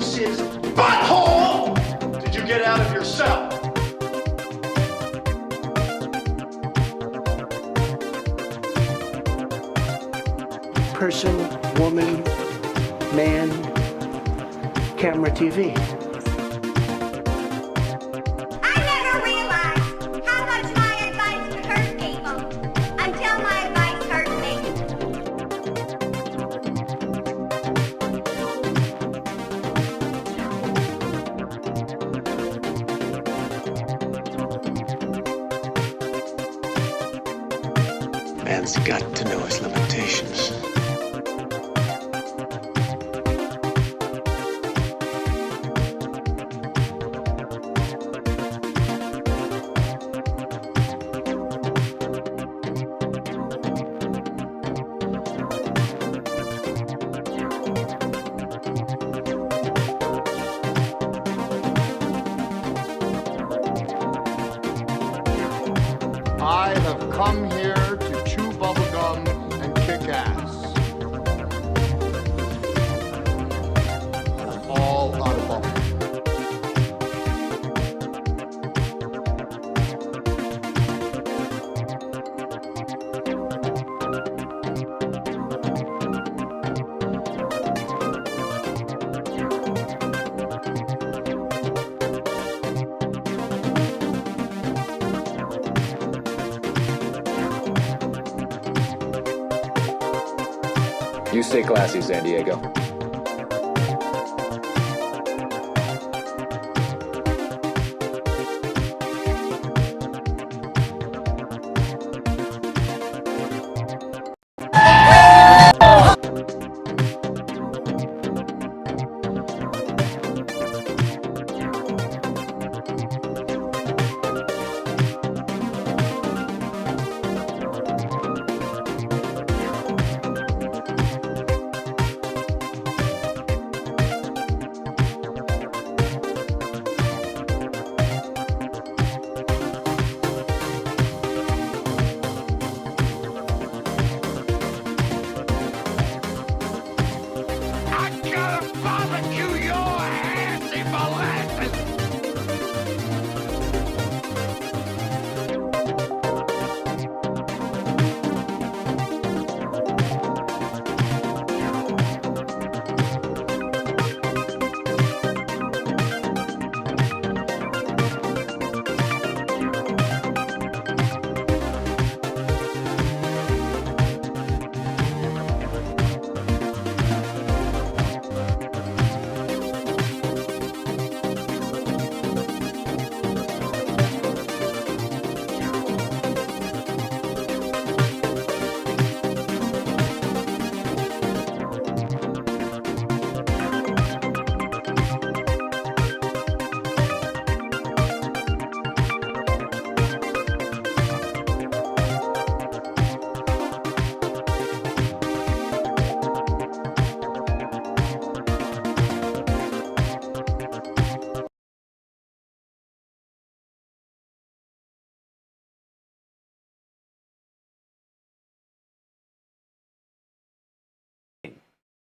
Zeus's butthole did you get out of your cell? Person, woman, man, camera, TV. I never realized how much my advice could hurt people until my advice hurt me. Man's got to know his limitations. I have come here to chew bubblegum and kick ass. I'm all out of bubble. You stay classy, San Diego.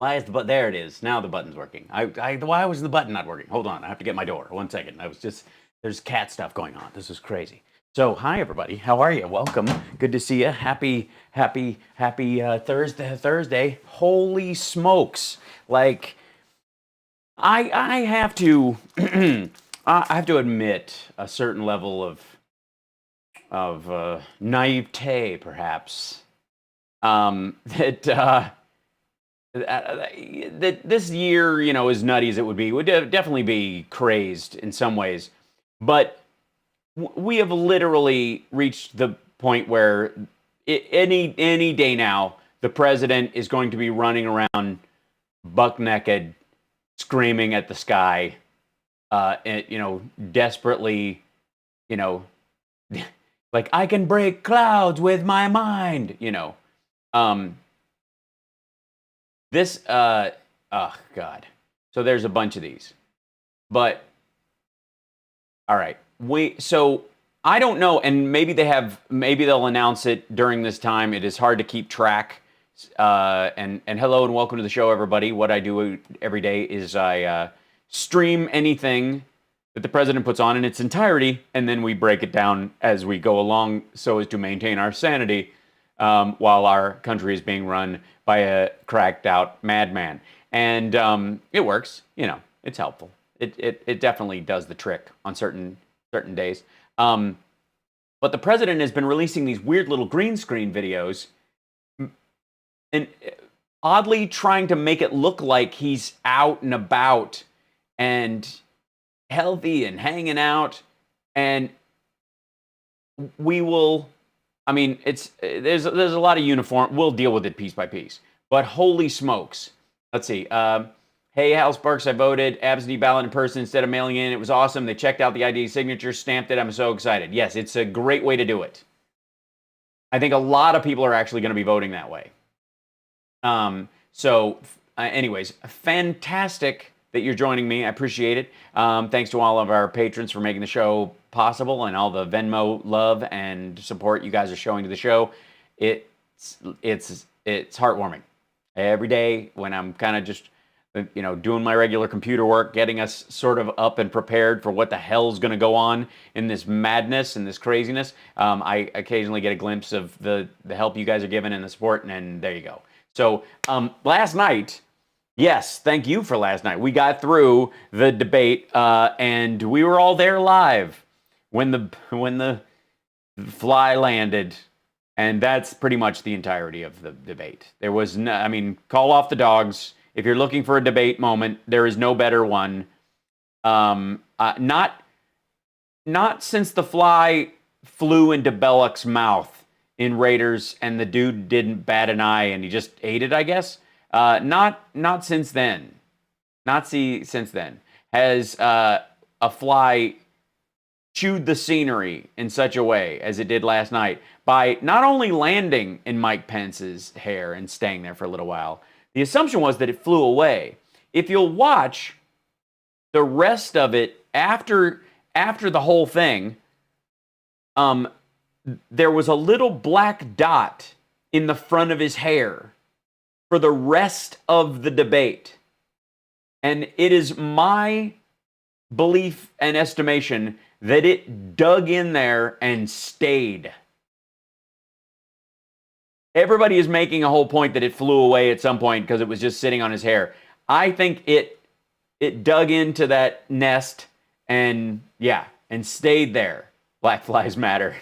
Why is the button? There it is. Now the button's working. Why was the button not working? Hold on. I have to get my door. 1 second. There's cat stuff going on. This is crazy. So, hi everybody. How are you? Welcome. Good to see you. Happy Thursday. Holy smokes. Like, I have to, I have to admit a certain level of naivete, perhaps, that this year, you know, as nutty as it would be, would definitely be crazed in some ways. But we have literally reached the point where any day now, the president is going to be running around buck naked, screaming at the sky, and, you know, desperately, you know, like, I can break clouds with my mind, you know. Oh God. So there's a bunch of these. But, all right. So I don't know, and maybe they'll announce it during this time. It is hard to keep track. And hello and welcome to the show, everybody. What I do every day is I stream anything that the president puts on in its entirety, and then we break it down as we go along so as to maintain our sanity while our country is being run by a cracked out madman. And it works, you know, it's helpful. It definitely does the trick on certain days. But the president has been releasing these weird little green screen videos and oddly trying to make it look like he's out and about and healthy and hanging out. And we will, I mean, there's a lot of uniform. We'll deal with it piece by piece. But holy smokes. Let's see. Hey, HalSparks, I voted absentee ballot in person instead of mailing in. It was awesome. They checked out the ID signature, stamped it. I'm so excited. Yes, it's a great way to do it. I think a lot of people are actually going to be voting that way. Anyways, fantastic that you're joining me. I appreciate it. Thanks to all of our patrons for making the show possible and all the Venmo love and support you guys are showing to the show. It's heartwarming. Every day when I'm kind of just, you know, doing my regular computer work, getting us sort of up and prepared for what the hell's going to go on in this madness and this craziness, I occasionally get a glimpse of the help you guys are giving and the support, and there you go. So last night, yes, thank you for last night. We got through the debate, and we were all there live when the fly landed. And that's pretty much the entirety of the debate. There was no, I mean, call off the dogs. If you're looking for a debate moment, there is no better one. Not since the fly flew into Belloq's mouth in Raiders and the dude didn't bat an eye and he just ate it, I guess. Not since then. Since then has a fly chewed the scenery in such a way as it did last night by not only landing in Mike Pence's hair and staying there for a little while. The assumption was that it flew away. If you'll watch the rest of it after the whole thing, there was a little black dot in the front of his hair for the rest of the debate. And it is my belief and estimation that it dug in there and stayed. Everybody is making a whole point that it flew away at some point because it was just sitting on his hair. I think it dug into that nest and stayed there. Black flies matter.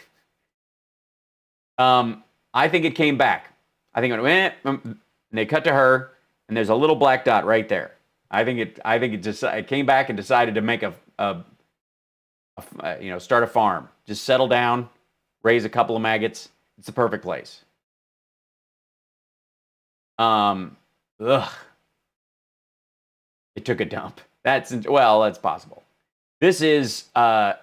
I think it came back. I think it went, and they cut to her, and there's a little black dot right there. I think it came back and decided to make start a farm. Just settle down, raise a couple of maggots. It's the perfect place. It took a dump. That's possible. This is, that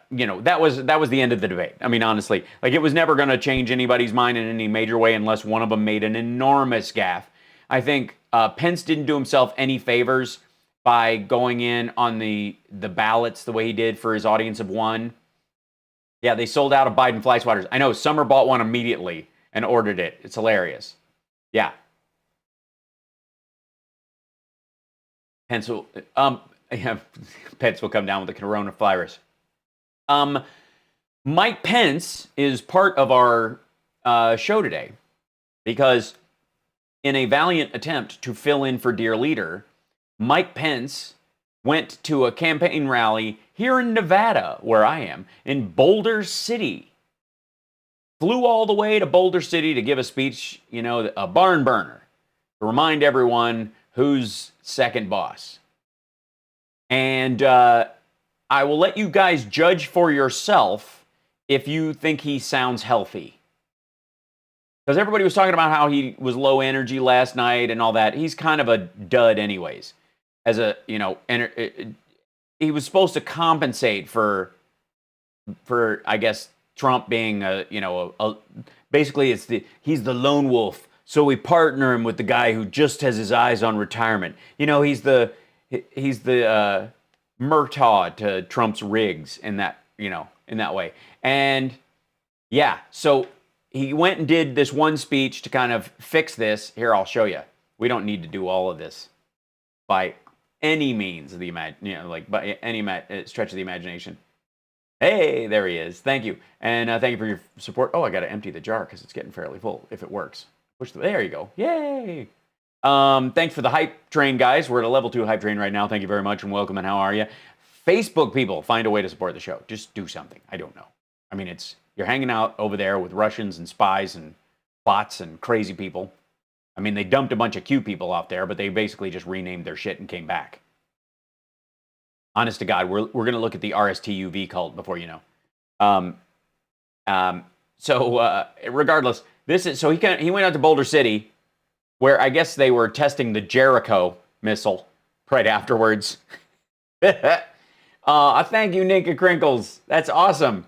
was the end of the debate. I mean, honestly, like it was never going to change anybody's mind in any major way unless one of them made an enormous gaffe. I think Pence didn't do himself any favors by going in on the ballots the way he did for his audience of one. Yeah, they sold out of Biden fly swatters. I know, Summer bought one immediately and ordered it. It's hilarious. Yeah. Pence will come down with the coronavirus. Mike Pence is part of our show today because in a valiant attempt to fill in for Dear Leader, Mike Pence went to a campaign rally here in Nevada, where I am, in Boulder City. Flew all the way to Boulder City to give a speech, a barn burner, to remind everyone who's second boss. And I will let you guys judge for yourself if you think he sounds healthy. Because everybody was talking about how he was low energy last night and all that. He's kind of a dud anyways. As a, he was supposed to compensate for I guess, Trump being basically he's the lone wolf. So we partner him with the guy who just has his eyes on retirement. He's the Murtaugh to Trump's Riggs in that way. And yeah, so he went and did this one speech to kind of fix this. Here, I'll show you. We don't need to do all of this by any means of the like by any stretch of the imagination. Hey, there he is. Thank you, and thank you for your support. Oh, I got to empty the jar because it's getting fairly full. If it works, there you go. Yay! Thanks for the hype train, guys. We're at a level 2 hype train right now. Thank you very much and welcome. And how are you? Facebook people, find a way to support the show. Just do something. I don't know. I mean, you're hanging out over there with Russians and spies and bots and crazy people. I mean, they dumped a bunch of cute people out there, but they basically just renamed their shit and came back. Honest to God, we're going to look at the RSTUV cult before you know. Regardless, he went out to Boulder City, where I guess they were testing the Jericho missile right afterwards. Thank you, Ninka Crinkles. That's awesome.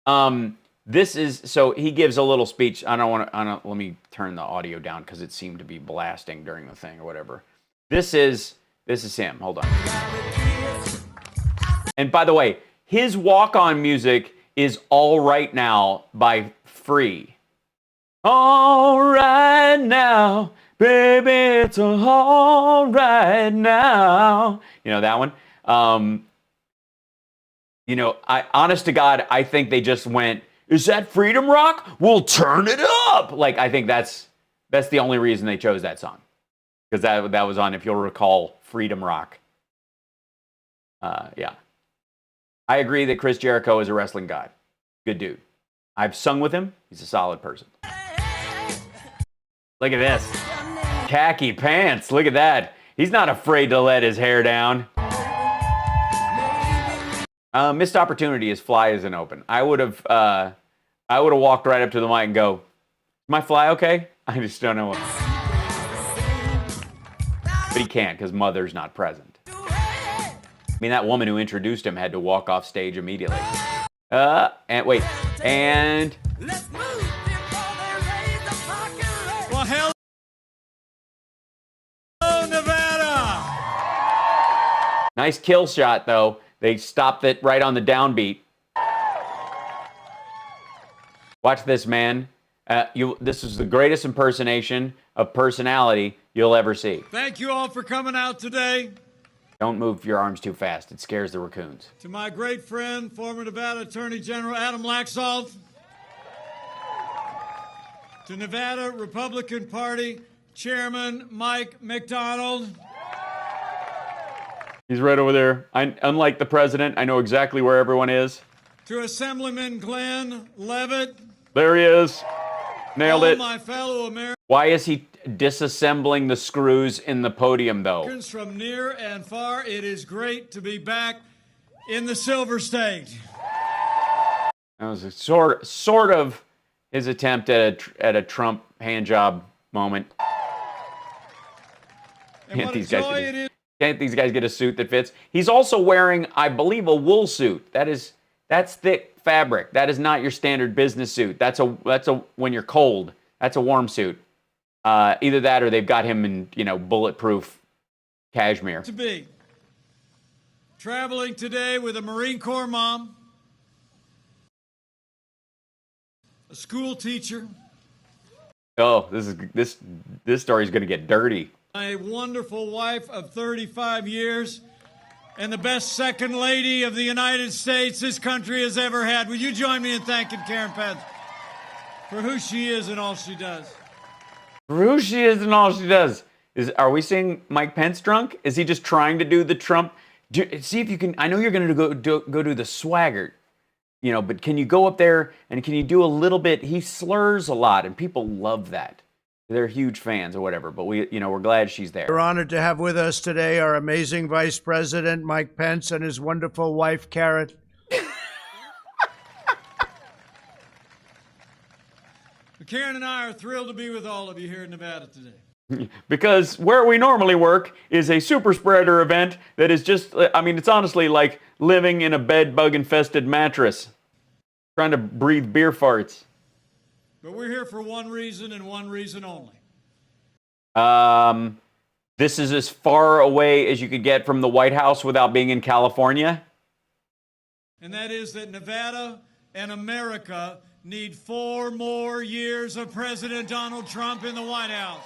He gives a little speech. Let me turn the audio down because it seemed to be blasting during the thing or whatever. This is him. Hold on. And by the way, his walk-on music is All Right Now by Free. All right now, baby, it's all right now. You know that one? Honest to God, I think they just went, is that freedom rock? We'll turn it up. Like, I think that's the only reason they chose that song. Because that was on, if you'll recall, Freedom Rock. Yeah. I agree that Chris Jericho is a wrestling god. Good dude. I've sung with him. He's a solid person. Look at this. Khaki pants. Look at that. He's not afraid to let his hair down. Missed opportunity is fly isn't open. I would have walked right up to the mic and go, is my fly okay? I just don't know what. But he can't because Mother's not present. I mean, that woman who introduced him had to walk off stage immediately. And wait. And... Well, hello, Nevada! Nice kill shot, though. They stopped it right on the downbeat. Watch this, man. This is the greatest impersonation of personality you'll ever see. Thank you all for coming out today. Don't move your arms too fast. It scares the raccoons. To my great friend, former Nevada Attorney General Adam Laxalt. To Nevada Republican Party Chairman Mike McDonald. He's right over there. Unlike the president, I know exactly where everyone is. To Assemblyman Glenn Levitt. There he is. Nailed it. My fellow Americans. Why is he disassembling the screws in the podium, though? From near and far, it is great to be back in the Silver State. That was a sort of his attempt at a Trump handjob moment. Can't these guys get a suit that fits? He's also wearing, I believe, a wool suit. That's thick fabric. That is not your standard business suit. That's a when you're cold. That's a warm suit. Either that or they've got him in, bulletproof cashmere. To be traveling today with a Marine Corps mom, a school teacher. Oh, this story is going to get dirty. My wonderful wife of 35 years and the best second lady of the United States this country has ever had. Will you join me in thanking Karen Pence for who she is and all she does? For who she is and all she does. Are we seeing Mike Pence drunk? Is he just trying to do the Trump? See if you can. I know you're going to go do the swagger, but can you go up there and can you do a little bit? He slurs a lot and people love that. They're huge fans or whatever, but we're glad she's there. We're honored to have with us today our amazing Vice President, Mike Pence, and his wonderful wife, Karen. Karen and I are thrilled to be with all of you here in Nevada today. Because where we normally work is a super spreader event that is just, it's honestly like living in a bed bug infested mattress, trying to breathe beer farts. But we're here for one reason and one reason only. This is as far away as you could get from the White House without being in California. And that is that Nevada and America need 4 more years of President Donald Trump in the White House.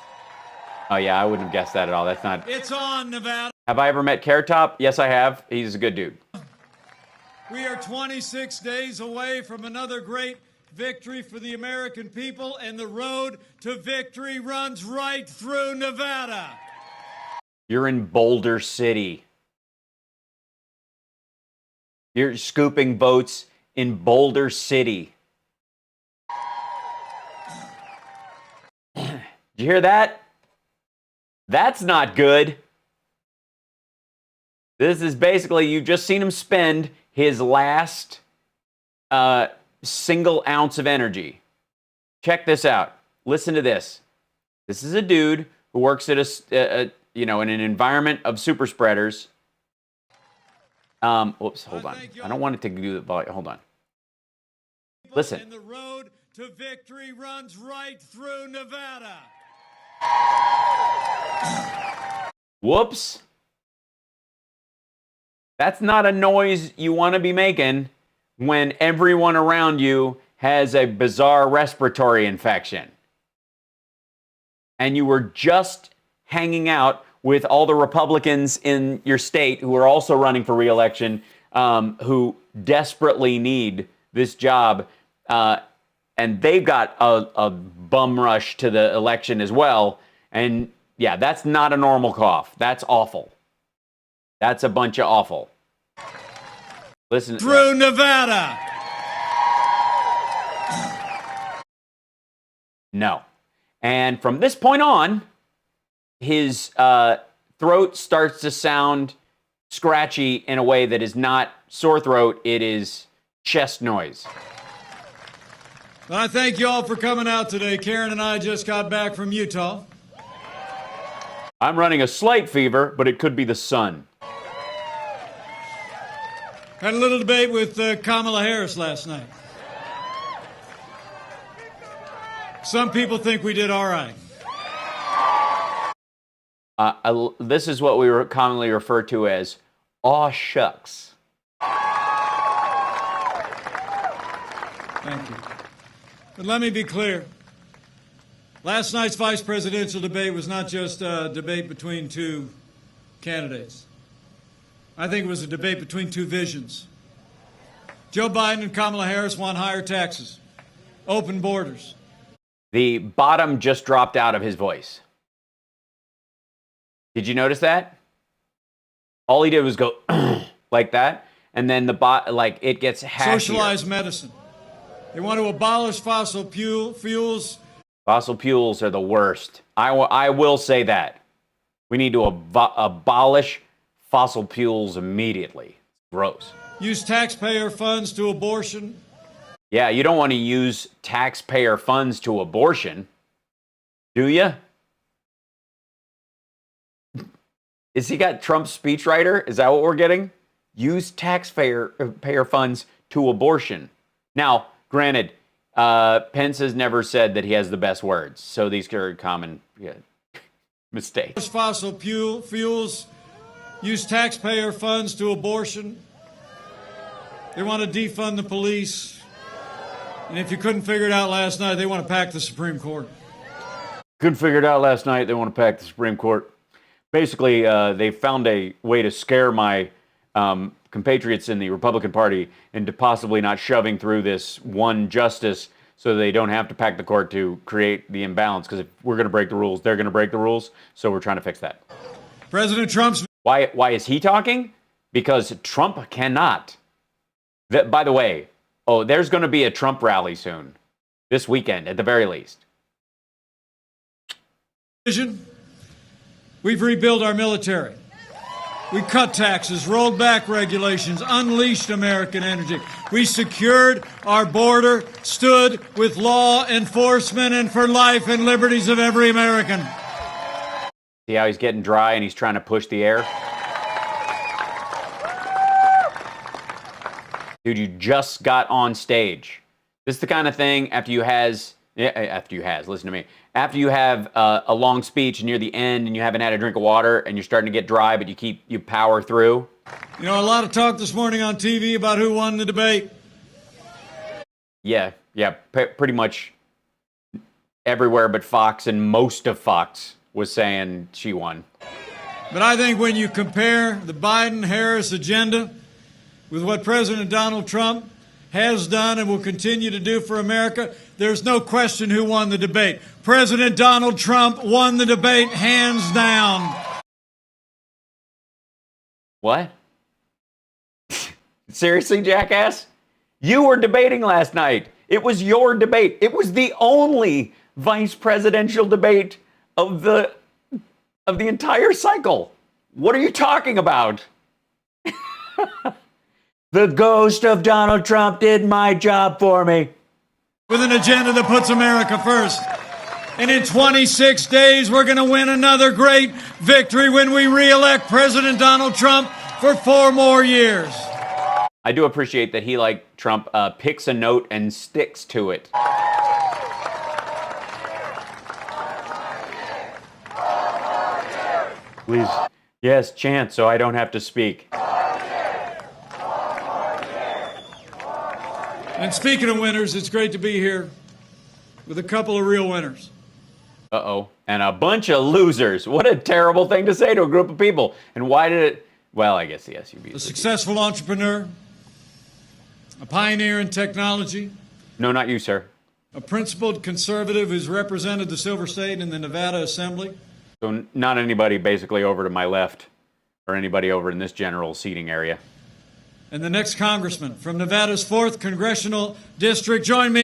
Oh, yeah, I wouldn't have guessed that at all. That's not... It's on, Nevada. Have I ever met Carrot Top? Yes, I have. He's a good dude. We are 26 days away from another great victory for the American people, and the road to victory runs right through Nevada. You're in Boulder City. You're scooping votes in Boulder City. Did you hear that? That's not good. This is basically, you've just seen him spend his last single ounce of energy. Check this out. Listen to this. This is a dude who works at in an environment of super spreaders. Oops, hold on. I don't want it to do the volume. Hold on. Listen. And the road to victory runs right through Nevada. Whoops. That's not a noise you want to be making when everyone around you has a bizarre respiratory infection. And you were just hanging out with all the Republicans in your state who are also running for re-election, who desperately need this job. And they've got a bum rush to the election as well. And yeah, that's not a normal cough. That's awful. That's a bunch of awful. Listen. Through Nevada. No. And from this point on, his throat starts to sound scratchy in a way that is not sore throat. It is chest noise. Well, I thank you all for coming out today. Karen and I just got back from Utah. I'm running a slight fever, but it could be the sun. Had a little debate with Kamala Harris last night. Some people think we did all right. This is what we commonly refer to as aw shucks. Thank you. But let me be clear. Last night's vice presidential debate was not just a debate between two candidates. I think it was a debate between two visions. Joe Biden and Kamala Harris want higher taxes, open borders. The bottom just dropped out of his voice. Did you notice that? All he did was go like that, and then it gets hashier. Socialized medicine. They want to abolish fossil fuels. Fossil fuels are the worst. I will say that. We need to abolish fossil fuels immediately. Gross. Use taxpayer funds to abortion. Yeah, you don't want to use taxpayer funds to abortion, do you? Is he got Trump's speechwriter? Is that what we're getting? Use taxpayer funds to abortion. Now, granted, Pence has never said that he has the best words, so these are common mistakes. Fossil fuels. Use taxpayer funds to abortion. They want to defund the police. And if you couldn't figure it out last night, they want to pack the Supreme Court. Couldn't figure it out last night, they want to pack the Supreme Court. Basically, they found a way to scare my compatriots in the Republican Party into possibly not shoving through this one justice so they don't have to pack the court to create the imbalance. Because if we're going to break the rules, they're going to break the rules. So we're trying to fix that. President Trump's... Why is he talking? Because Trump cannot. By the way, there's going to be a Trump rally soon. This weekend, at the very least. We've rebuilt our military. We cut taxes, rolled back regulations, unleashed American energy. We secured our border, stood with law enforcement and for life and liberties of every American. See how he's getting dry and he's trying to push the air? Dude, you just got on stage. This is the kind of thing after you have a long speech and near the end and you haven't had a drink of water and you're starting to get dry, but you power through. You know, a lot of talk this morning on TV about who won the debate. Yeah, pretty much everywhere but Fox, and most of Fox was saying she won. But I think when you compare the Biden-Harris agenda with what President Donald Trump has done and will continue to do for America, there's no question who won the debate. President Donald Trump won the debate hands down. What? Seriously, jackass? You were debating last night. It was your debate. It was the only vice presidential debate of the entire cycle. What are you talking about? The ghost of Donald Trump did my job for me. With an agenda that puts America first. And in 26 days, we're going to win another great victory when we re-elect President Donald Trump for 4 more years. I do appreciate that he, like Trump, picks a note and sticks to it. Please. Yes, chant so I don't have to speak. And speaking of winners, it's great to be here with a couple of real winners. Uh-oh. And a bunch of losers. What a terrible thing to say to a group of people. And why did it... Well, I guess the SUV. A successful entrepreneur, a pioneer in technology. No, not you, sir. A principled conservative who's represented the Silver State in the Nevada Assembly. So not anybody basically over to my left or anybody over in this general seating area. And the next congressman from Nevada's 4th Congressional District. Join me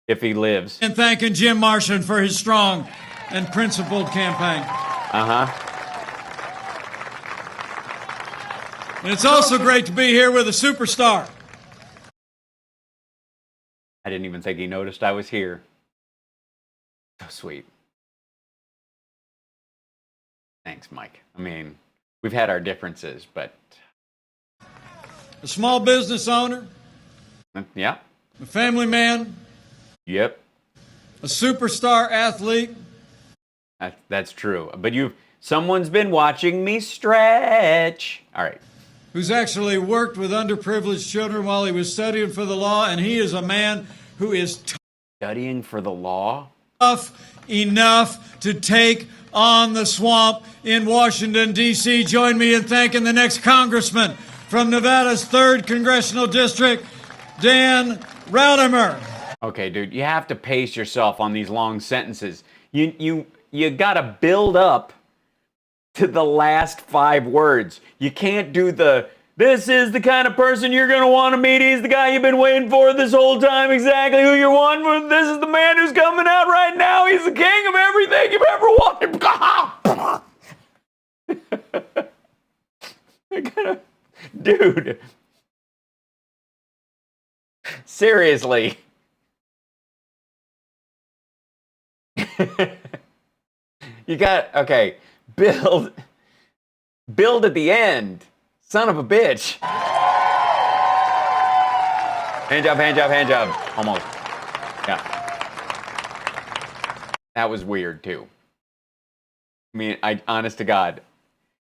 if he lives in thanking Jim Marshan for his strong and principled campaign. Uh-huh. And it's also great to be here with a superstar. I didn't even think he noticed I was here. So sweet. Thanks, Mike. I mean, we've had our differences, but... A small business owner. Yeah. A family man. Yep. A superstar athlete. That's true. But someone's been watching me stretch. All right. Who's actually worked with underprivileged children while he was studying for the law, and he is a man who is studying for the law? Tough enough to take on the swamp in Washington, D.C. Join me in thanking the next congressman from Nevada's 3rd Congressional District, Dan Raudimer. Okay, dude, you have to pace yourself on these long sentences. You gotta build up to the last 5 words. You can't do this is the kind of person you're gonna want to meet. He's the guy you've been waiting for this whole time. Exactly who you're wanting for. This is the man who's coming out right now. He's the king of everything you've ever wanted. Dude. Seriously. You got, okay, build at the end. Son of a bitch. Hand job. Almost. Yeah. That was weird too. I mean, honest to God,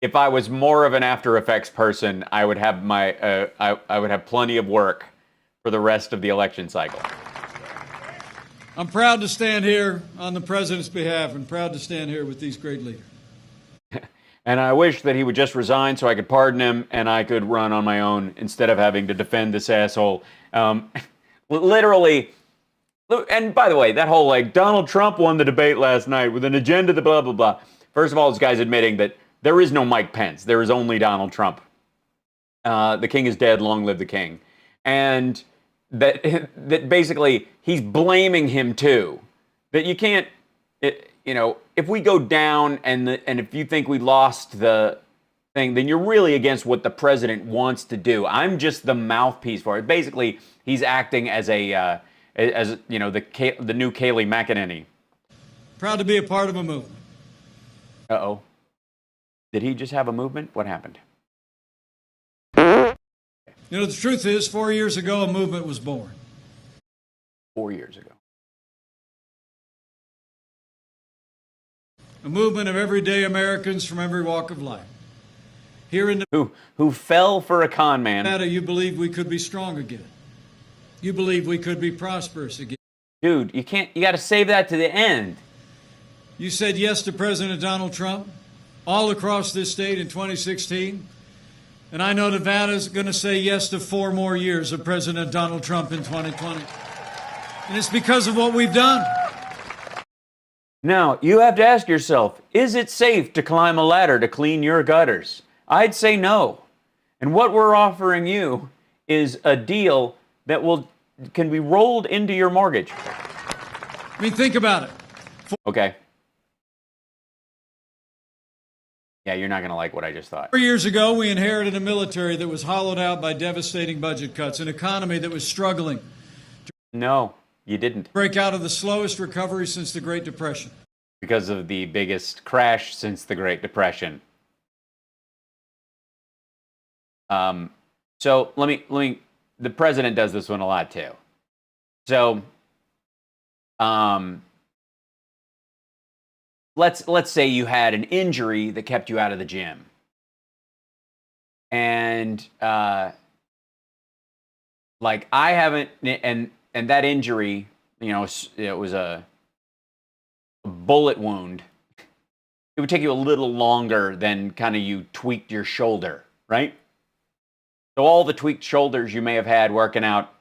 if I was more of an After Effects person, I would have I would have plenty of work for the rest of the election cycle. I'm proud to stand here on the president's behalf and proud to stand here with these great leaders. And I wish that he would just resign so I could pardon him and I could run on my own instead of having to defend this asshole. Literally, and by the way, that whole Donald Trump won the debate last night with an agenda, the blah, blah, blah. First of all, this guy's admitting that there is no Mike Pence. There is only Donald Trump. The king is dead, long live the king. And that basically he's blaming him too. That you can't, if we go down and if you think we lost the thing, then you're really against what the president wants to do. I'm just the mouthpiece for it. Basically, he's acting as the new Kayleigh McEnany. Proud to be a part of a movement. Uh-oh. Did he just have a movement? What happened? The truth is, 4 years ago, a movement was born. 4 years ago. A movement of everyday Americans from every walk of life. Here in who fell for a con man. Nevada, you believed we could be strong again. You believed we could be prosperous again. Dude, you got to save that to the end. You said yes to President Donald Trump. all across this state in 2016. And I know Nevada's going to say yes to 4 more years of President Donald Trump in 2020. And it's because of what we've done. Now, you have to ask yourself, is it safe to climb a ladder to clean your gutters? I'd say no. And what we're offering you is a deal that can be rolled into your mortgage. I mean, think about it. Okay. Yeah, you're not going to like what I just thought. 4 years ago, we inherited a military that was hollowed out by devastating budget cuts, an economy that was struggling. No, you didn't. Break out of the slowest recovery since the Great Depression. Because of the biggest crash since the Great Depression. So let me. The president does this one a lot too. So, let's say you had an injury that kept you out of the gym, and like I haven't, and that injury, you know, it was a bullet wound. It would take you a little longer than kind of you tweaked your shoulder, right? So all the tweaked shoulders you may have had working out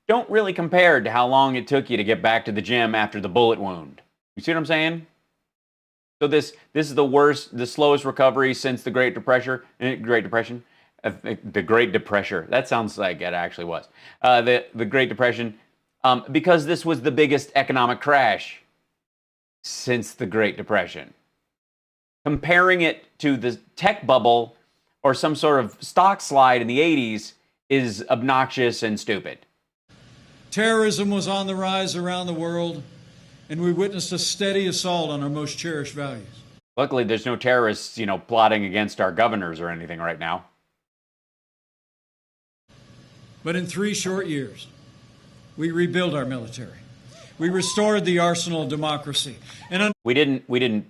don't really compare to how long it took you to get back to the gym after the bullet wound. You see what I'm saying? So this is the slowest recovery since the Great Depression. The Great Depression. That sounds like it actually was. The Great Depression, because this was the biggest economic crash since the Great Depression. Comparing it to the tech bubble or some sort of stock slide in the 80s is obnoxious and stupid. Terrorism was on the rise around the world, and we witnessed a steady assault on our most cherished values. Luckily, there's no terrorists, plotting against our governors or anything right now. But in 3 short years, we rebuilt our military. We restored the arsenal of democracy. And we didn't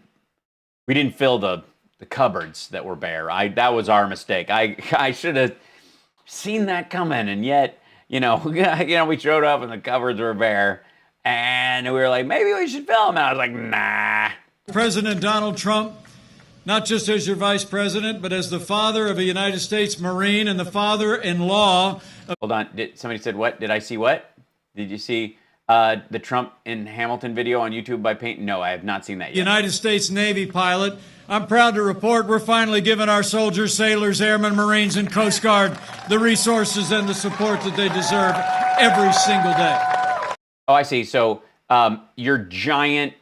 fill the cupboards that were bare. That was our mistake. I should have seen that coming, and yet, we showed up and the cupboards were bare, and we were like, maybe we should fill them. And I was like, nah. President Donald Trump, not just as your vice president, but as the father of a United States Marine and the father-in-law of... Hold on. Somebody said what? Did I see what? Did you see the Trump in Hamilton video on YouTube by Paint? No, I have not seen that yet. United States Navy pilot. I'm proud to report we're finally giving our soldiers, sailors, airmen, Marines, and Coast Guard the resources and the support that they deserve every single day. Oh, I see. So your giant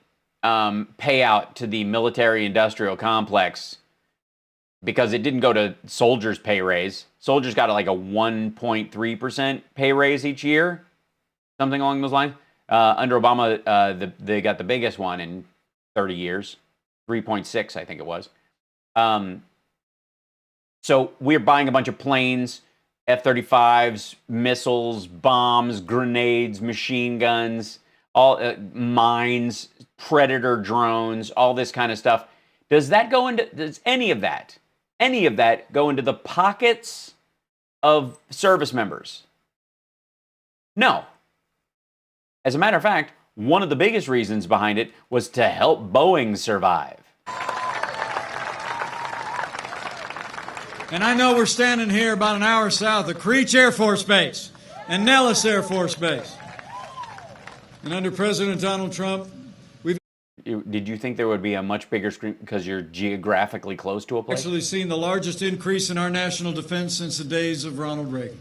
payout to the military-industrial complex, because it didn't go to soldiers' pay raise. Soldiers got like a 1.3% pay raise each year, something along those lines. Under Obama, they got the biggest one in 30 years. 3.6, I think it was. So we're buying a bunch of planes, F-35s, missiles, bombs, grenades, machine guns, all mines, Predator drones, all this kind of stuff. Does any of that go into the pockets of service members? No. As a matter of fact, one of the biggest reasons behind it was to help Boeing survive. And I know we're standing here about an hour south of Creech Air Force Base and Nellis Air Force Base. And under President Donald Trump, Did you think there would be a much bigger screen because you're geographically close to a place? Actually seen the largest increase in our national defense since the days of Ronald Reagan.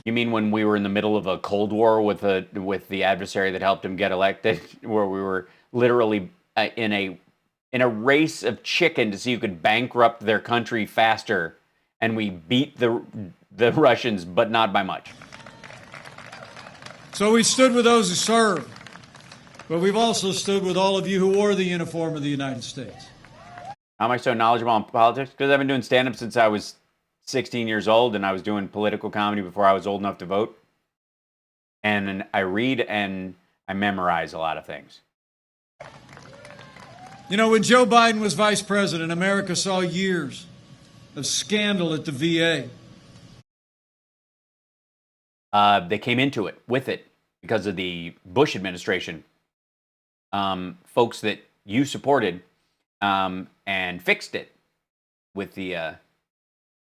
You mean when we were in the middle of a Cold War with the adversary that helped him get elected, where we were literally in a race of chicken to see who could bankrupt their country faster, and we beat the Russians, but not by much. So we stood with those who served, but we've also stood with all of you who wore the uniform of the United States. How am I so knowledgeable on politics? Because I've been doing stand-up since I was 16 years old, and I was doing political comedy before I was old enough to vote. And I read and I memorize a lot of things. When Joe Biden was vice president, America saw years of scandal at the VA. They came into it with it because of the Bush administration. Folks that you supported and fixed it with the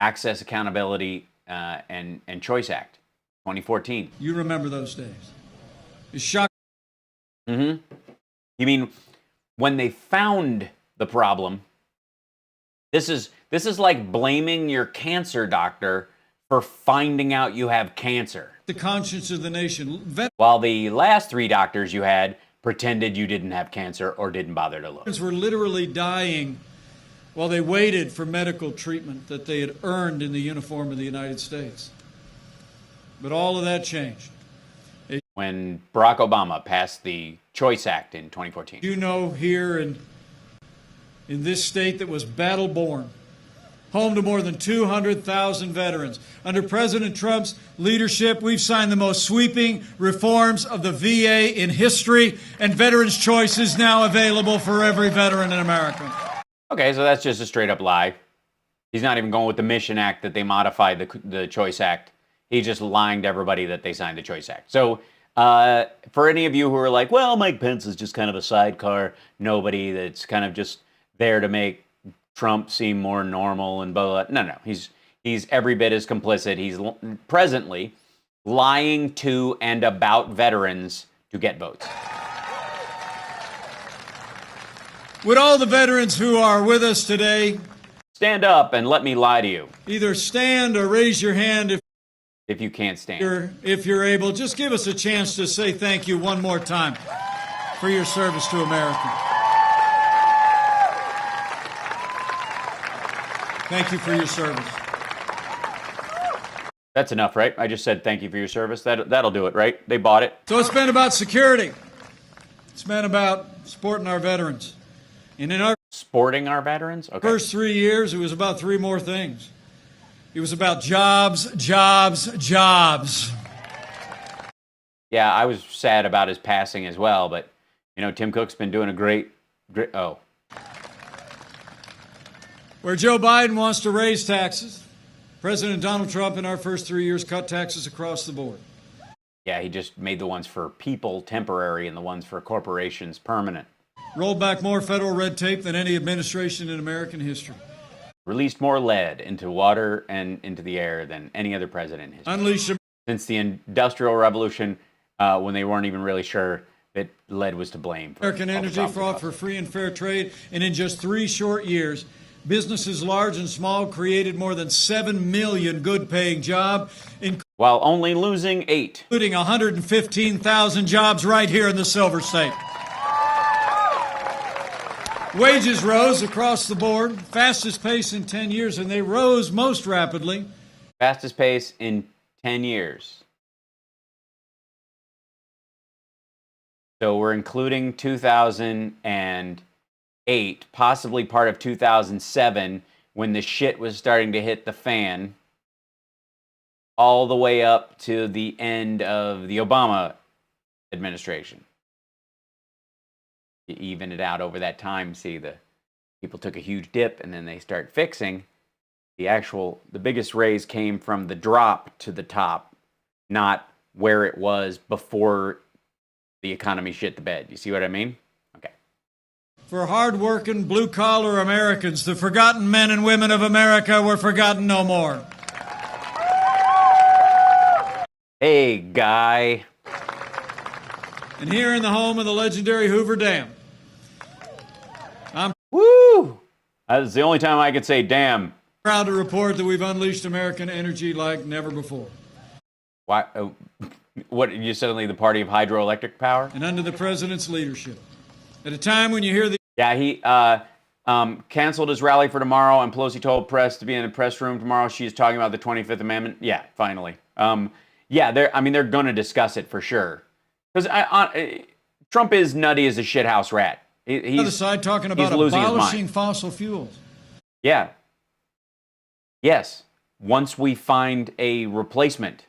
Access, Accountability, and Choice Act, 2014. You remember those days. It's shocking. Mm-hmm. You mean when they found the problem? This is like blaming your cancer doctor for finding out you have cancer. The conscience of the nation. While the last 3 doctors you had pretended you didn't have cancer or didn't bother to look. Veterans were literally dying while they waited for medical treatment that they had earned in the uniform of the United States. But all of that changed. When Barack Obama passed the Choice Act in 2014. You know, here in this state that was battle-born, home to more than 200,000 veterans. Under President Trump's leadership, we've signed the most sweeping reforms of the VA in history, and Veterans Choice is now available for every veteran in America. Okay, so that's just a straight-up lie. He's not even going with the Mission Act that they modified the Choice Act. He's just lying to everybody that they signed the Choice Act. So for any of you who are like, well, Mike Pence is just kind of a sidecar, nobody that's kind of just there to make Trump seem more normal and blah, blah. No. He's every bit as complicit. He's presently lying to and about veterans to get votes. Would all the veterans who are with us today stand up and let me lie to you? Either stand or raise your hand if you can't stand. If you're able, just give us a chance to say thank you one more time for your service to America. Thank you for your service. That's enough, right? I just said thank you for your service. That'll do it, right? They bought it. So it's been about security. It's been about supporting our veterans. And in our sporting our veterans? Okay. First 3 years, it was about 3 more things. It was about jobs, jobs, jobs. Yeah, I was sad about his passing as well, but, you know, Tim Cook's been doing a great. Where Joe Biden wants to raise taxes, President Donald Trump in our first 3 years cut taxes across the board. Yeah, he just made the ones for people temporary and the ones for corporations permanent. Rolled back more federal red tape than any administration in American history. Released more lead into water and into the air than any other president in history. Unleashed since the Industrial Revolution, when they weren't even really sure that lead was to blame. American energy fought for free and fair trade, and in just 3 short years, businesses large and small created more than 7 million good-paying jobs, while only losing 8, including 115,000 jobs right here in the Silver State. Wages rose across the board, fastest pace in 10 years, and they rose most rapidly. Fastest pace in 10 years. So we're including 2008, possibly part of 2007, when the shit was starting to hit the fan, all the way up to the end of the Obama administration. You even it out over that time, see, the people took a huge dip and then they start fixing. The biggest raise came from the drop to the top, not where it was before the economy shit the bed. You see what I mean? Okay. For hard-working, blue-collar Americans, the forgotten men and women of America were forgotten no more. Hey, guy. And here in the home of the legendary Hoover Dam, Woo! That's the only time I could say damn. Proud to report that we've unleashed American energy like never before. Why? What? You suddenly the party of hydroelectric power? And under the president's leadership, at a time when you hear the he canceled his rally for tomorrow, and Pelosi told press to be in the press room tomorrow. She's talking about the 25th Amendment. Yeah, finally. They're going to discuss it for sure. Because Trump is nutty as a shithouse rat. He's other side talking about abolishing fossil fuels. Yeah. Yes. Once we find a replacement.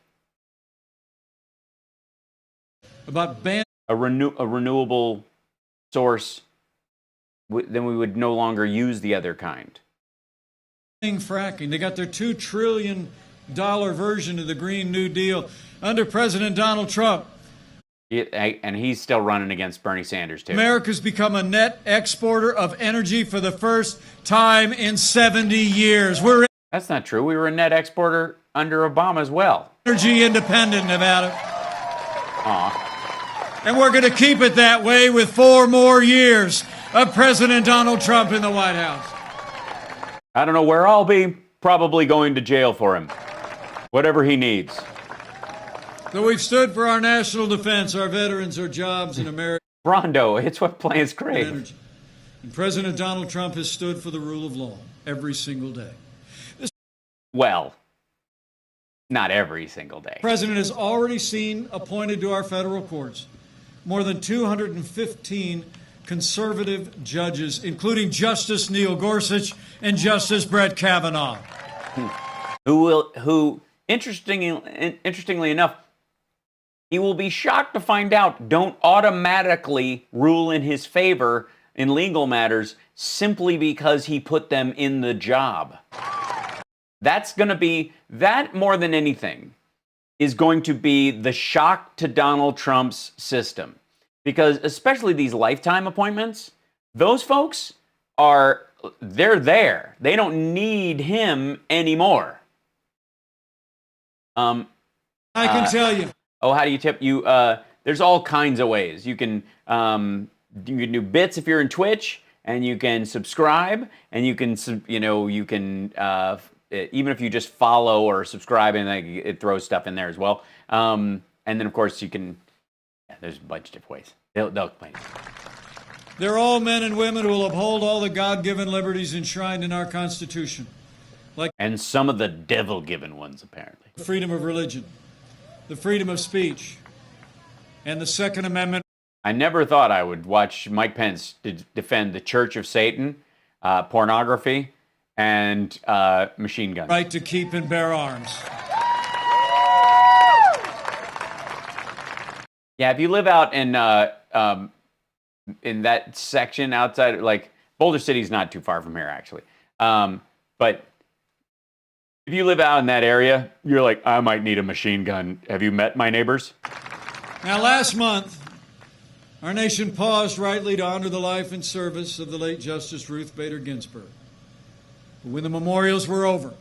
About ban a renewable source, then we would no longer use the other kind. Fracking. They got their $2 trillion version of the Green New Deal under President Donald Trump. And he's still running against Bernie Sanders, too. America's become a net exporter of energy for the first time in 70 years. We're That's not true. We were a net exporter under Obama as well. energy independent, Nevada. Aw. And we're going to keep it that way with 4 more years of President Donald Trump in the White House. I don't know where I'll be. Probably going to jail for him. Whatever he needs. So we've stood for our national defense, our veterans, our jobs, and American Rondo, it's what plans crave. energy. And President Donald Trump has stood for the rule of law every single day. Well, not every single day. The president has already seen appointed to our federal courts more than 215 conservative judges, including Justice Neil Gorsuch and Justice Brett Kavanaugh. Who interestingly enough, he will be shocked to find out don't automatically rule in his favor in legal matters simply because he put them in the job. That's going to be, that more than anything, is going to be the shock to Donald Trump's system. Because especially these lifetime appointments, those folks they're there. They don't need him anymore. I can tell you. Oh, how do you tip? There's all kinds of ways. You can do bits if you're in Twitch, and you can subscribe, and you can even if you just follow or subscribe, and it throws stuff in there as well. And then of course you can. Yeah, there's a bunch of different ways. They'll explain it. They're all men and women who will uphold all the God-given liberties enshrined in our Constitution, like And some of the devil-given ones, apparently. freedom of religion, the freedom of speech, and the Second Amendment. I never thought I would watch Mike Pence defend the Church of Satan, pornography, and machine guns. Right to keep and bear arms. Yeah, if you live out in that section outside, like Boulder City's not too far from here, actually. But if you live out in that area, you're like, I might need a machine gun. Have you met my neighbors? Now, last month, our nation paused rightly to honor the life and service of the late Justice Ruth Bader Ginsburg. But when the memorials were over,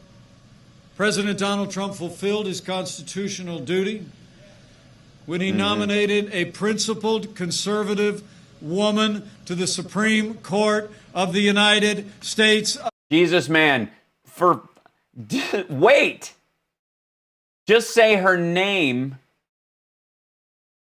President Donald Trump fulfilled his constitutional duty when he nominated a principled conservative woman to the Supreme Court of the United States. Jesus, man, wait. Just say her name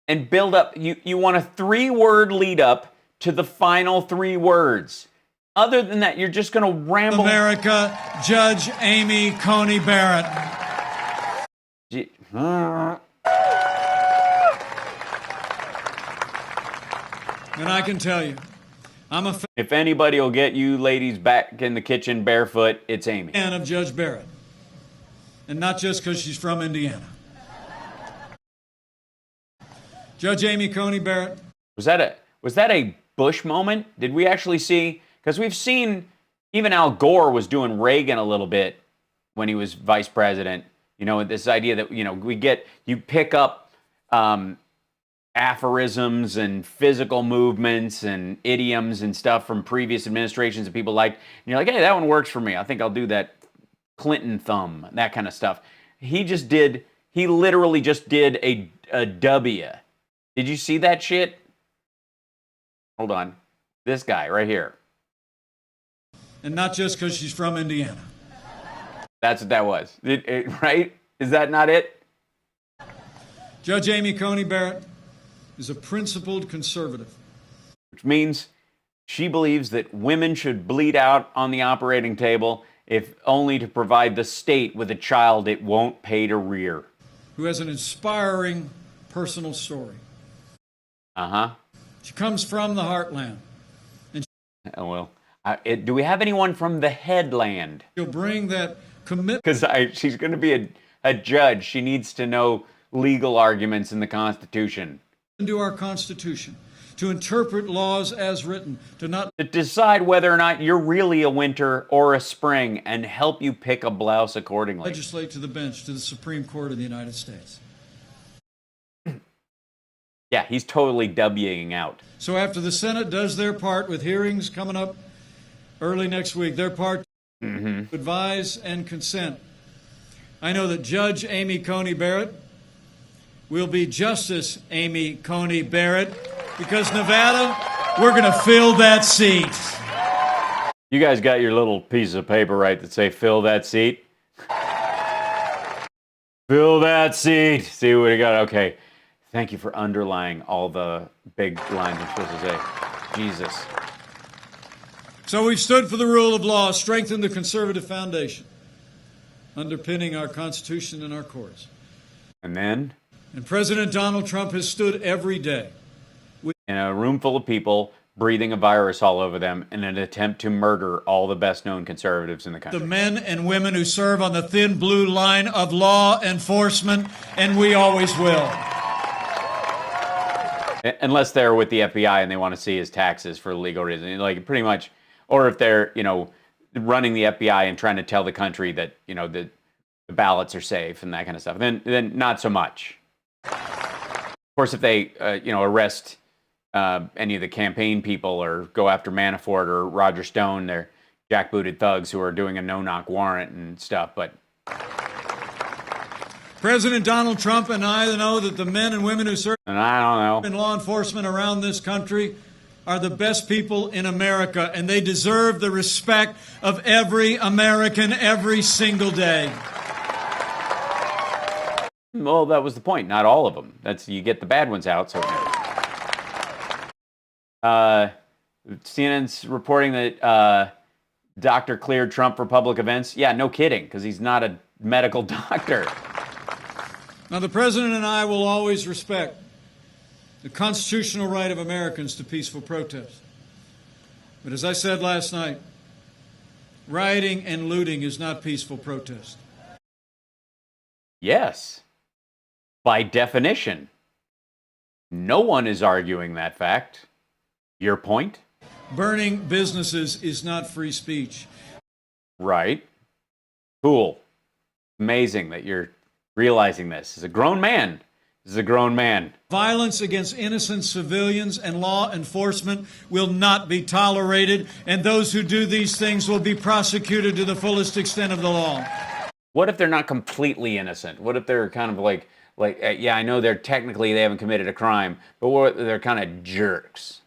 and build up. You want a 3-word lead up to the final 3 words. Other than that, you're just going to ramble. America, Judge Amy Coney Barrett. And I can tell you, I'm a If anybody will get you ladies back in the kitchen barefoot, it's Amy. fan of Judge Barrett. And not just because she's from Indiana. Judge Amy Coney Barrett. Was that a Bush moment? Did we actually see? Because we've seen even Al Gore was doing Reagan a little bit when he was vice president. You know, this idea that you pick up aphorisms and physical movements and idioms and stuff from previous administrations that people liked, and you're like, hey, that one works for me. I think I'll do that Clinton thumb, that kind of stuff. He literally just did a W. Did you see that shit? Hold on. This guy right here. And not just because she's from Indiana. That's what that was. Right? Is that not it? Judge Amy Coney Barrett is a principled conservative. Which means she believes that women should bleed out on the operating table if only to provide the state with a child it won't pay to rear. Who has an inspiring personal story. Uh-huh. She comes from the heartland. Oh, well. Do we have anyone from the headland? She'll bring that commitment. Because she's going to be a judge. She needs to know legal arguments in the Constitution. Into our Constitution, to interpret laws as written, to decide whether or not you're really a winter or a spring and help you pick a blouse accordingly. Legislate to the bench, to the Supreme Court of the United States. Yeah, he's totally Wing out. So after the Senate does their part with hearings coming up early next week, their part to advise and consent, I know that Judge Amy Coney Barrett will be Justice Amy Coney Barrett, because Nevada, we're going to fill that seat. You guys got your little piece of paper, right, that say fill that seat? Fill that seat. See what we got? Okay. Thank you for underlying all the big lines I'm supposed to say. Jesus. So we've stood for the rule of law, strengthened the conservative foundation, underpinning our Constitution and our courts. And then? And President Donald Trump has stood every day in a room full of people breathing a virus all over them in an attempt to murder all the best-known conservatives in the country. The men and women who serve on the thin blue line of law enforcement, and we always will. Unless they're with the FBI and they want to see his taxes for legal reasons, like pretty much, or if they're, running the FBI and trying to tell the country that, the ballots are safe and that kind of stuff, then not so much. Of course, if they, arrest any of the campaign people or go after Manafort or Roger Stone, they're jackbooted thugs who are doing a no-knock warrant and stuff, but... President Donald Trump and I know that the men and women who serve and I don't know. in law enforcement around this country are the best people in America, and they deserve the respect of every American every single day. Well, that was the point. Not all of them. You get the bad ones out. So, CNN's reporting that doctor cleared Trump for public events. Yeah, no kidding, because he's not a medical doctor. Now, the president and I will always respect the constitutional right of Americans to peaceful protest. But as I said last night, rioting and looting is not peaceful protest. Yes. By definition. No one is arguing that fact. Your point? Burning businesses is not free speech. Right. Cool. Amazing that you're realizing this. As a grown man. This is a grown man. Violence against innocent civilians and law enforcement will not be tolerated, and those who do these things will be prosecuted to the fullest extent of the law. What if they're not completely innocent? What if they're kind of like yeah, I know they haven't committed a crime, but they're kind of jerks?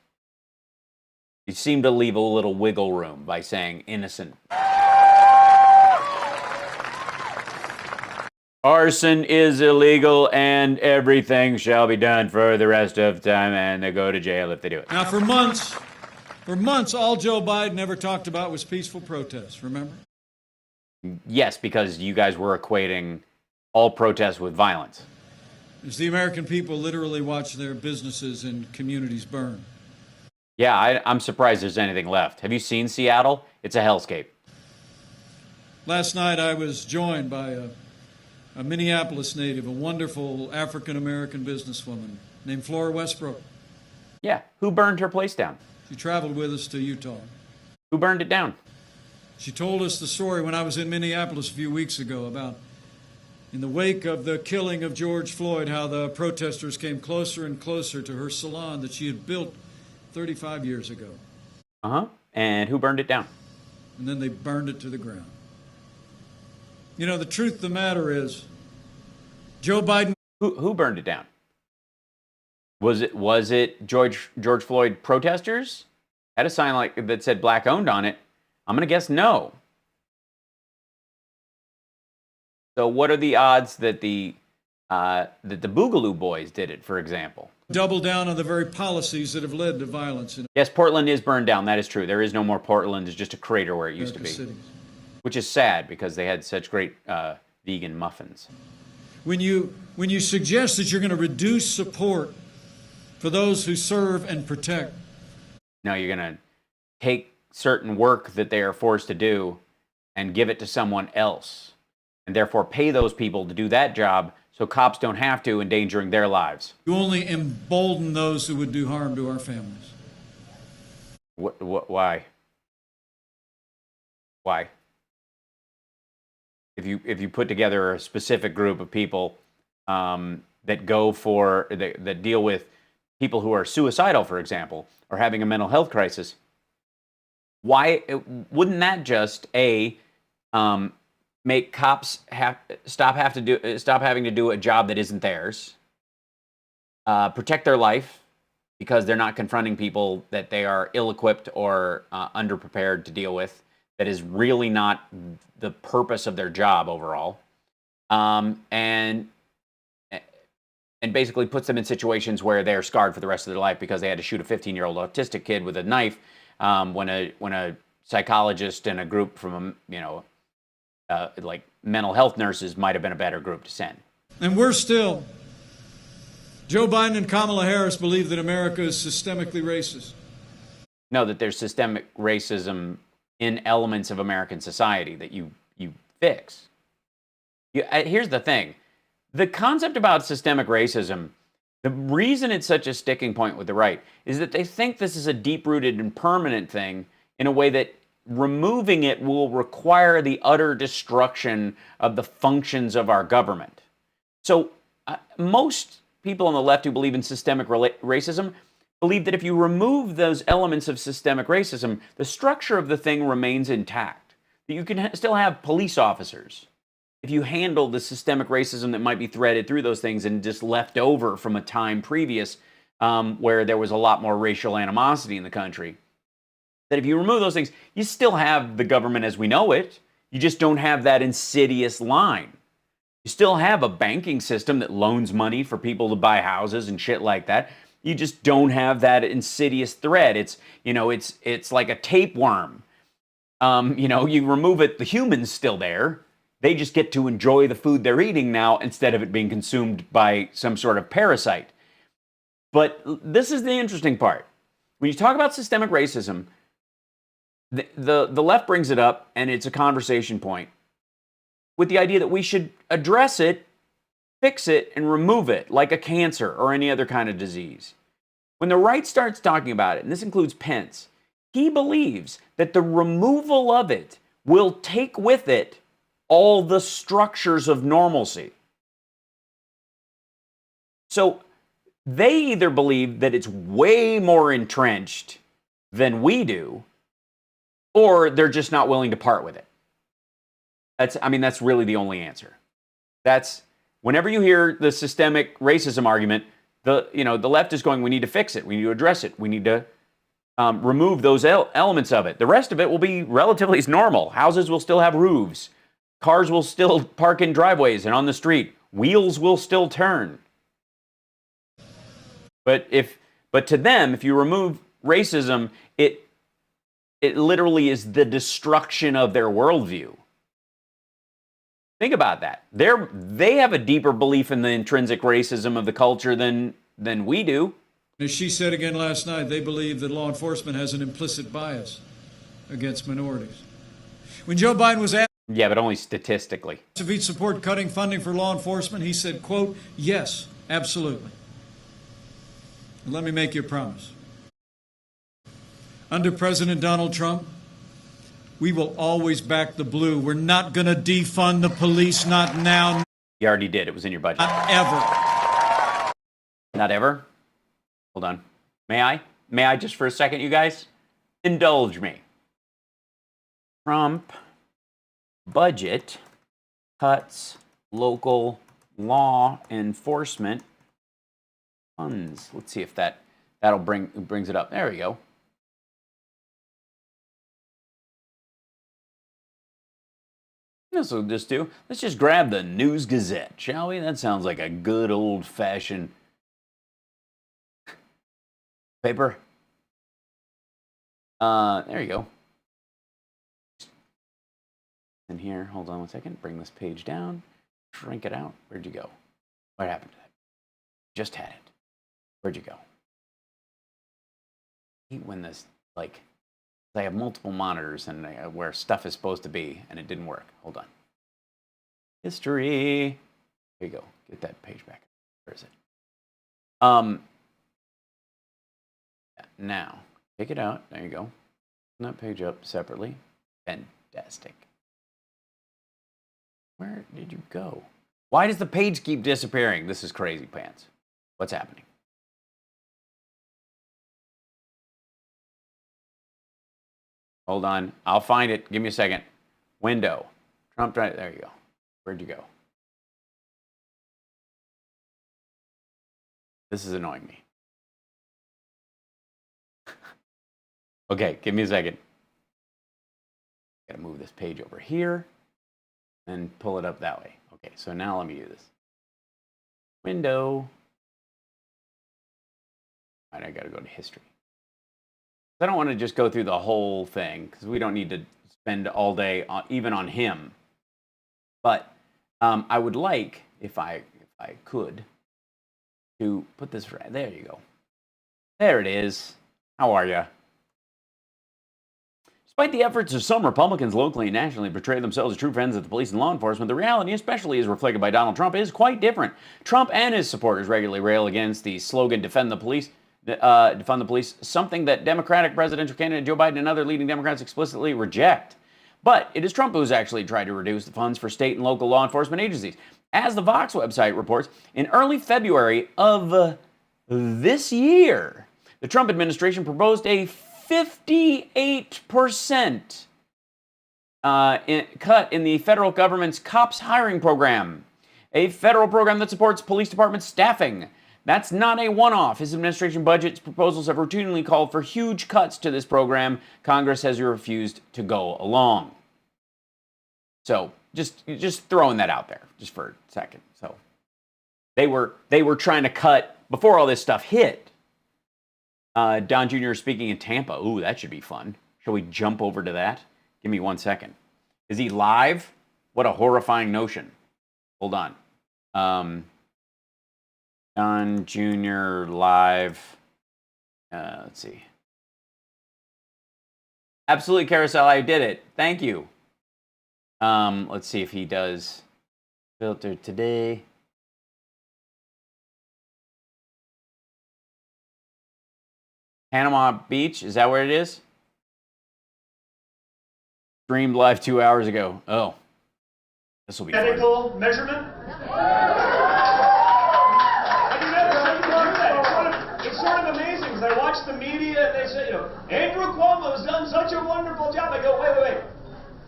You seem to leave a little wiggle room by saying innocent. Arson is illegal and everything shall be done for the rest of time, and they go to jail if they do it. Now, for months, all Joe Biden ever talked about was peaceful protests, remember? Yes, because you guys were equating all protests with violence. As the American people literally watch their businesses and communities burn. Yeah, I'm surprised there's anything left. Have you seen Seattle? It's a hellscape. Last night I was joined by a Minneapolis native, a wonderful African-American businesswoman named Flora Westbrook. Yeah, who burned her place down? She traveled with us to Utah. Who burned it down? She told us the story when I was in Minneapolis a few weeks ago about, in the wake of the killing of George Floyd, how the protesters came closer and closer to her salon that she had built 35 years ago. Uh-huh. And who burned it down? And then they burned it to the ground. You know, the truth of the matter is, Joe Biden... Who burned it down? Was it George Floyd protesters? Had a sign that said black owned on it. I'm going to guess no. So what are the odds that the Boogaloo Boys did it, for example? Double down on the very policies that have led to violence. Yes, Portland is burned down. That is true. There is no more Portland. It's just a crater where it used to be. Cities. Which is sad because they had such great vegan muffins. When you suggest that you're going to reduce support for those who serve and protect. No, you're going to take certain work that they are forced to do and give it to someone else. And therefore pay those people to do that job so cops don't have to, endangering their lives. You only embolden those who would do harm to our families. Why? Why? If you put together a specific group of people that go for that deal with people who are suicidal, for example, or having a mental health crisis, why wouldn't that just make cops stop having to do a job that isn't theirs, protect their life because they're not confronting people that they are ill-equipped or underprepared to deal with, that is really not the purpose of their job overall, and basically puts them in situations where they're scarred for the rest of their life because they had to shoot a 15-year-old autistic kid with a knife when a psychologist and a group from like mental health nurses might have been a better group to send. And Joe Biden and Kamala Harris believe that America is systemically racist. No, that there's systemic racism in elements of American society that you fix. Here's the thing. The concept about systemic racism, the reason it's such a sticking point with the right is that they think this is a deep-rooted and permanent thing in a way that removing it will require the utter destruction of the functions of our government. So most people on the left who believe in systemic racism believe that if you remove those elements of systemic racism, the structure of the thing remains intact. That you can still have police officers if you handle the systemic racism that might be threaded through those things and just left over from a time previous where there was a lot more racial animosity in the country. That if you remove those things, you still have the government as we know it. You just don't have that insidious line. You still have a banking system that loans money for people to buy houses and shit like that. You just don't have that insidious thread. It's like a tapeworm. You remove it, the human's still there. They just get to enjoy the food they're eating now instead of it being consumed by some sort of parasite. But this is the interesting part. When you talk about systemic racism, the left brings it up, and it's a conversation point, with the idea that we should address it, fix it, and remove it, like a cancer or any other kind of disease. When the right starts talking about it, and this includes Pence, he believes that the removal of it will take with it all the structures of normalcy. So they either believe that it's way more entrenched than we do, or they're just not willing to part with it. That's really the only answer. That's whenever you hear the systemic racism argument, the left is going, we need to fix it, we need to address it, we need to remove those elements of it. The rest of it will be relatively normal. Houses will still have roofs. Cars will still park in driveways and on the street. Wheels will still turn. But to them, if you remove racism, it literally is the destruction of their worldview. Think about that. They have a deeper belief in the intrinsic racism of the culture than we do. As she said again last night, they believe that law enforcement has an implicit bias against minorities. When Joe Biden was asked yeah, but only statistically. if he'd support cutting funding for law enforcement, he said, quote, yes, absolutely. And let me make you a promise. Under President Donald Trump, we will always back the blue. We're not going to defund the police, not now. You already did. It was in your budget. Not ever. Not ever? Hold on. May I? May I just for a second, you guys? Indulge me. Trump budget cuts local law enforcement funds. Let's see if that'll brings it up. There we go. This will just do. Let's just grab the News Gazette, shall we? That sounds like a good old-fashioned paper. There you go. In here, hold on one second. Bring this page down. Shrink it out. Where'd you go? What happened to that? Just had it. Where'd you go? I hate when this, like, I have multiple monitors and where stuff is supposed to be, and it didn't work. Hold on. History. There you go. Get that page back. Where is it? Now, take it out. There you go. Open that page up separately. Fantastic. Where did you go? Why does the page keep disappearing? This is crazy pants. What's happening? Hold on. I'll find it. Give me a second. Window. Trump, there you go. Where'd you go? This is annoying me. Okay, give me a second. Gotta move this page over here and pull it up that way. Okay, so now let me do this. Window. All right, I gotta go to history. I don't want to just go through the whole thing because we don't need to spend all day even on him. But I would like, if I could, to put this right there. You go. There it is. How are you? Despite the efforts of some Republicans locally and nationally to portray themselves as true friends of the police and law enforcement, the reality, especially as reflected by Donald Trump, is quite different. Trump and his supporters regularly rail against the slogan "Defend the police," something that Democratic presidential candidate Joe Biden and other leading Democrats explicitly reject. But it is Trump who's actually tried to reduce the funds for state and local law enforcement agencies. As the Vox website reports, in early February of this year, the Trump administration proposed a 58% cut in the federal government's COPS hiring program, a federal program that supports police department staffing. That's not a one-off. His administration budget's proposals have routinely called for huge cuts to this program. Congress has refused to go along. So just throwing that out there just for a second. So they were trying to cut before all this stuff hit. Don Jr. is speaking in Tampa. Ooh, that should be fun. Shall we jump over to that? Give me 1 second. Is he live? What a horrifying notion. Hold on. Don Jr. live. Let's see. Absolutely, Carousel. I did it. Thank you. Let's see if he does filter today. Panama Beach, is that where it is? Streamed live 2 hours ago. Oh, this will be fun. Medical measurement? It's sort of amazing because I watch the media and they say, Andrew Cuomo's done such a wonderful job. I go, wait.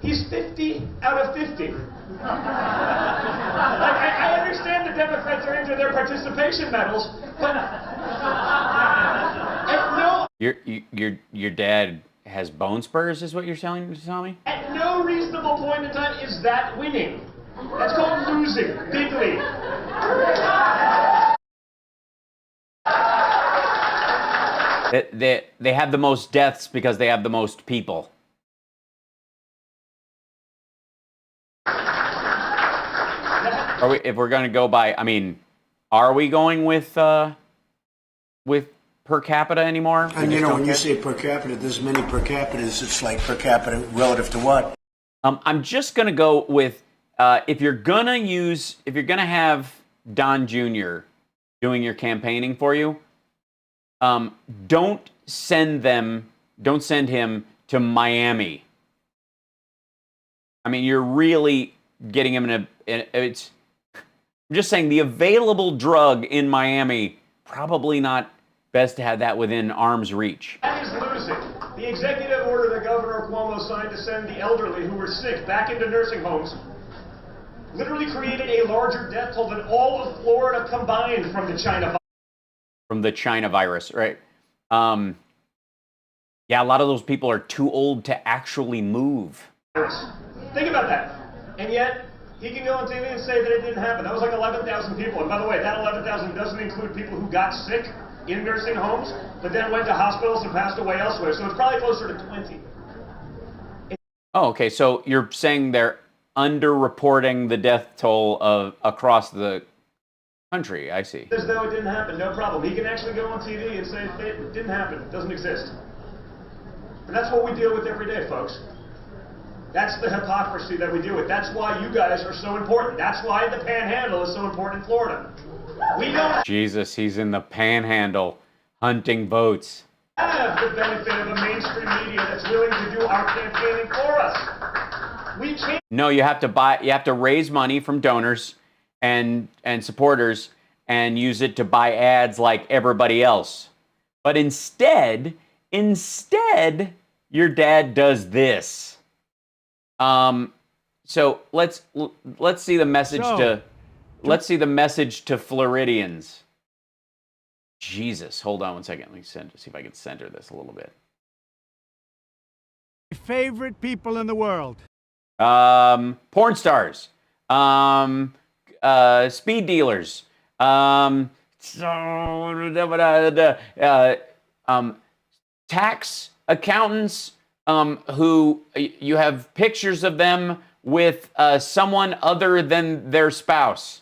He's 50 out of 50. I understand the Democrats are into their participation medals, but no. Your dad has bone spurs, is what you're telling me? At no reasonable point in time is that winning. That's called losing, bigly. They have the most deaths because they have the most people. If we're going to go by, are we going with per capita anymore? And when you say per capita, there's many per capitas. It's like per capita relative to what? I'm just going to go with if you're going to have Don Jr. doing your campaigning for you, don't send him to Miami. You're really getting him I'm just saying the available drug in Miami, probably not best to have that within arm's reach. That is losing. The executive order that Governor Cuomo signed to send the elderly who were sick back into nursing homes literally created a larger death toll than all of Florida combined from the China virus. From the China virus, right? Yeah, a lot of those people are too old to actually move. Think about that. And yet, he can go on TV and say that it didn't happen. That was like 11,000 people. And by the way, that 11,000 doesn't include people who got sick in nursing homes, but then went to hospitals and passed away elsewhere. So it's probably closer to 20. Oh, okay. So you're saying they're underreporting the death toll across the country. I see. As though it didn't happen, no problem. He can actually go on TV and say it didn't happen, it doesn't exist. And that's what we deal with every day, folks. That's the hypocrisy that we deal with. That's why you guys are so important. That's why the Panhandle is so important in Florida. We don't Jesus, he's in the Panhandle hunting votes. Have the benefit of a mainstream media that's willing to do our campaigning for us. We can't. No, you have to raise money from donors and supporters and use it to buy ads like everybody else. But instead, your dad does this. So let's see the message let's see the message to Floridians. Jesus, hold on one second. Let me see if I can center this a little bit. Favorite people in the world. Porn stars, speed dealers, tax accountants, who you have pictures of them with someone other than their spouse.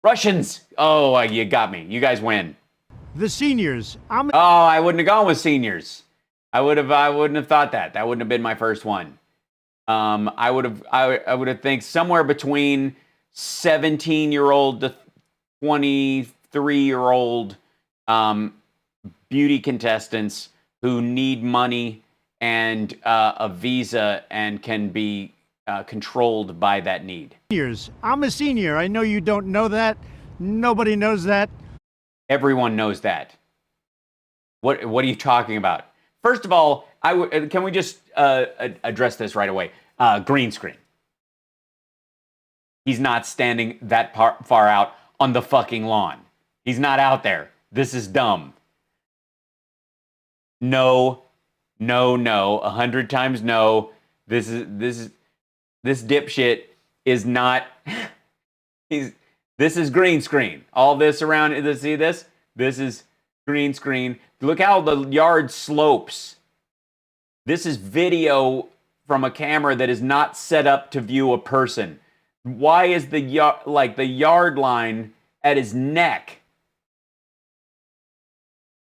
Russians. Oh, you got me. You guys win. The seniors. I wouldn't have gone with seniors. I wouldn't have thought that. That wouldn't have been my first one. I would have think somewhere between 17-year-old to 23-year-old beauty contestants who need money and a visa and can be controlled by that need. I'm a senior. I know you don't know that. Nobody knows that. Everyone knows that. What are you talking about? First of all, can we just address this right away? Green screen. He's not standing that far out on the fucking lawn. He's not out there. This is dumb. No, 100 times no. This dipshit is not. This is green screen. All this around. See this? This is green screen. Look how the yard slopes. This is video from a camera that is not set up to view a person. Why is the yard line at his neck?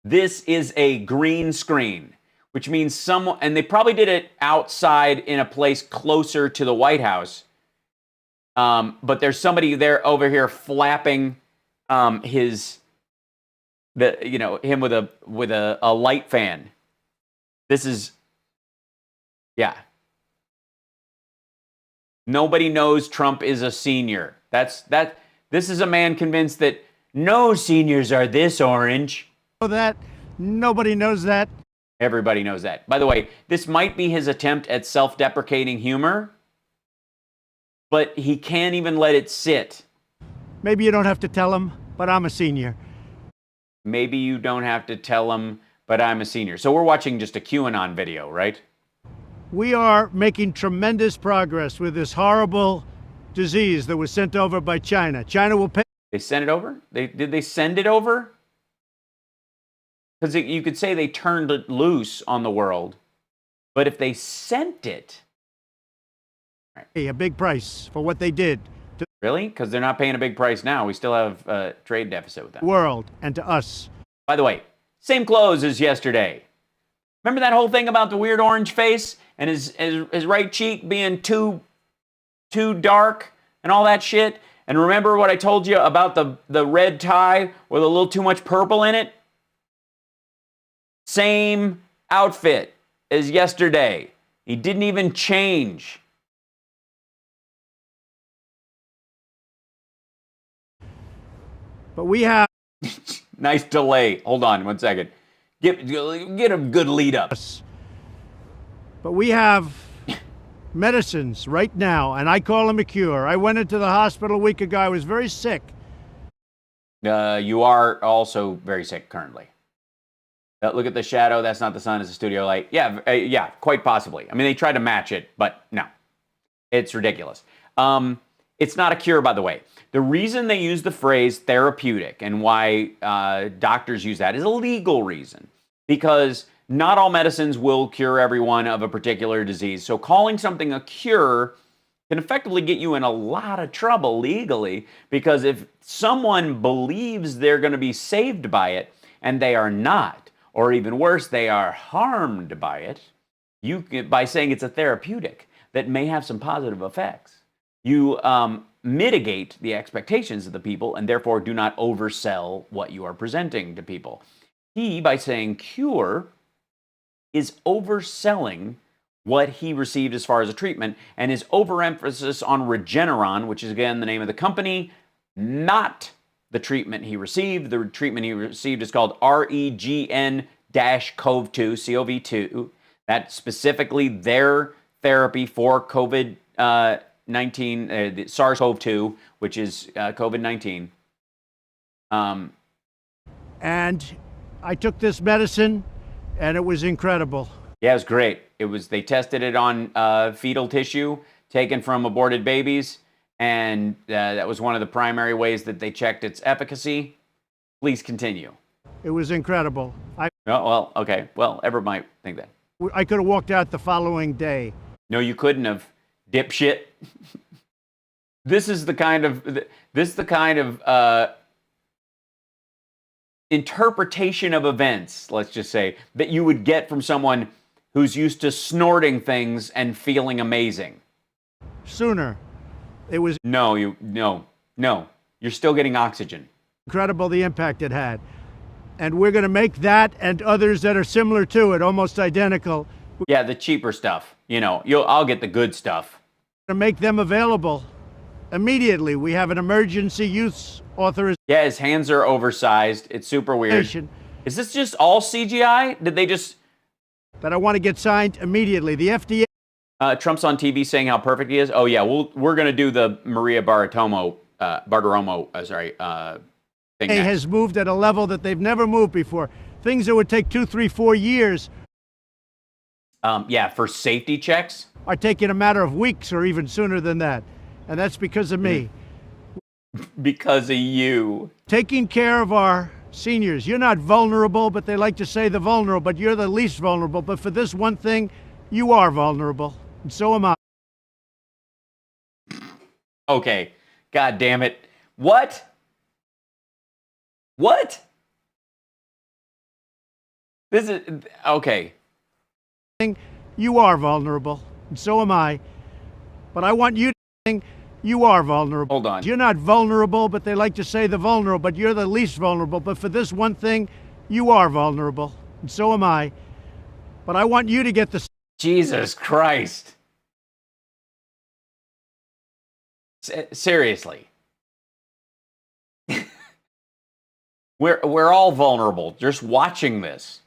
This is a green screen, which means someone, and they probably did it outside in a place closer to the White House. But there's somebody there over here flapping him with a light fan. This is, yeah. Nobody knows Trump is a senior. This is a man convinced that no seniors are this orange. That nobody knows that. Everybody knows that. By the way, this might be his attempt at self-deprecating humor, but he can't even let it sit. Maybe you don't have to tell him, but I'm a senior. Maybe you don't have to tell him, but I'm a senior. So we're watching just a QAnon video, right? We are making tremendous progress with this horrible disease that was sent over by China. China will pay. They sent it over? Did they send it over? Because you could say they turned it loose on the world. But if they sent it... A big price for what they did. Really? Because they're not paying a big price now. We still have a trade deficit with them. World and to us. By the way, same clothes as yesterday. Remember that whole thing about the weird orange face and his right cheek being too dark and all that shit? And remember what I told you about the red tie with a little too much purple in it? Same outfit as yesterday. He didn't even change. But we have... Nice delay. Hold on 1 second. Get a good lead up. But we have medicines right now, and I call them a cure. I went into the hospital a week ago. I was very sick. You are also very sick currently. Look at the shadow. That's not the sun. It's a studio light. Yeah, quite possibly. I mean, they tried to match it, but no. It's ridiculous. It's not a cure, by the way. The reason they use the phrase therapeutic and why doctors use that is a legal reason. Because not all medicines will cure everyone of a particular disease. So calling something a cure can effectively get you in a lot of trouble legally. Because if someone believes they're going to be saved by it and they are not, or even worse, they are harmed by it, by saying it's a therapeutic that may have some positive effects, you mitigate the expectations of the people and therefore do not oversell what you are presenting to people. He, by saying cure, is overselling what he received as far as a treatment, and his overemphasis on Regeneron, which is again the name of the company, not the treatment he received. The treatment he received is called REGN-COV2, COV2. That's specifically their therapy for COVID-19, the SARS-CoV-2, which is COVID-19. And I took this medicine, and it was incredible. Yeah, it was great. They tested it on fetal tissue taken from aborted babies, and that was one of the primary ways that they checked its efficacy. Please continue. It was incredible. Oh, well, okay. Well, everyone might think that. I could have walked out the following day. No, you couldn't have, dipshit. This is the kind of interpretation of events, let's just say, that you would get from someone who's used to snorting things and feeling amazing. Sooner. It was No. You're still getting oxygen. incredible the impact it had. And we're going to make that and others that are similar to it, almost identical. Yeah, the cheaper stuff. I'll get the good stuff. To make them available immediately. We have an emergency use authorization. Yeah, his hands are oversized. It's super weird. Is this just all CGI? Did they just... That I want to get signed immediately. The FDA Trump's on TV saying how perfect he is. Oh yeah, we're going to do the Maria Bartiromo thing next. has moved at a level that they've never moved before. Things that would take 2, 3, 4 years Yeah, for safety checks. are taking a matter of weeks or even sooner than that. And that's because of me. Because of you. Taking care of our seniors. You're not vulnerable, but they like to say the vulnerable, but you're the least vulnerable. But for this one thing, you are vulnerable. And so am I. Okay. God damn it. What? This is... Okay. You are vulnerable. And so am I. But I want you to think you are vulnerable. Hold on. You're not vulnerable, but they like to say the vulnerable, but you're the least vulnerable. But for this one thing, you are vulnerable. And so am I. But I want you to get the... Jesus Christ. Seriously. We're all vulnerable just watching this.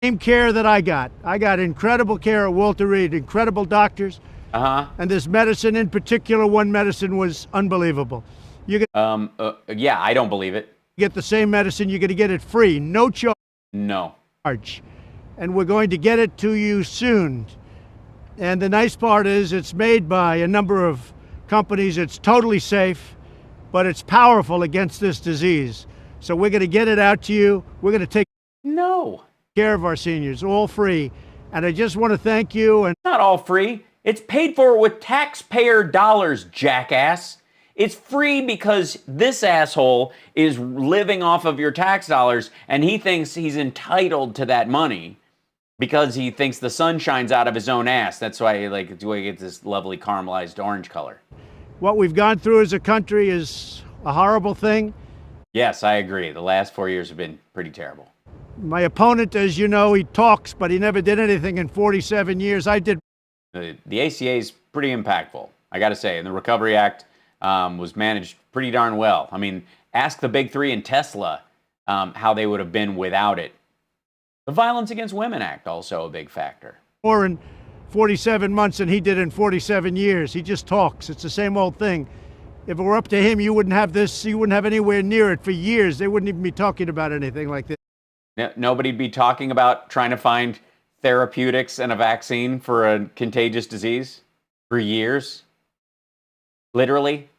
same care that I got. I got incredible care at Walter Reed, incredible doctors. And this medicine in particular, one medicine was unbelievable. You get, yeah, I don't believe it. get the same medicine, you're going to get it free, no charge. No. And we're going to get it to you soon. And the nice part is it's made by a number of companies. It's totally safe, but it's powerful against this disease. So we're going to get it out to you. We're going to take care of our seniors, all free. And I just want to thank you. And not all free. It's paid for with taxpayer dollars, jackass. It's free because this asshole is living off of your tax dollars and he thinks he's entitled to that money because he thinks the sun shines out of his own ass. That's why he gets this lovely caramelized orange color. What we've gone through as a country is a horrible thing. Yes, I agree. The last 4 years have been pretty terrible. My opponent, as you know, he talks, but he never did anything in 47 years. I did. The ACA is pretty impactful, I got to say. And the Recovery Act was managed pretty darn well. I mean, ask the big three and Tesla how they would have been without it. The Violence Against Women Act, also a big factor. More in 47 months than he did in 47 years. He just talks. It's the same old thing. If it were up to him, you wouldn't have this. You wouldn't have anywhere near it for years. They wouldn't even be talking about anything like this. Nobody'd be talking about trying to find therapeutics and a vaccine for a contagious disease for years. Literally,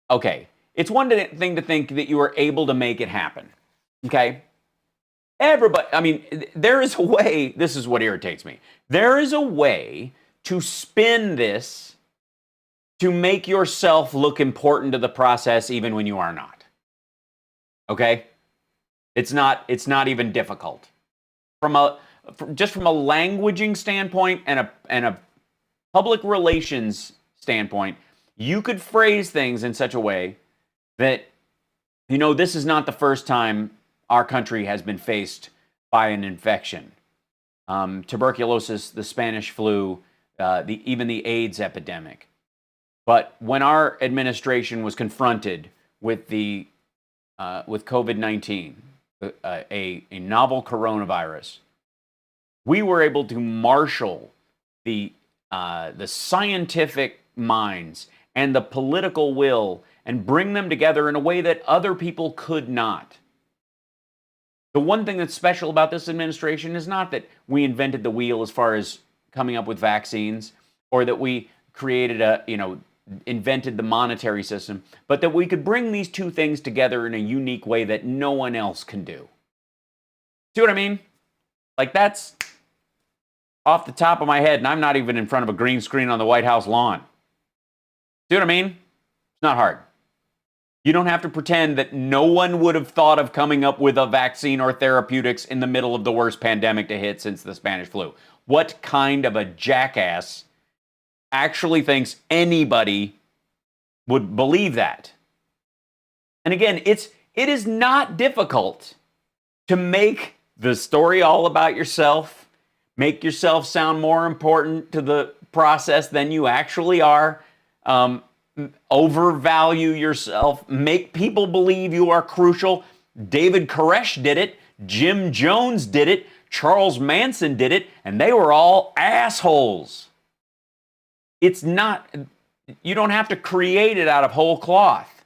okay. It's one thing to think that you were able to make it happen. Okay? Everybody, I mean, there is a way, this is what irritates me. There is a way to spin this to make yourself look important to the process even when you are not. Okay? It's not even difficult. From a languaging standpoint and a public relations standpoint, you could phrase things in such a way that, this is not the first time our country has been faced by an infection. Tuberculosis, the Spanish flu, even the AIDS epidemic. But when our administration was confronted with with COVID-19, a novel coronavirus, we were able to marshal the scientific minds and the political will and bring them together in a way that other people could not. The one thing that's special about this administration is not that we invented the wheel as far as coming up with vaccines, or that we created invented the monetary system, but that we could bring these two things together in a unique way that no one else can do. See what I mean? Like, that's off the top of my head, and I'm not even in front of a green screen on the White House lawn. See what I mean? It's not hard. You don't have to pretend that no one would have thought of coming up with a vaccine or therapeutics in the middle of the worst pandemic to hit since the Spanish flu. What kind of a jackass actually thinks anybody would believe that? And again, it is not difficult to make the story all about yourself, make yourself sound more important to the process than you actually are, overvalue yourself, make people believe you are crucial. David Koresh did it, Jim Jones did it, Charles Manson did it, and they were all assholes. It's not, you don't have to create it out of whole cloth.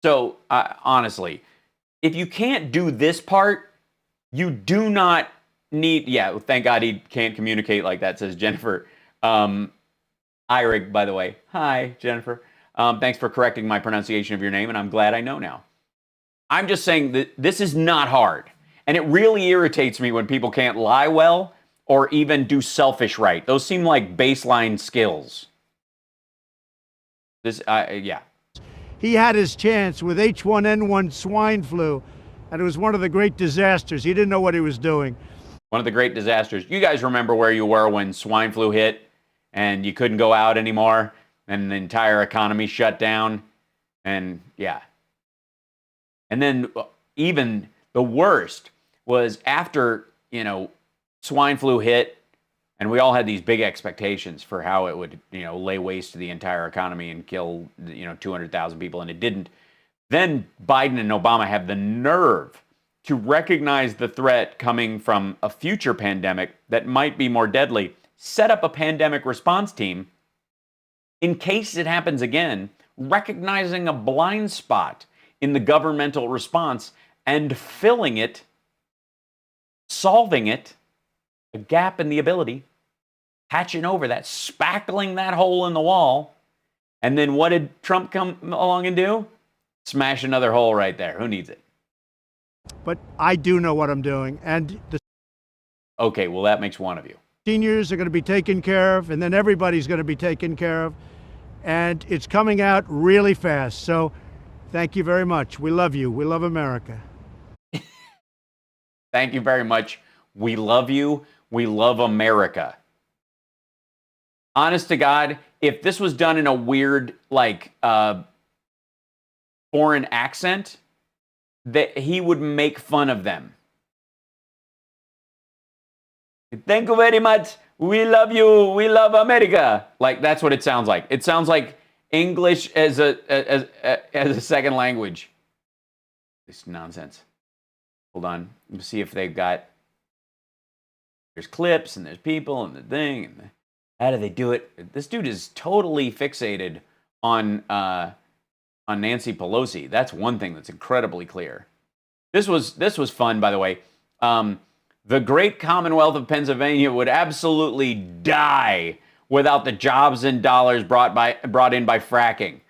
So, honestly, if you can't do this part, you do not need, yeah, thank God he can't communicate like that, says Jennifer. Irig, by the way. Hi, Jennifer. Thanks for correcting my pronunciation of your name, and I'm glad I know now. I'm just saying that this is not hard. And it really irritates me when people can't lie well or even do selfish right. Those seem like baseline skills. Yeah. He had his chance with H1N1 swine flu, and it was one of the great disasters. He didn't know what he was doing. One of the great disasters. You guys remember where you were when swine flu hit and you couldn't go out anymore and the entire economy shut down? And yeah. And then even the worst was after, swine flu hit, and we all had these big expectations for how it would, lay waste to the entire economy and kill, 200,000 people, and it didn't. Then Biden and Obama have the nerve to recognize the threat coming from a future pandemic that might be more deadly, set up a pandemic response team in case it happens again, recognizing a blind spot in the governmental response and filling it, solving it, a gap in the ability, patching over that, spackling that hole in the wall. And then what did Trump come along and do? Smash another hole right there. Who needs it? But I do know what I'm doing. And the okay, well, that makes one of you. seniors are going to be taken care of, and then everybody's going to be taken care of. And it's coming out really fast. So thank you very much. We love you. We love America. Thank you very much. We love you. We love America. Honest to God, if this was done in a weird, foreign accent, that he would make fun of them. Thank you very much. We love you. We love America. Like, that's what it sounds like. It sounds like English as a second language. This nonsense. Hold on. Let's see if they've got. There's clips and there's people and the thing. And how do they do it? This dude is totally fixated on Nancy Pelosi. That's one thing that's incredibly clear. This was fun, by the way. The great Commonwealth of Pennsylvania would absolutely die without the jobs and dollars brought in by fracking.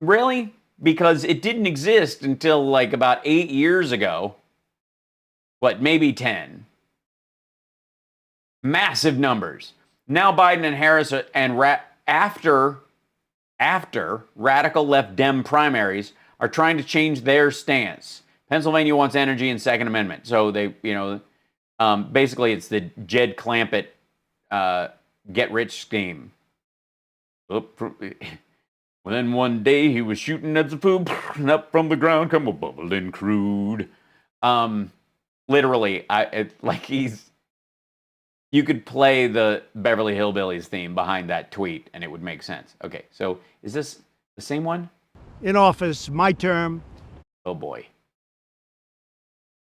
Really? Because it didn't exist until about 8 years ago. What, maybe 10. Massive numbers. Now Biden and Harris after radical left Dem primaries are trying to change their stance. Pennsylvania wants energy and Second Amendment. So they, basically it's the Jed Clampett get-rich scheme. Then one day he was shooting at the poop, and up from the ground come a bubbling crude. Literally, you could play the Beverly Hillbillies theme behind that tweet, and it would make sense. Okay, so is this the same one? In office, my term, Oh boy.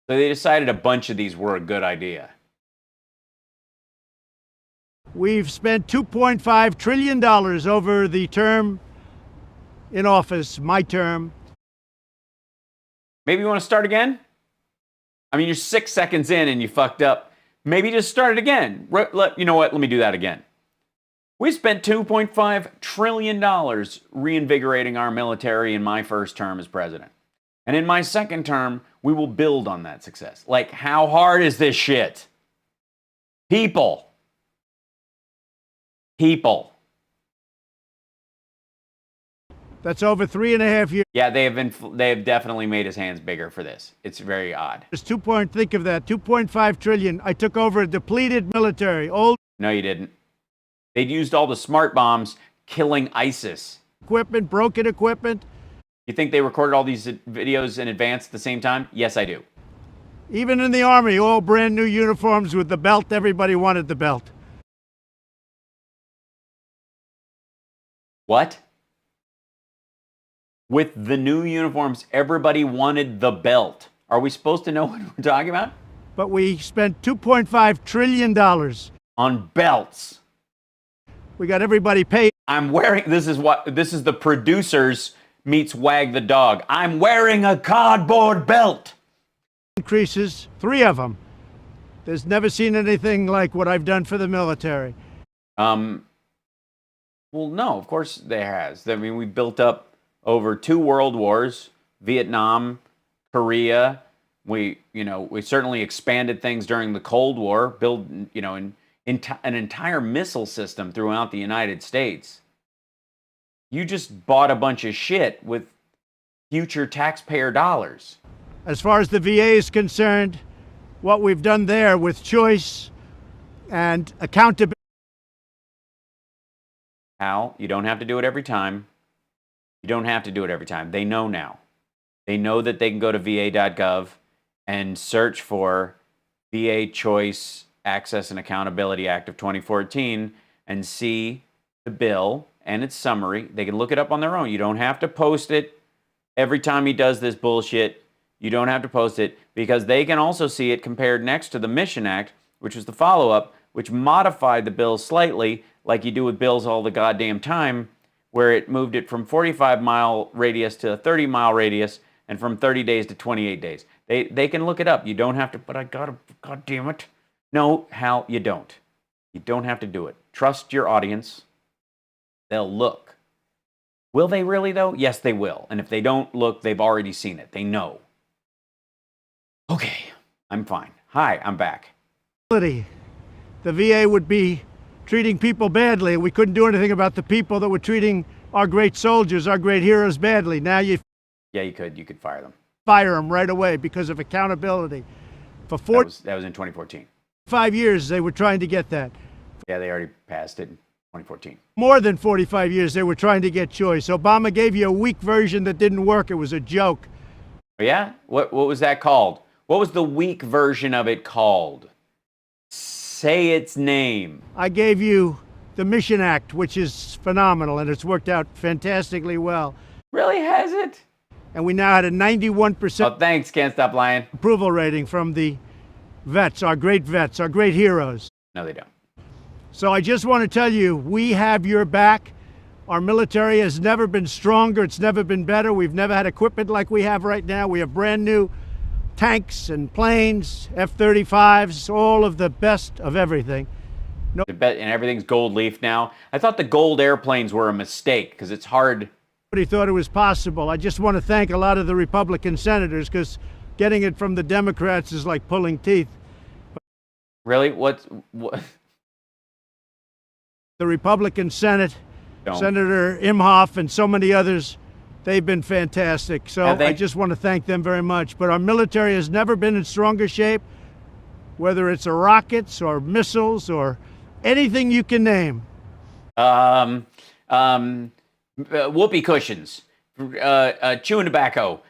So they decided a bunch of these were a good idea. We've spent $2.5 trillion over the term in office, my term. Maybe you want to start again? I mean, you're 6 seconds in and you fucked up. Maybe just start it again. You know what? Let me do that again. We spent $2.5 trillion reinvigorating our military in my first term as president. And in my second term, we will build on that success. Like, how hard is this shit? People. People. That's over 3.5 years. Yeah, they have definitely made his hands bigger for this. It's very odd. Think of that, 2.5 trillion. I took over a depleted military, old No, you didn't. They'd used all the smart bombs killing ISIS. equipment, broken equipment. You think they recorded all these videos in advance at the same time? Yes, I do. Even in the Army, all brand new uniforms with the belt. Everybody wanted the belt. What? With the new uniforms, everybody wanted the belt. Are we supposed to know what we're talking about? But we spent $2.5 trillion. On belts. We got everybody paid. I'm wearing, this is the producers meets Wag the Dog. I'm wearing a cardboard belt. Increases, 3 of them. There's never seen anything like what I've done for the military. Well, no, of course there has. I mean, we built up over 2 world wars, Vietnam, Korea. We certainly expanded things during the Cold War, built, an entire missile system throughout the United States. You just bought a bunch of shit with future taxpayer dollars. As far as the VA is concerned, what we've done there with choice and accountability. Hal, you don't have to do it every time. You don't have to do it every time. They know now. They know that they can go to va.gov and search for VA Choice Access and Accountability Act of 2014 and see the bill and its summary. They can look it up on their own. You don't have to post it every time he does this bullshit. You don't have to post it because they can also see it compared next to the Mission Act, which was the follow-up, which modified the bill slightly, like you do with bills all the goddamn time, where it moved it from 45-mile radius to a 30-mile radius and from 30 days to 28 days. They can look it up. You don't have to, but I gotta, God damn it. No, Hal, you don't. You don't have to do it. Trust your audience. They'll look. Will they really, though? Yes, they will. And if they don't look, they've already seen it. They know. Okay, I'm fine. Hi, I'm back. The VA would be treating people badly. We couldn't do anything about the people that were treating our great soldiers, our great heroes badly. Now you You could fire them. Fire them right away because of accountability. For That was in 2014. 5 years they were trying to get that. Yeah, they already passed it in 2014. More than 45 years they were trying to get choice. Obama gave you a weak version that didn't work. It was a joke. Oh, yeah? What was that called? What was the weak version of it called? Say its name. I gave you the Mission Act, which is phenomenal, and it's worked out fantastically well. Really, has it? And we now had a 91% Oh, thanks, Can't Stop Lying. approval rating from the vets, our great heroes. No, they don't. So I just want to tell you, we have your back. Our military has never been stronger. It's never been better. We've never had equipment like we have right now. We have brand new tanks and planes, F-35s, all of the best of everything. No, And everything's gold leaf now. I thought the gold airplanes were a mistake because it's hard. nobody thought it was possible. I just want to thank a lot of the Republican senators because getting it from the Democrats is like pulling teeth. Really? What? The Republican Senate, Don't. Senator Imhoff and so many others, they've been fantastic. So Have they? I just want to thank them very much. But our military has never been in stronger shape, whether it's rockets or missiles or anything you can name. Whoopee cushions, chewing tobacco,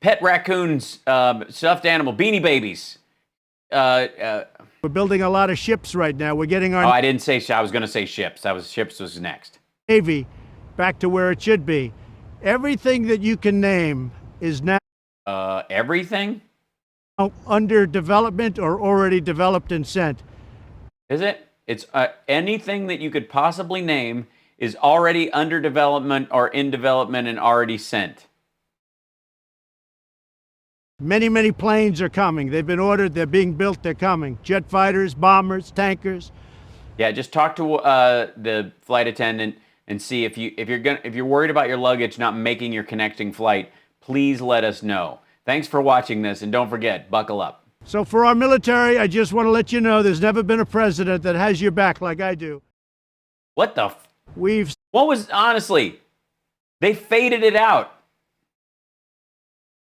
pet raccoons, stuffed animal, beanie babies. We're building a lot of ships right now. We're getting our I didn't say. I was going to say ships. Ships was next. Navy back to where it should be. Everything that you can name is now Everything? under development or already developed and sent. Is it? It's anything that you could possibly name is already under development or in development and already sent. Many, many planes are coming. They've been ordered. They're being built. They're coming. Jet fighters, bombers, tankers. Yeah, just talk to the flight attendant and see if you're worried about your luggage not making your connecting flight. Please let us know. Thanks for watching this, and don't forget, buckle up. So for our military, I just want to let you know there's never been a president that has your back like I do. What the? What was, honestly, they faded it out.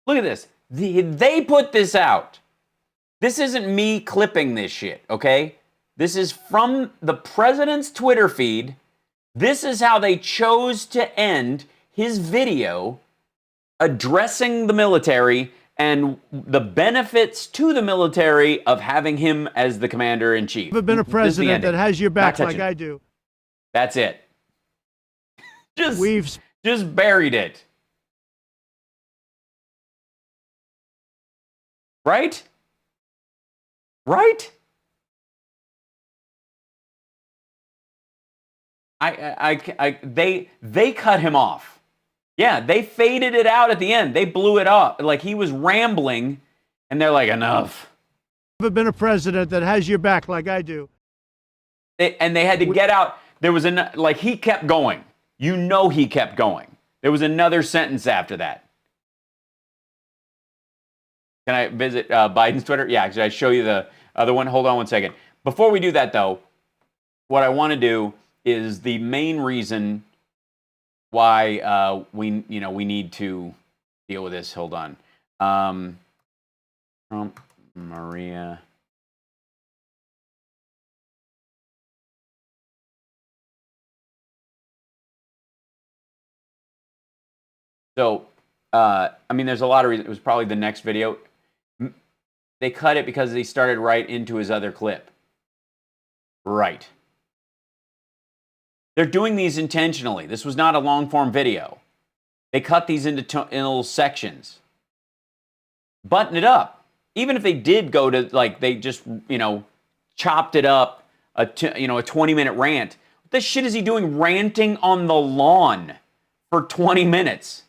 Look at this. They put this out. This isn't me clipping this shit, okay? This is from the president's Twitter feed. This is how they chose to end his video addressing the military and the benefits to the military of having him as the commander-in-chief. Never been a president that has your back like I do. That's it. Just buried it. Right? Right? They cut him off. Yeah, they faded it out at the end. They blew it up. Like he was rambling, and they're like, enough. Never been a president that has your back like I do. And they had to get out. There was he kept going. You know he kept going. There was another sentence after that. Can I visit Biden's Twitter? Yeah, should I show you the other one? Hold on one second. Before we do that, though, what I want to do is the main reason why we need to deal with this. Hold on. Trump, Maria. So, there's a lot of reasons. It was probably the next video. They cut it because they started right into his other clip. Right. They're doing these intentionally. This was not a long-form video. They cut these into little sections. Button it up. Even if they did go to, they just, chopped it up, a 20-minute rant. What the shit is he doing ranting on the lawn for 20 minutes?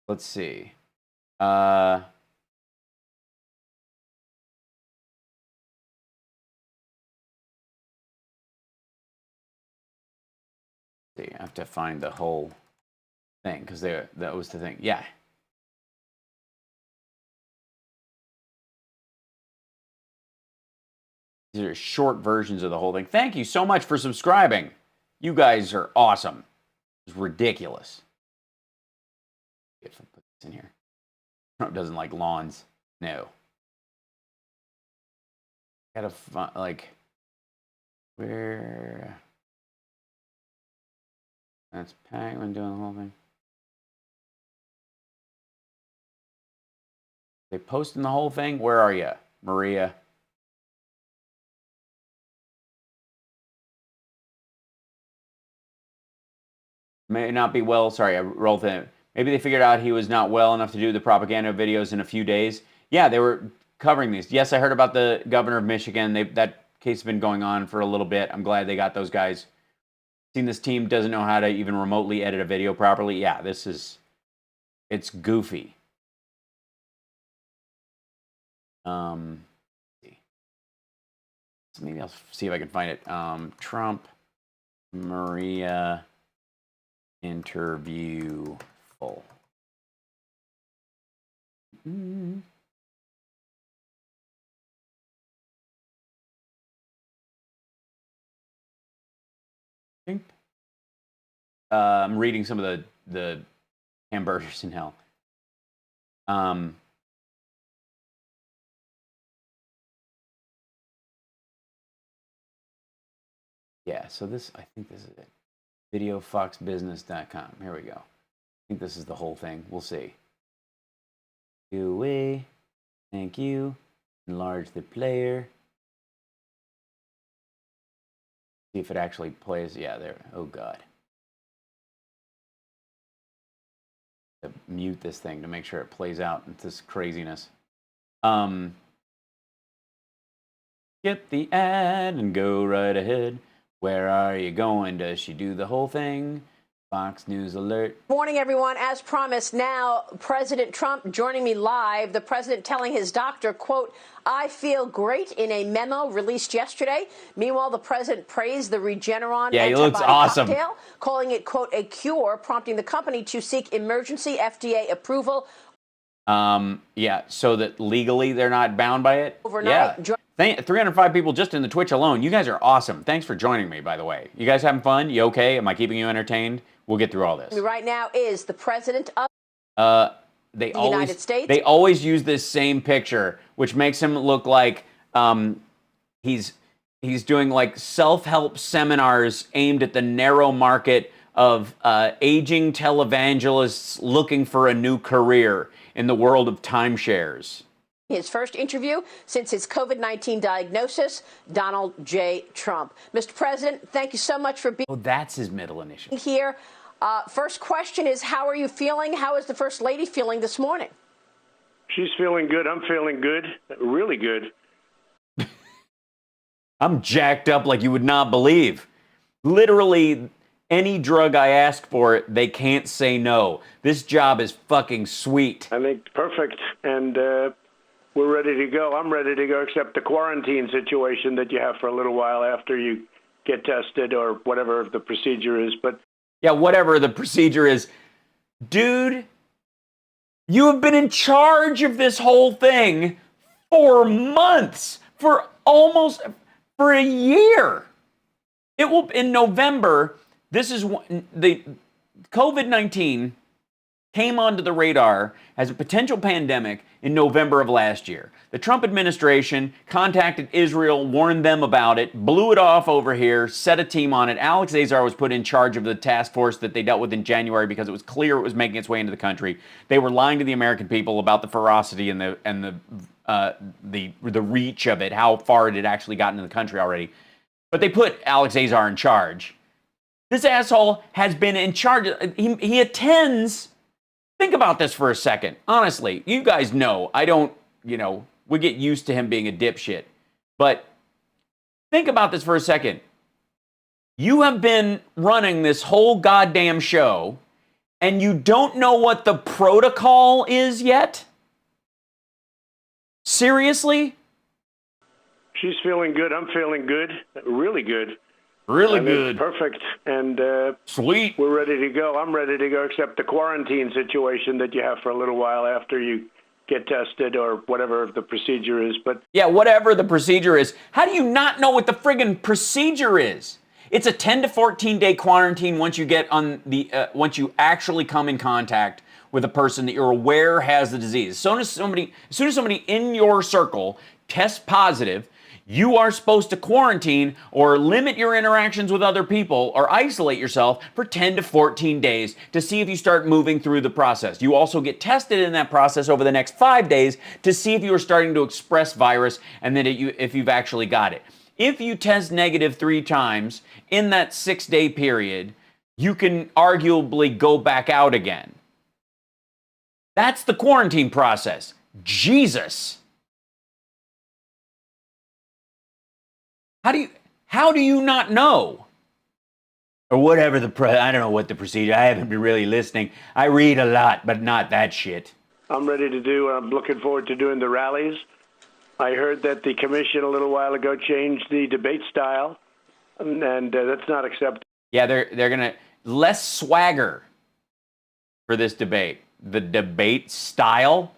Let's see. I have to find the whole thing because that was the thing. Yeah. These are short versions of the whole thing. Thank you so much for subscribing. You guys are awesome. It's ridiculous. If I put this in here. Trump doesn't like lawns. No. Gotta find, where... That's Penguin doing the whole thing. They posting the whole thing? Where are you, Maria? May not be well. Sorry, I rolled in. Maybe they figured out he was not well enough to do the propaganda videos in a few days. Yeah, they were covering these. Yes, I heard about the governor of Michigan. That case has been going on for a little bit. I'm glad they got those guys. Seen this team doesn't know how to even remotely edit a video properly. Yeah, it's goofy. So maybe I'll see if I can find it. Trump, Maria, interview full. I'm reading some of the hamburgers in hell. Yeah, so I think this is it. VideoFoxBusiness.com. Here we go. I think this is the whole thing. We'll see. Thank you. Enlarge the player. See if it actually plays. Yeah, there. Oh, God. Mute this thing to make sure it plays out. It's this craziness. Skip the ad and go right ahead. Where are you going? Does she do the whole thing? Fox News alert. Morning, everyone. As promised, now President Trump joining me live. The president telling his doctor, quote, "I feel great," in a memo released yesterday. Meanwhile, the president praised the Regeneron he antibody looks awesome. cocktail, calling it, quote, "a cure," prompting the company to seek emergency FDA approval. Yeah, so that legally they're not bound by it. Overnight. Yeah. 305 people just in the Twitch alone. You guys are awesome. Thanks for joining me, by the way. You guys having fun? You okay? Am I keeping you entertained? We'll get through all this. Right now is the president of the United States. They always use this same picture, which makes him look like he's doing like self-help seminars aimed at the narrow market of aging televangelists looking for a new career in the world of timeshares. His first interview since his COVID-19 diagnosis, Donald J. Trump. Mr. President, thank you so much for being that's his middle initial. here. First question is, how are you feeling? How is the First Lady feeling this morning? She's feeling good. I'm feeling good. Really good. I'm jacked up like you would not believe. Literally, any drug I ask for, they can't say no. This job is fucking sweet. I think perfect. And we're ready to go. I'm ready to go, except the quarantine situation that you have for a little while after you get tested or whatever the procedure is. But yeah, whatever the procedure is. Dude, you have been in charge of this whole thing for months, for a year. It will, in November, this is the COVID-19 came onto the radar as a potential pandemic in November of last year. The Trump administration contacted Israel, warned them about it, blew it off over here, set a team on it. Alex Azar was put in charge of the task force that they dealt with in January because it was clear it was making its way into the country. They were lying to the American people about the ferocity and the reach of it, how far it had actually gotten into the country already. But they put Alex Azar in charge. This asshole has been in charge. He attends. Think about this for a second. Honestly, you guys know, I don't, we get used to him being a dipshit. But think about this for a second. You have been running this whole goddamn show, and you don't know what the protocol is yet? Seriously? she's feeling good. I'm feeling good. Really good. Really good. Perfect. And sweet. We're ready to go. I'm ready to go, except the quarantine situation that you have for a little while after you get tested or whatever the procedure is. But yeah, whatever the procedure is. How do you not know what the friggin' procedure is? It's a 10 to 14 day quarantine once you get on the once you actually come in contact with a person that you're aware has the disease. As soon as somebody in your circle tests positive, you are supposed to quarantine or limit your interactions with other people or isolate yourself for 10 to 14 days to see if you start moving through the process. You also get tested in that process over the next 5 days to see if you are starting to express virus and then if you've actually got it. If you test negative 3 times in that 6-day period, you can arguably go back out again. That's the quarantine process. Jesus. How do you not know? Or whatever I don't know what the procedure, I haven't been really listening. I read a lot, but not that shit. I'm ready to do, I'm looking forward to doing the rallies. I heard that the commission a little while ago changed the debate style, and that's not acceptable. Yeah, they're going to, less swagger for this debate. The debate style?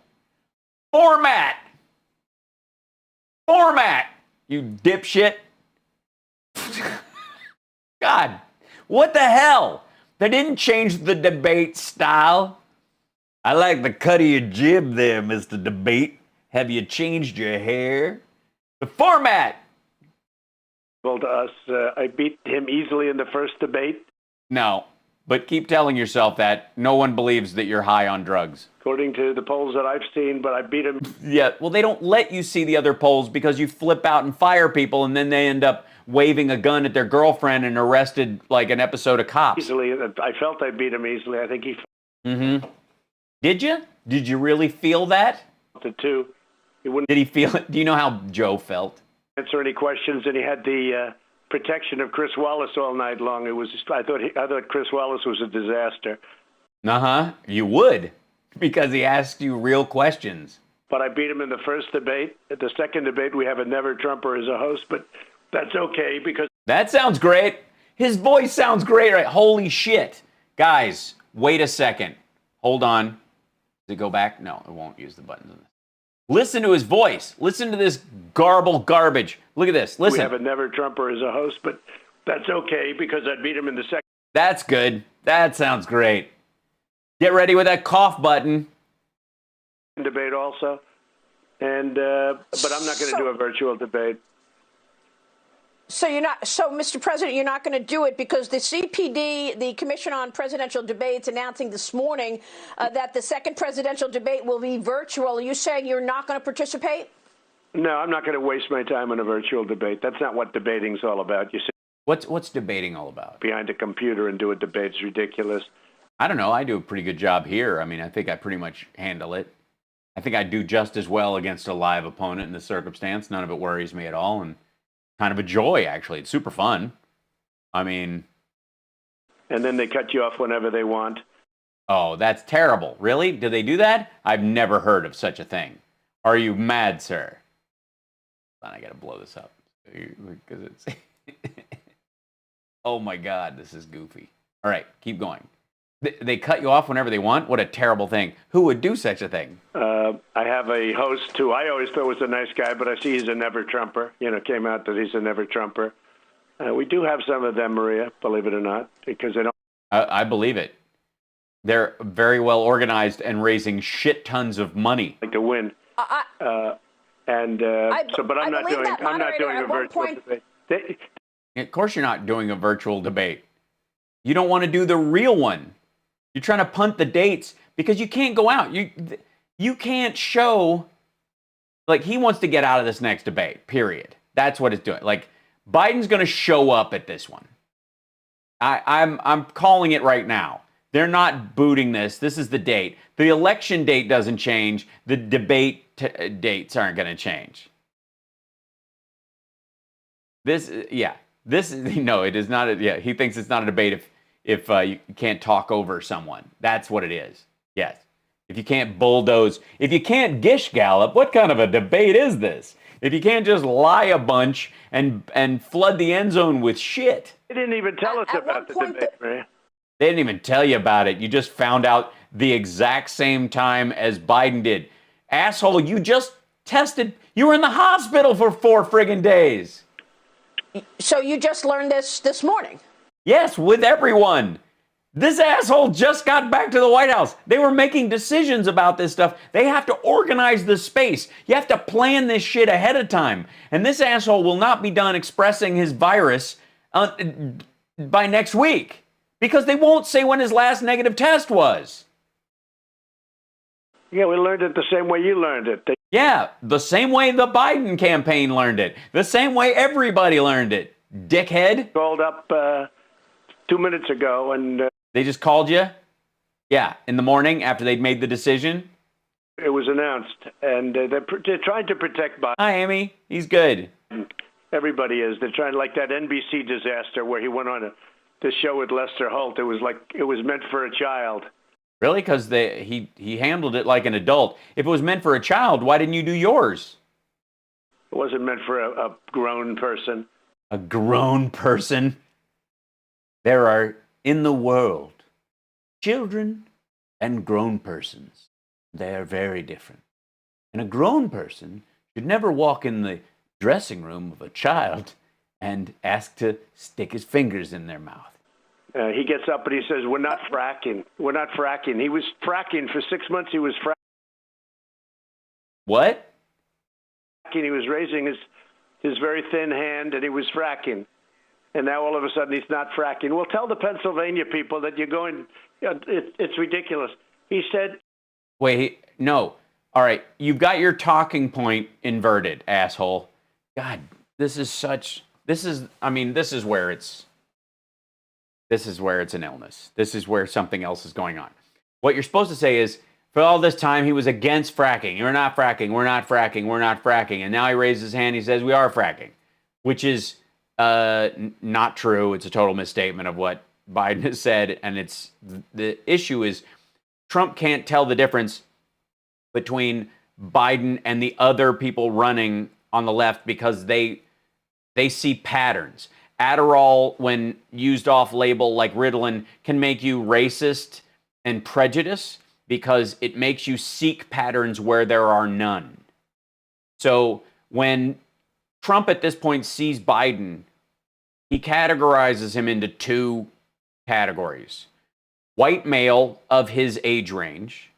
Format, you dipshit. God, what the hell? They didn't change the debate style. I like the cut of your jib there, Mr. Debate. Have you changed your hair? The format. Well, to us, I beat him easily in the first debate. No, but keep telling yourself that. No one believes that you're high on drugs. According to the polls that I've seen, but I beat him. Yeah, well, they don't let you see the other polls because you flip out and fire people, and then they end up waving a gun at their girlfriend and arrested like an episode of Cops. Easily, I felt I beat him easily. I think he Mm-hmm. Did you? Did you really feel that? felt it too. He wouldn't Did he feel it? Do you know how Joe felt? answer any questions, and he had the protection of Chris Wallace all night long. It was I thought Chris Wallace was a disaster. Uh-huh. You would, because he asked you real questions. But I beat him in the first debate. At the second debate, we have a never Trumper as a host, but that's okay because That sounds great. His voice sounds great, right? Holy shit. Guys, wait a second. Hold on. Does it go back? No, it won't use the buttons. Listen to his voice. Listen to this garbage. Look at this. Listen. we have a never Trumper as a host, but that's okay because I beat him in the second That's good. That sounds great. Get ready with that cough button. debate also. And but I'm not going to do a virtual debate. So Mr. President, you're not going to do it because the CPD, the Commission on Presidential Debates, announcing this morning that the second presidential debate will be virtual. Are you saying you're not going to participate? No, I'm not going to waste my time on a virtual debate. That's not what debating's all about. You sit What's debating all about? behind a computer and do a debate. It's ridiculous. I don't know. I do a pretty good job here. I mean, I think I pretty much handle it. I think I do just as well against a live opponent in this circumstance. None of it worries me at all, and kind of a joy, actually. It's super fun. I mean... And then they cut you off whenever they want. Oh, that's terrible. Really? Do they do that? I've never heard of such a thing. Are you mad, sir? I gotta blow this up. Because it's... Oh my God, this is goofy. All right, keep going. They cut you off whenever they want? What a terrible thing. Who would do such a thing? I have a host who I always thought was a nice guy, but I see he's a never Trumper. You know, came out that he's a never Trumper. We do have some of them, Maria, believe it or not, because they don't. I believe it. They're very well organized and raising shit tons of money. Like to win. But I'm not doing a virtual debate. Of course you're not doing a virtual debate. You don't want to do the real one. You're trying to punt the dates because you can't go out. You can't show, like, he wants to get out of this next debate, period. That's what it's doing. Like, Biden's going to show up at this one. I'm calling it right now. They're not booting this. This is the date. The election date doesn't change. The debate dates aren't going to change. No, it is not. He thinks it's not a debate if you can't talk over someone. That's what it is. Yes. If you can't bulldoze, if you can't gish gallop, what kind of a debate is this? If you can't just lie a bunch and flood the end zone with shit. They didn't even tell us about the debate, Maria. They didn't even tell you about it. You just found out the exact same time as Biden did. Asshole, you just tested. You were in the hospital for 4 friggin' days. So you just learned this morning? Yes, with everyone. This asshole just got back to the White House. They were making decisions about this stuff. They have to organize the space. You have to plan this shit ahead of time. And this asshole will not be done expressing his virus by next week because they won't say when his last negative test was. Yeah, we learned it the same way you learned it. Yeah, the same way the Biden campaign learned it. The same way everybody learned it. Dickhead. Called up 2 minutes ago and... They just called you? Yeah, in the morning after they'd made the decision? It was announced, and they're trying to protect Biden. Hi, Amy. He's good. Everybody is. They're trying, like that NBC disaster where he went on the show with Lester Holt. It was like it was meant for a child. Really? Because he handled it like an adult. If it was meant for a child, why didn't you do yours? It wasn't meant for a grown person. A grown person? There are, in the world, children and grown persons. They are very different. And a grown person should never walk in the dressing room of a child and ask to stick his fingers in their mouth. He gets up and he says, we're not fracking. We're not fracking. He was fracking for 6 months. He was fracking. What? He was raising his very thin hand and he was fracking. And now all of a sudden he's not fracking. Well, tell the Pennsylvania people that you're going, it's ridiculous. He said. Wait, no. All right, you've got your talking point inverted, asshole. God, this is this is where it's an illness. This is where something else is going on. What you're supposed to say is, for all this time, he was against fracking. We're not fracking. We're not fracking. We're not fracking. And now he raises his hand. He says we are fracking, which is not true. It's a total misstatement of what Biden has said. And the issue is Trump can't tell the difference between Biden and the other people running on the left because they see patterns. Adderall, when used off-label like Ritalin, can make you racist and prejudiced because it makes you seek patterns where there are none. So when Trump at this point sees Biden, he categorizes him into two categories. White male of his age range,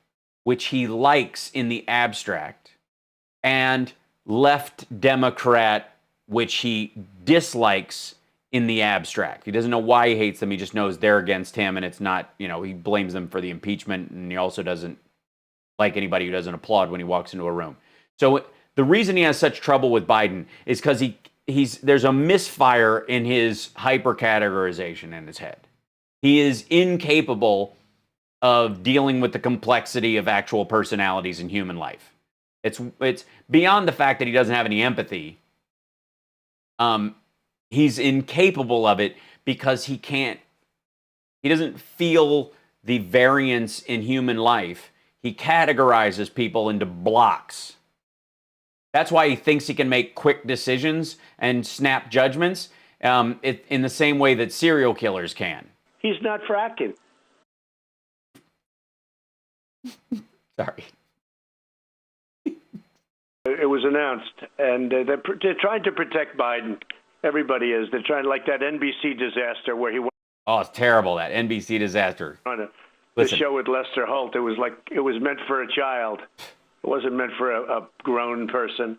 which he likes in the abstract, and left Democrat, which he dislikes in the abstract. He doesn't know why he hates them. He just knows they're against him, and it's not, he blames them for the impeachment, and he also doesn't like anybody who doesn't applaud when he walks into a room. So the reason he has such trouble with Biden is because there's a misfire in his hyper-categorization in his head. He is incapable of dealing with the complexity of actual personalities in human life. It's beyond the fact that he doesn't have any empathy. He's incapable of it because he doesn't feel the variance in human life. He categorizes people into blocks. That's why he thinks he can make quick decisions and snap judgments in the same way that serial killers can. He's not fracking. Sorry. It was announced, and they're trying to protect Biden. Everybody is. They're trying, like that NBC disaster where he went. Oh, it's terrible, that NBC disaster. On the show with Lester Holt. It was meant for a child. It wasn't meant for a grown person.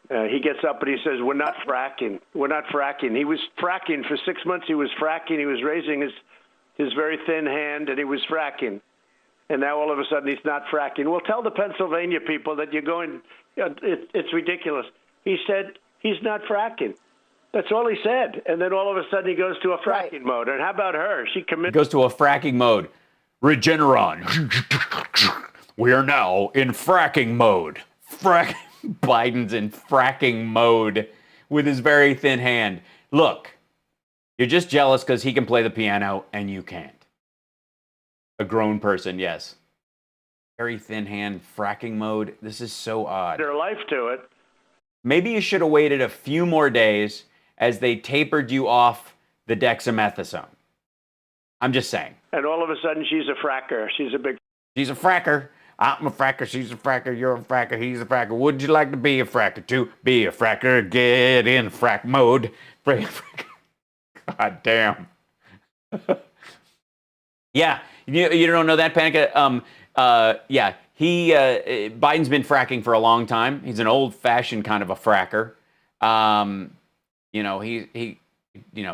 He gets up and he says, we're not fracking. We're not fracking. He was fracking for 6 months. He was fracking. He was raising his very thin hand, and he was fracking. And now all of a sudden he's not fracking. Well, tell the Pennsylvania people that you're going, it's ridiculous. He said he's not fracking. That's all he said. And then all of a sudden he goes to a fracking mode. And how about her? She goes to a fracking mode. Regeneron. We are now in fracking mode. Biden's in fracking mode with his very thin hand. Look, you're just jealous because he can play the piano and you can't. A grown person, yes. Very thin hand, fracking mode. This is so odd. Their life to it. Maybe you should have waited a few more days as they tapered you off the dexamethasone. I'm just saying. And all of a sudden she's a fracker. She's a fracker. I'm a fracker. She's a fracker. You're a fracker. He's a fracker. Would you like to be a fracker too? Be a fracker. Get in frack mode. God damn. Yeah. You don't know that, Panica? Yeah. Biden's been fracking for a long time. He's an old-fashioned kind of a fracker.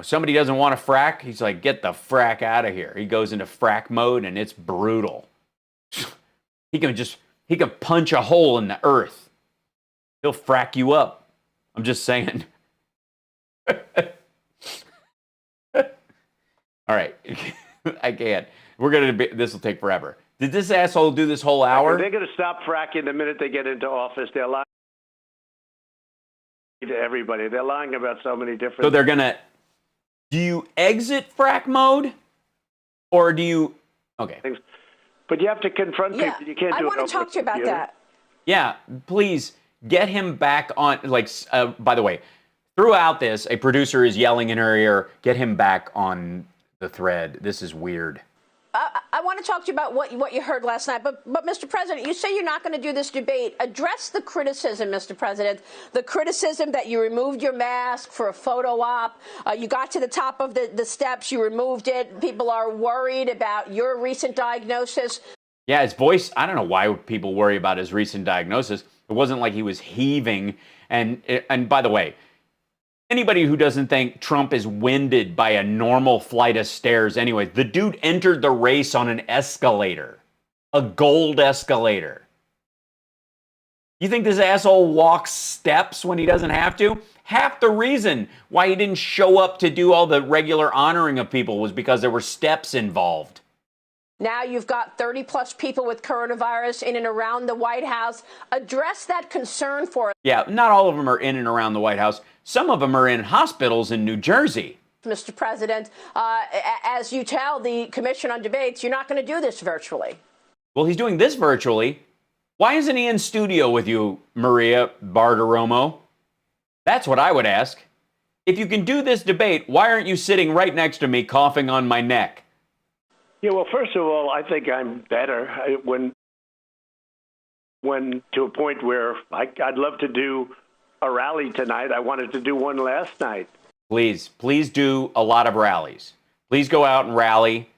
Somebody doesn't want to frack. He's like, get the frack out of here. He goes into frack mode, and it's brutal. He can punch a hole in the earth. He'll frack you up. I'm just saying. All right. I can't. This will take forever. Did this asshole do this whole hour? They're going to stop fracking the minute they get into office. They're lying to everybody. They're lying about so many different. So they're going to. Do you exit frack mode? Or do you. Okay. But you have to confront people. You can't do it. I want to talk to you about that. Yeah, please get him back on. By the way, throughout this, a producer is yelling in her ear, get him back on the thread. This is weird. I want to talk to you about what you heard last night. But Mr. President, you say you're not going to do this debate. Address the criticism, Mr. President, the criticism that you removed your mask for a photo op. You got to the top of the steps. You removed it. People are worried about your recent diagnosis. Yeah, his voice, I don't know why people worry about his recent diagnosis. It wasn't like he was heaving. And by the way, anybody who doesn't think Trump is winded by a normal flight of stairs anyway, the dude entered the race on an escalator, a gold escalator. You think this asshole walks steps when he doesn't have to? Half the reason why he didn't show up to do all the regular honoring of people was because there were steps involved. Now you've got 30-plus people with coronavirus in and around the White House. Address that concern for us. Yeah, not all of them are in and around the White House. Some of them are in hospitals in New Jersey. Mr. President, as you tell the Commission on Debates, you're not going to do this virtually. Well, he's doing this virtually. Why isn't he in studio with you, Maria Bartiromo? That's what I would ask. If you can do this debate, why aren't you sitting right next to me coughing on my neck? Yeah, well, first of all, I think I'm better when to a point where I'd love to do a rally tonight. I wanted to do one last night. Please do a lot of rallies. Please go out and rally.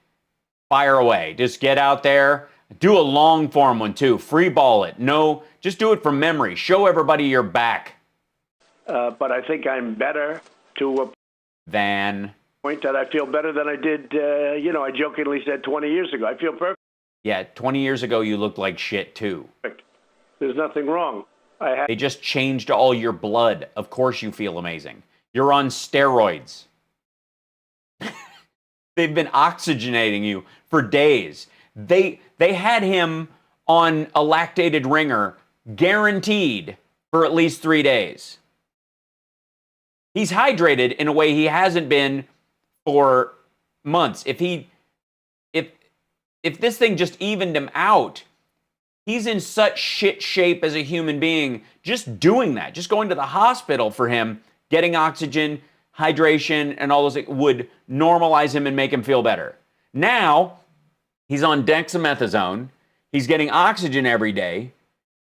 Fire away. Just get out there. Do a long form one too. Free ball it. No, just do it from memory. Show everybody you're back. But I think I'm better to a point that I feel better than I did, I jokingly said 20 years ago. I feel perfect. Yeah, 20 years ago you looked like shit too. There's nothing wrong. They just changed all your blood. Of course you feel amazing. You're on steroids. They've been oxygenating you for days. They had him on a lactated ringer, guaranteed, for at least 3 days. He's hydrated in a way he hasn't been for months. If this thing just evened him out, he's in such shit shape as a human being. Just doing that, just going to the hospital for him, getting oxygen, hydration, and all those things would normalize him and make him feel better. Now, he's on dexamethasone. He's getting oxygen every day.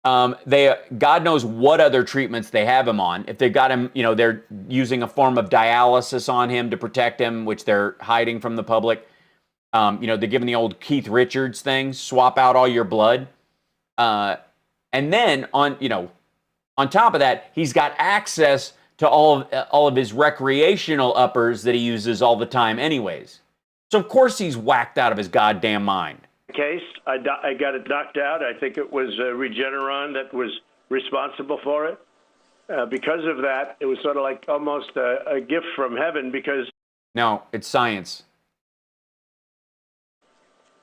God knows what other treatments they have him on. If they've got him, they're using a form of dialysis on him to protect him, which they're hiding from the public. They're giving the old Keith Richards thing, swap out all your blood. And then on top of that, he's got access to all of his recreational uppers that he uses all the time anyways. So of course he's whacked out of his goddamn mind. Case, I got it knocked out. I think it was Regeneron that was responsible for it. Because of that, it was sort of like almost a gift from heaven because... No, it's science.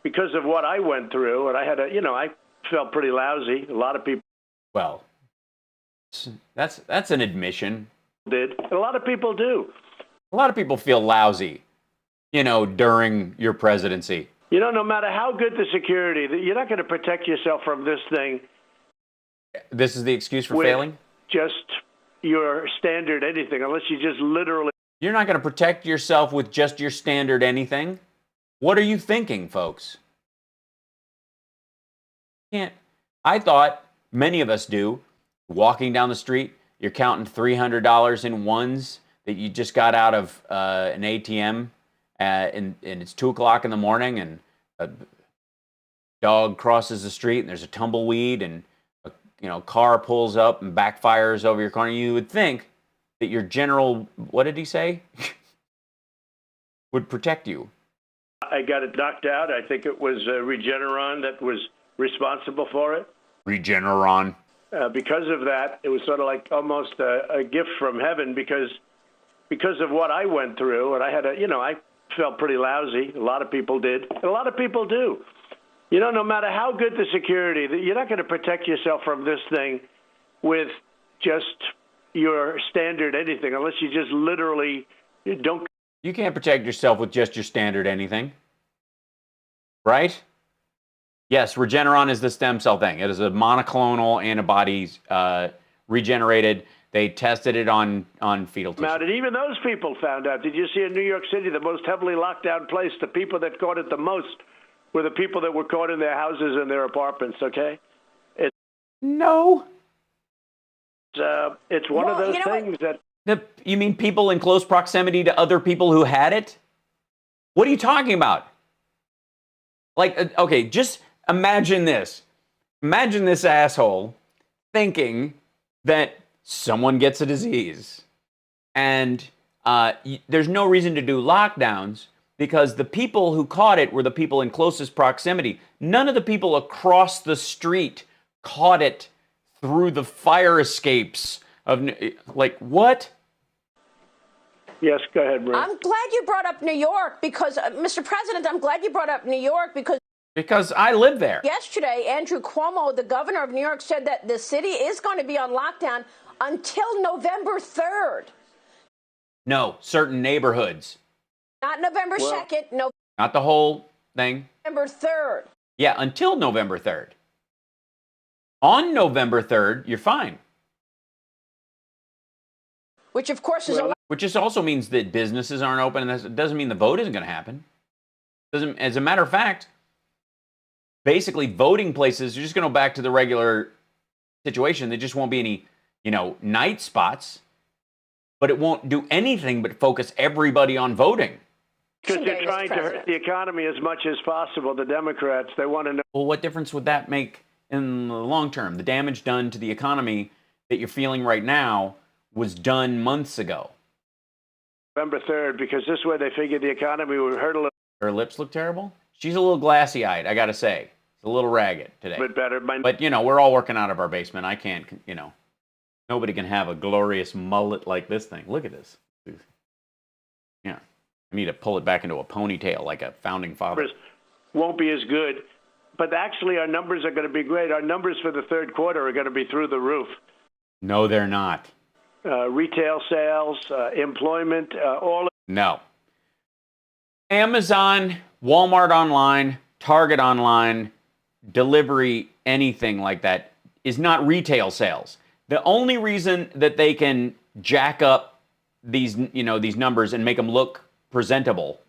Because of what I went through, and I had I felt pretty lousy. A lot of people... Well, that's an admission. Did. A lot of people do. A lot of people feel lousy, during your presidency. No matter how good the security, you're not going to protect yourself from this thing. This is the excuse for failing? Just your standard anything, unless you just literally... You're not going to protect yourself with just your standard anything? What are you thinking, folks? I thought many of us do. Walking down the street, you're counting $300 in ones that you just got out of an ATM. And it's 2 o'clock in the morning, and a dog crosses the street, and there's a tumbleweed, and a car pulls up and backfires over your car. And you would think that your general, what did he say, would protect you. I got it knocked out. I think it was Regeneron that was responsible for it. Regeneron. Because of that, it was sort of like almost a gift from heaven because of what I went through, and I had I felt pretty lousy. A lot of people did. A lot of people do. No matter how good the security, you're not going to protect yourself from this thing with just your standard anything, unless you just literally don't. You can't protect yourself with just your standard anything. Right? Yes, Regeneron is the stem cell thing. It is a monoclonal antibodies regenerated. They tested it on fetal tissue. And even those people found out. Did you see in New York City, the most heavily locked down place, the people that caught it the most were the people that were caught in their houses and their apartments, okay? No. It's one of those things that... You mean people in close proximity to other people who had it? What are you talking about? Okay, just imagine this. Imagine this asshole thinking that someone gets a disease, and there's no reason to do lockdowns because the people who caught it were the people in closest proximity. None of the people across the street caught it through the fire escapes of, what? Yes, go ahead, Maria. I'm glad you brought up New York because, Mr. President, I'm glad you brought up New York because I live there. Yesterday, Andrew Cuomo, the governor of New York, said that the city is going to be on lockdown until November 3rd. No, certain neighborhoods. Not November 2nd, no. Not the whole thing. November 3rd. Yeah, until November 3rd. On November 3rd, you're fine. Which, of course, is Which just also means that businesses aren't open, and that doesn't mean the vote isn't going to happen. As a matter of fact, basically voting places are just going to go back to the regular situation. There just won't be any, night spots, but it won't do anything but focus everybody on voting. Because they're trying to hurt the economy as much as possible, the Democrats. They want to know. Well, what difference would that make in the long term? The damage done to the economy that you're feeling right now was done months ago. November 3rd, because this way they figured the economy would hurt a little. Her lips look terrible. She's a little glassy-eyed, I got to say. It's a little ragged today. Bit better. But, we're all working out of our basement. I can't, nobody can have a glorious mullet like this thing. Look at this. Yeah. I need to pull it back into a ponytail like a founding father. Won't be as good. But actually, our numbers are going to be great. Our numbers for the third quarter are going to be through the roof. No, they're not. Retail sales, employment, all. No. Amazon, Walmart online, Target online, delivery, anything like that is not retail sales. The only reason that they can jack up these, these numbers and make them look presentable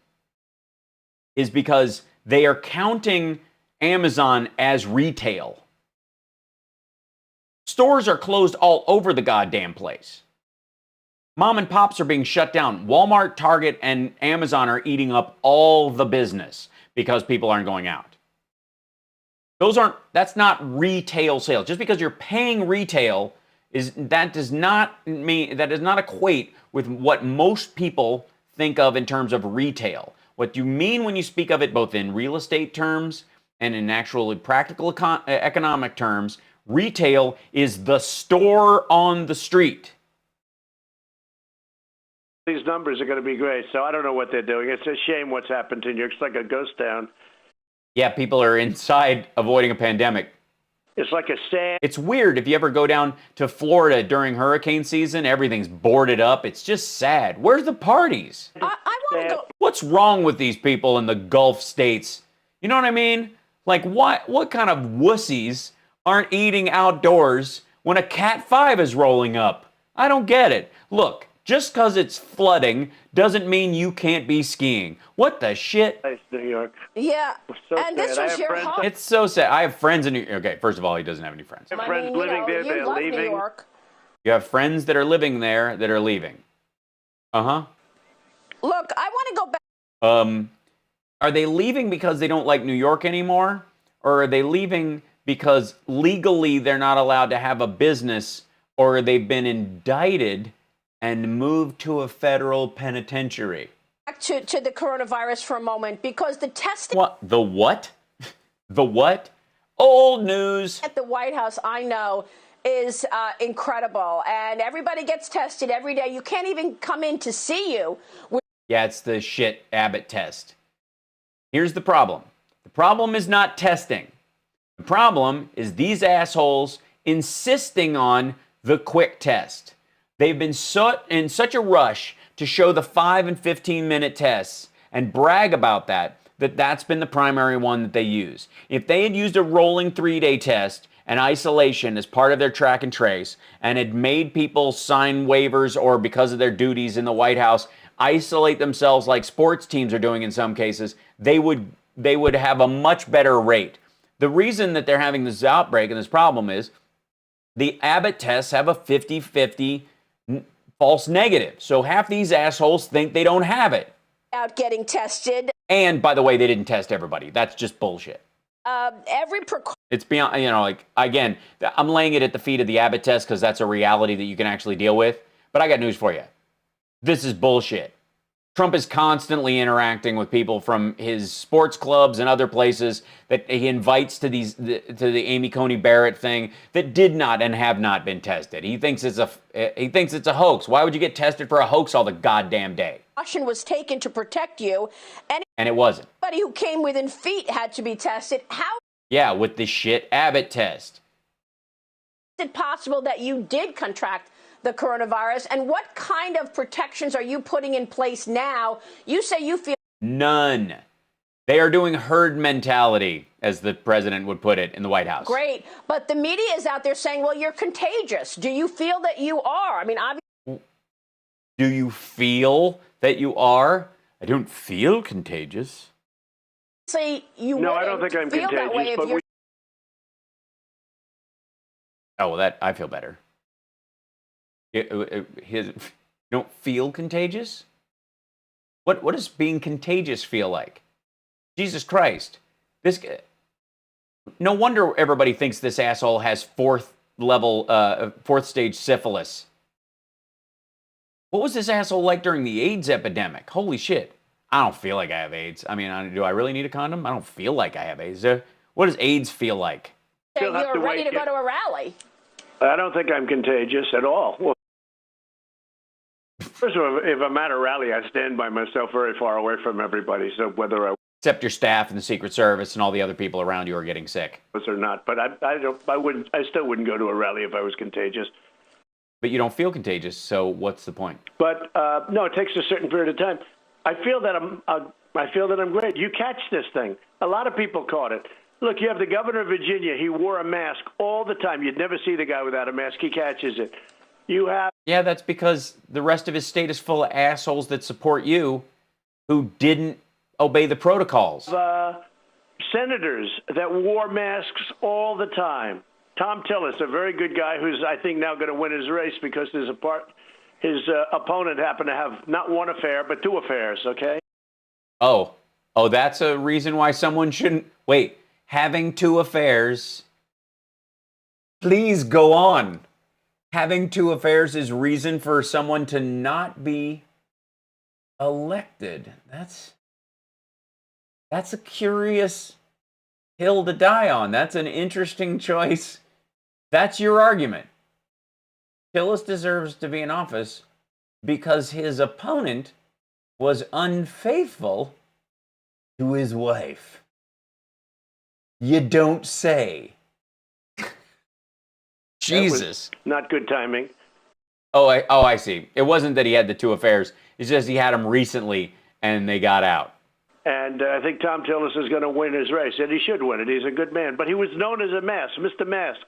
is because they are counting Amazon as retail. Stores are closed all over the goddamn place. Mom and pops are being shut down. Walmart, Target, and Amazon are eating up all the business because people aren't going out. That's not retail sales. Just because you're paying retail does not equate with what most people think of in terms of retail. What you mean when you speak of it both in real estate terms and in actually practical economic terms, retail is the store on the street. These numbers are going to be great, so I don't know what they're doing. It's a shame what's happened to New York. It's like a ghost town. Yeah, people are inside avoiding a pandemic. It's like a sand. It's weird. If you ever go down to Florida during hurricane season, everything's boarded up. It's just sad. Where's the parties? I want to go. What's wrong with these people in the Gulf states? You know what I mean? Like, what kind of wussies aren't eating outdoors when a Cat 5 is rolling up? I don't get it. Look, just because it's flooding doesn't mean you can't be skiing. What the shit? Nice, New York. Yeah, So and this sad. was your home. It's so sad. I have friends in New York. Okay, first of all, he doesn't have any friends. I have friends living there. They're love leaving. New York. You have friends that are living there that are leaving. Uh-huh. Look, I want to go back. Are they leaving because they don't like New York anymore? Or are they leaving because legally they're not allowed to have a business, or they've been indicted and moved to a federal penitentiary? Back to the coronavirus for a moment, because the testing. What? The what? The what? Old news. At the White House, I know, is incredible. And everybody gets tested every day. You can't even come in to see you. Yeah, it's the shit Abbott test. Here's the problem. The problem is not testing. The problem is these assholes insisting on the quick test. They've been in such a rush to show the 5 and 15-minute tests and brag about that's been the primary one that they use. If they had used a rolling 3-day test and isolation as part of their track and trace and had made people sign waivers or because of their duties in the White House isolate themselves like sports teams are doing in some cases, they would have a much better rate. The reason that they're having this outbreak and this problem is the Abbott tests have a 50-50 false negative. So half these assholes think they don't have it. Out getting tested. And by the way, they didn't test everybody. That's just bullshit. It's beyond, again, I'm laying it at the feet of the Abbott test because that's a reality that you can actually deal with. But I got news for you. This is bullshit. Trump is constantly interacting with people from his sports clubs and other places that he invites to the Amy Coney Barrett thing that did not and have not been tested. He thinks it's a hoax. Why would you get tested for a hoax all the goddamn day? Caution was taken to protect you, and it wasn't. Anybody who came within feet had to be tested. How? Yeah, with the shit Abbott test. Is it possible that you did contract the coronavirus, and what kind of protections are you putting in place now? You say you feel none. They are doing herd mentality, as the president would put it in the White House. Great, but the media is out there saying, well, you're contagious. Do you feel that you are? I mean, obviously. Do you feel that you are? I don't feel contagious. No, I don't think I'm contagious, but oh, well, that I feel better. You don't feel contagious? What does being contagious feel like? Jesus Christ. No wonder everybody thinks this asshole has fourth stage syphilis. What was this asshole like during the AIDS epidemic? Holy shit. I don't feel like I have AIDS. I mean, do I really need a condom? I don't feel like I have AIDS. What does AIDS feel like? You're ready to go to a rally. I don't think I'm contagious at all. Well, first of all, if I'm at a rally, I stand by myself very far away from everybody. So whether I except your staff and the Secret Service and all the other people around you are getting sick. Or not, but I still wouldn't go to a rally if I was contagious. But you don't feel contagious, so what's the point? But no, it takes a certain period of time. I feel that I'm great. You catch this thing. A lot of people caught it. Look, you have the governor of Virginia. He wore a mask all the time. You'd never see the guy without a mask. He catches it. You have... Yeah, that's because the rest of his state is full of assholes that support you who didn't obey the protocols. Senators that wore masks all the time. Tom Tillis, a very good guy who's, I think, now going to win his race because his opponent happened to have not one affair, but two affairs, okay? Oh, that's a reason why someone shouldn't... Wait, having two affairs... Please go on. Having two affairs is reason for someone to not be elected. That's a curious hill to die on. That's an interesting choice. That's your argument. Tillis deserves to be in office because his opponent was unfaithful to his wife. You don't say. Jesus. Not good timing. Oh, I see. It wasn't that he had the two affairs. It's just he had them recently and they got out. And I think Tom Tillis is going to win his race, and he should win it. He's a good man. But he was known as a mask, Mr. Mask.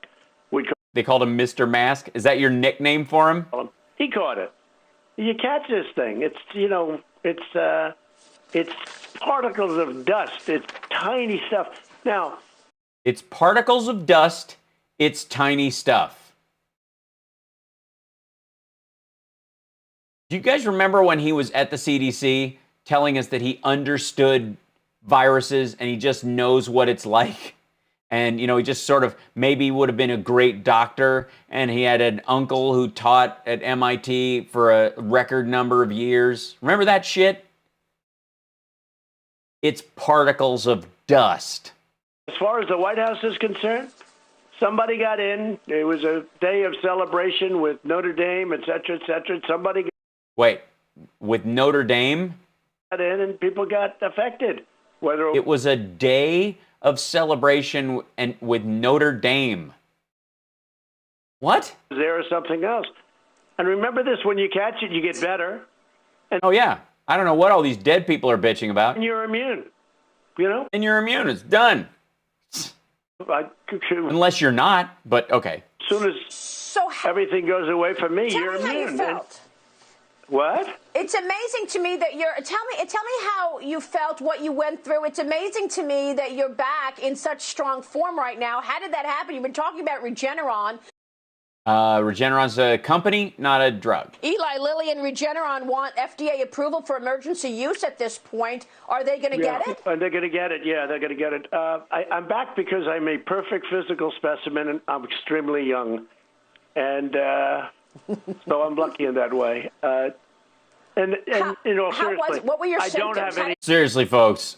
They called him Mr. Mask? Is that your nickname for him? He caught it. You catch this thing. It's particles of dust. It's tiny stuff. Now, it's particles of dust. It's tiny stuff. Do you guys remember when he was at the CDC telling us that he understood viruses and he just knows what it's like? And, he just sort of maybe would have been a great doctor, and he had an uncle who taught at MIT for a record number of years. Remember that shit? It's particles of dust. As far as the White House is concerned, somebody got in. It was a day of celebration with Notre Dame, et cetera, et cetera. Wait, with Notre Dame? Got in and people got affected. It was a day of celebration and with Notre Dame. What? There or something else. And remember this, when you catch it, you get better. Oh, yeah. I don't know what all these dead people are bitching about. And you're immune, And you're immune. It's done. Unless you're not, but okay. As soon as everything goes away from me, you're immune. How you felt. What? It's amazing to me that tell me how you felt, what you went through. It's amazing to me that you're back in such strong form right now. How did that happen? You've been talking about Regeneron. Regeneron's a company, not a drug. Eli Lilly and Regeneron want FDA approval for emergency use at this point. Are they going to get it? They're going to get it. Yeah, they're going to get it. I'm back because I'm a perfect physical specimen, and I'm extremely young. And so I'm lucky in that way. And seriously, what were your I don't symptoms? have any. Seriously, folks.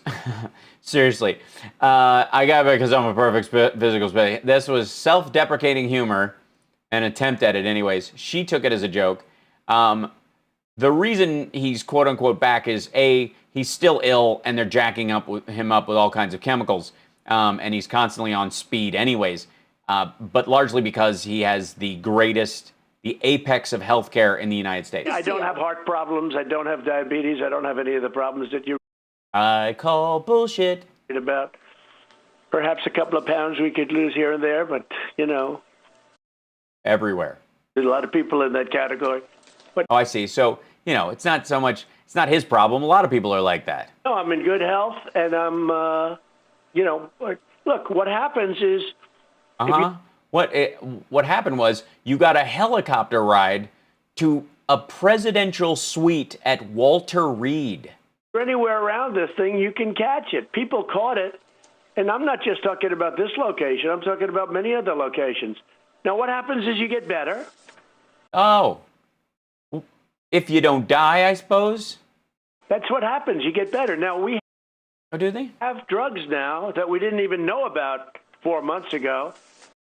Seriously. I got it because I'm a perfect physical specimen. This was self-deprecating humor, an attempt at it anyways. She took it as a joke. The reason he's quote-unquote back is, A, he's still ill, and they're jacking him up with all kinds of chemicals, and he's constantly on speed anyways, but largely because he has the apex of healthcare in the United States. I don't have heart problems. I don't have diabetes. I don't have any of the problems that you I call bullshit. read about. Perhaps a couple of pounds we could lose here and there, but, Everywhere. there's a lot of people in that category. But Oh, I see. So, it's not so much, it's not his problem. A lot of people are like that. no, I'm in good health, and I'm, look, what happens is, Uh-huh. What happened was you got a helicopter ride to a presidential suite at Walter Reed. you're anywhere around this thing, you can catch it. People caught it, and I'm not just talking about this location. I'm talking about many other locations. Now, what happens is you get better. Oh. If you don't die, I suppose? That's what happens. You get better. Now, we Oh, do they? have drugs now that we didn't even know about 4 months ago.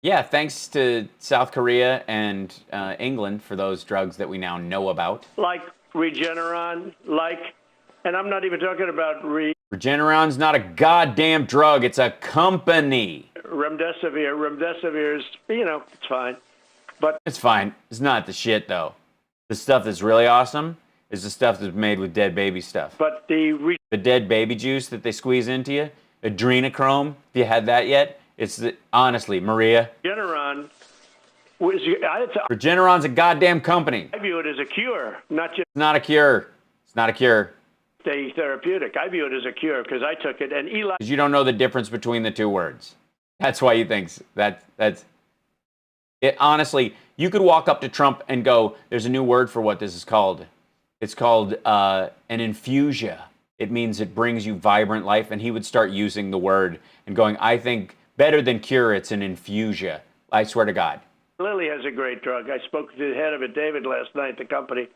Yeah, thanks to South Korea and England for those drugs that we now know about. Like Regeneron, and I'm not even talking about Regeneron's not a goddamn drug. It's a company. Remdesivir. Remdesivir is, it's fine. But It's fine. It's not the shit, though. The stuff that's really awesome is the stuff that's made with dead baby stuff. But the dead baby juice that they squeeze into you, adrenochrome, if you had that yet, honestly, Maria. Regeneron Regeneron's a goddamn company. I view it as a cure, not just It's not a cure. It's not a cure. a therapeutic. I view it as a cure because I took it, and Eli. Because you don't know the difference between the two words. That's why you think that's it. Honestly, you could walk up to Trump and go, there's a new word for what this is called. It's called an infusia. It means it brings you vibrant life. And he would start using the word and going, I think better than cure, it's an infusia. I swear to God. Lilly has a great drug. I spoke to the head of it, David, last night, the company.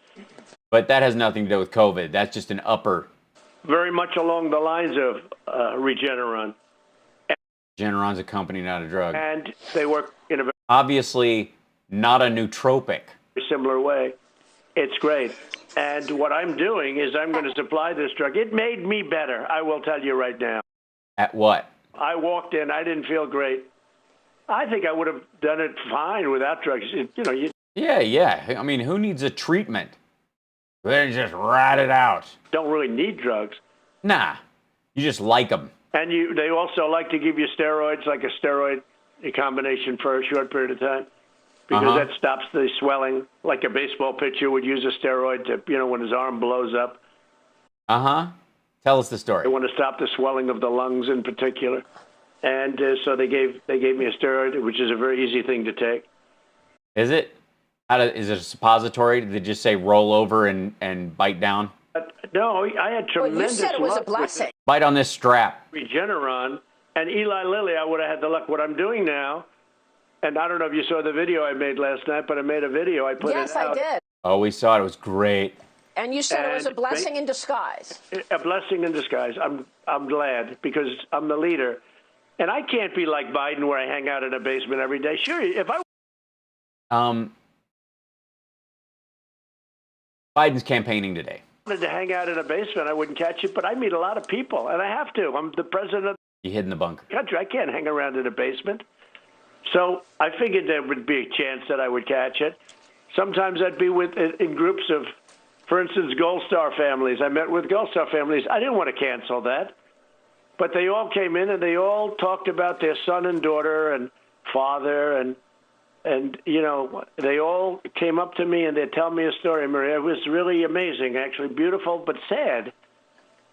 But that has nothing to do with COVID. That's just an upper. Very much along the lines of Regeneron. Regeneron's a company, not a drug. And they work in a very Obviously, not a nootropic. similar way. It's great. And what I'm doing is I'm going to supply this drug. It made me better, I will tell you right now. At what? I walked in, I didn't feel great. I think I would have done it fine without drugs. Yeah. I mean, who needs a treatment? They just ride it out. Don't really need drugs. Nah, you just like them. And they also like to give you steroids, like a steroid combination for a short period of time, because that stops the swelling, like a baseball pitcher would use a steroid to, when his arm blows up. Tell us the story. They want to stop the swelling of the lungs in particular. And so they gave me a steroid, which is a very easy thing to take. Is it? Is it a suppository? Did they just say roll over and bite down? No, I had tremendous luck. You said it was a blessing. Bite on this strap. Regeneron and Eli Lilly, I would have had the luck. What I'm doing now, and I don't know if you saw the video I made last night, but I made a video. I put it out. Yes, I did. Oh, we saw it. It was great. And you said it was a blessing in disguise. A blessing in disguise. I'm glad because I'm the leader. And I can't be like Biden where I hang out in a basement every day. Sure, if I... Biden's campaigning today. wanted to hang out in a basement, I wouldn't catch it, but I meet a lot of people, and I have to. I'm the president of You hid in the bunker. the country. I can't hang around in a basement. So I figured there would be a chance that I would catch it. Sometimes I'd be in groups of, for instance, Gold Star families. I met with Gold Star families. I didn't want to cancel that. But they all came in and they all talked about their son and daughter and father and they all came up to me and they'd tell me a story, Maria. It was really amazing, actually, beautiful but sad.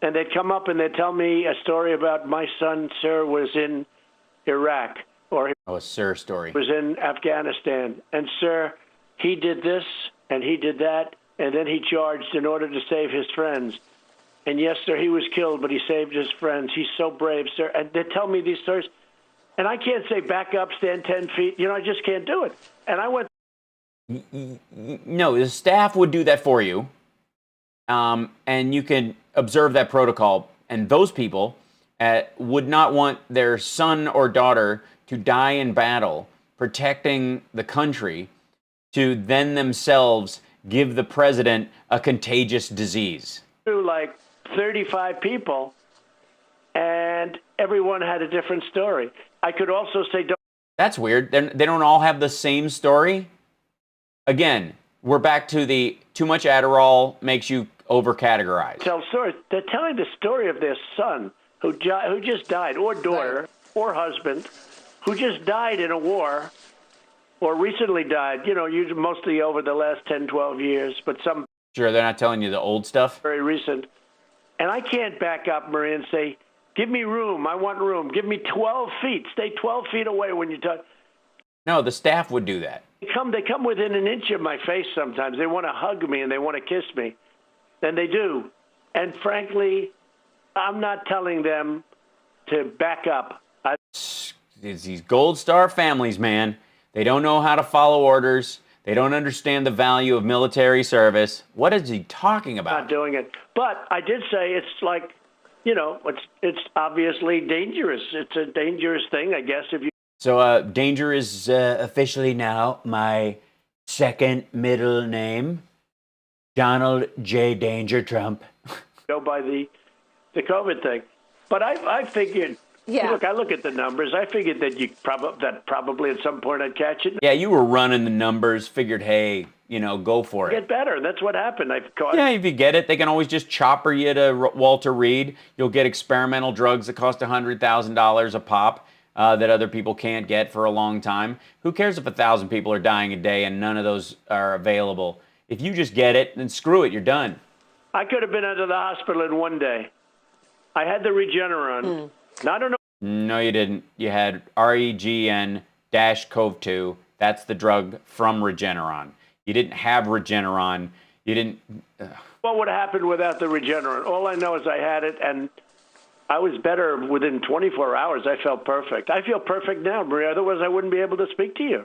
And they'd come up and they'd tell me a story about my son, sir, was in Iraq or a sir story. Was in Afghanistan. And, sir, he did this and he did that, and then he charged in order to save his friends. And, yes, sir, he was killed, but he saved his friends. He's so brave, sir. And they tell me these stories. And I can't say back up, stand 10 feet. I just can't do it. And I went. No, the staff would do that for you. and you can observe that protocol. And those people would not want their son or daughter to die in battle protecting the country to then themselves give the president a contagious disease. Like 35 people, and everyone had a different story. I could also say, that's weird. They don't all have the same story. Again, we're back to the too much Adderall makes you over-categorize. Tell stories. They're telling the story of their son who just died, or daughter, or husband, who just died in a war, or recently died, usually mostly over the last 10, 12 years, but some... Sure, they're not telling you the old stuff? Very recent. And I can't back up, Maria, and say, give me room, I want room. Give me 12 feet. Stay 12 feet away when you talk. No, the staff would do that. They come within an inch of my face sometimes. They want to hug me and they want to kiss me. And they do. And frankly, I'm not telling them to back up. It's these Gold Star families, man. They don't know how to follow orders. They don't understand the value of military service. What is he talking about? Not doing it. But I did say it's like, it's obviously dangerous. It's a dangerous thing, I guess, if you... So Danger is officially now my second middle name. Donald J. Danger Trump. Go by the COVID thing. But I figured, look, I look at the numbers. I figured that probably at some point I'd catch it. Yeah, you were running the numbers, figured, hey, go for it. Get better. That's what happened. I've caught. Yeah, if you get it, they can always just chopper you to Walter Reed. You'll get experimental drugs that cost $100,000 a pop that other people can't get for a long time. Who cares if 1,000 people are dying a day and none of those are available? If you just get it, then screw it, you're done. I could have been out of the hospital in one day. I had the Regeneron. I don't know. No, you didn't. You had REGN-CoV2. That's the drug from Regeneron. You didn't have Regeneron. You didn't... What would have happened without the Regeneron? All I know is I had it, and I was better within 24 hours. I felt perfect. I feel perfect now, Maria. Otherwise, I wouldn't be able to speak to you.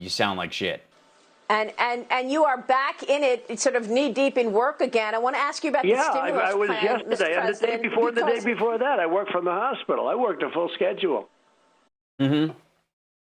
You sound like shit. And you are back in it, sort of knee deep in work again. I want to ask you about the stimulus I was plan, yesterday, and the day before that, I worked from the hospital. I worked a full schedule. Mm-hmm.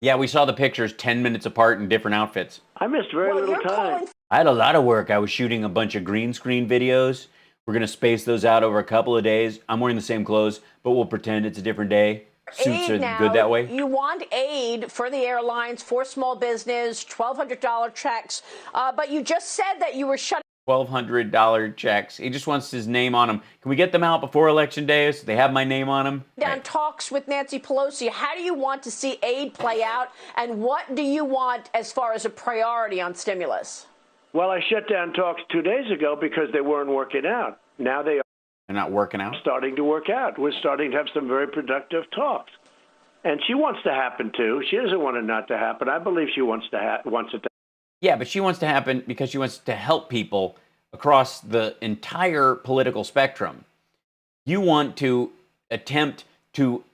Yeah, we saw the pictures 10 minutes apart in different outfits. I missed very little time. I had a lot of work. I was shooting a bunch of green screen videos. We're going to space those out over a couple of days. I'm wearing the same clothes, but we'll pretend it's a different day. Suits are good that way. You want aid for the airlines, for small business, $1,200 checks, but you just said that you were shutting $1,200 checks. He just wants his name on them. Can we get them out before Election Day so they have my name on them? down talks with Nancy Pelosi. How do you want to see aid play out, and what do you want as far as a priority on stimulus? Well, I shut down talks 2 days ago because they weren't working out. Now they are. They're not working out? Starting to work out. We're starting to have some very productive talks. And she wants to happen, too. She doesn't want it not to happen. I believe she wants it to. Yeah, but she wants to happen because she wants to help people across the entire political spectrum. You want to attempt to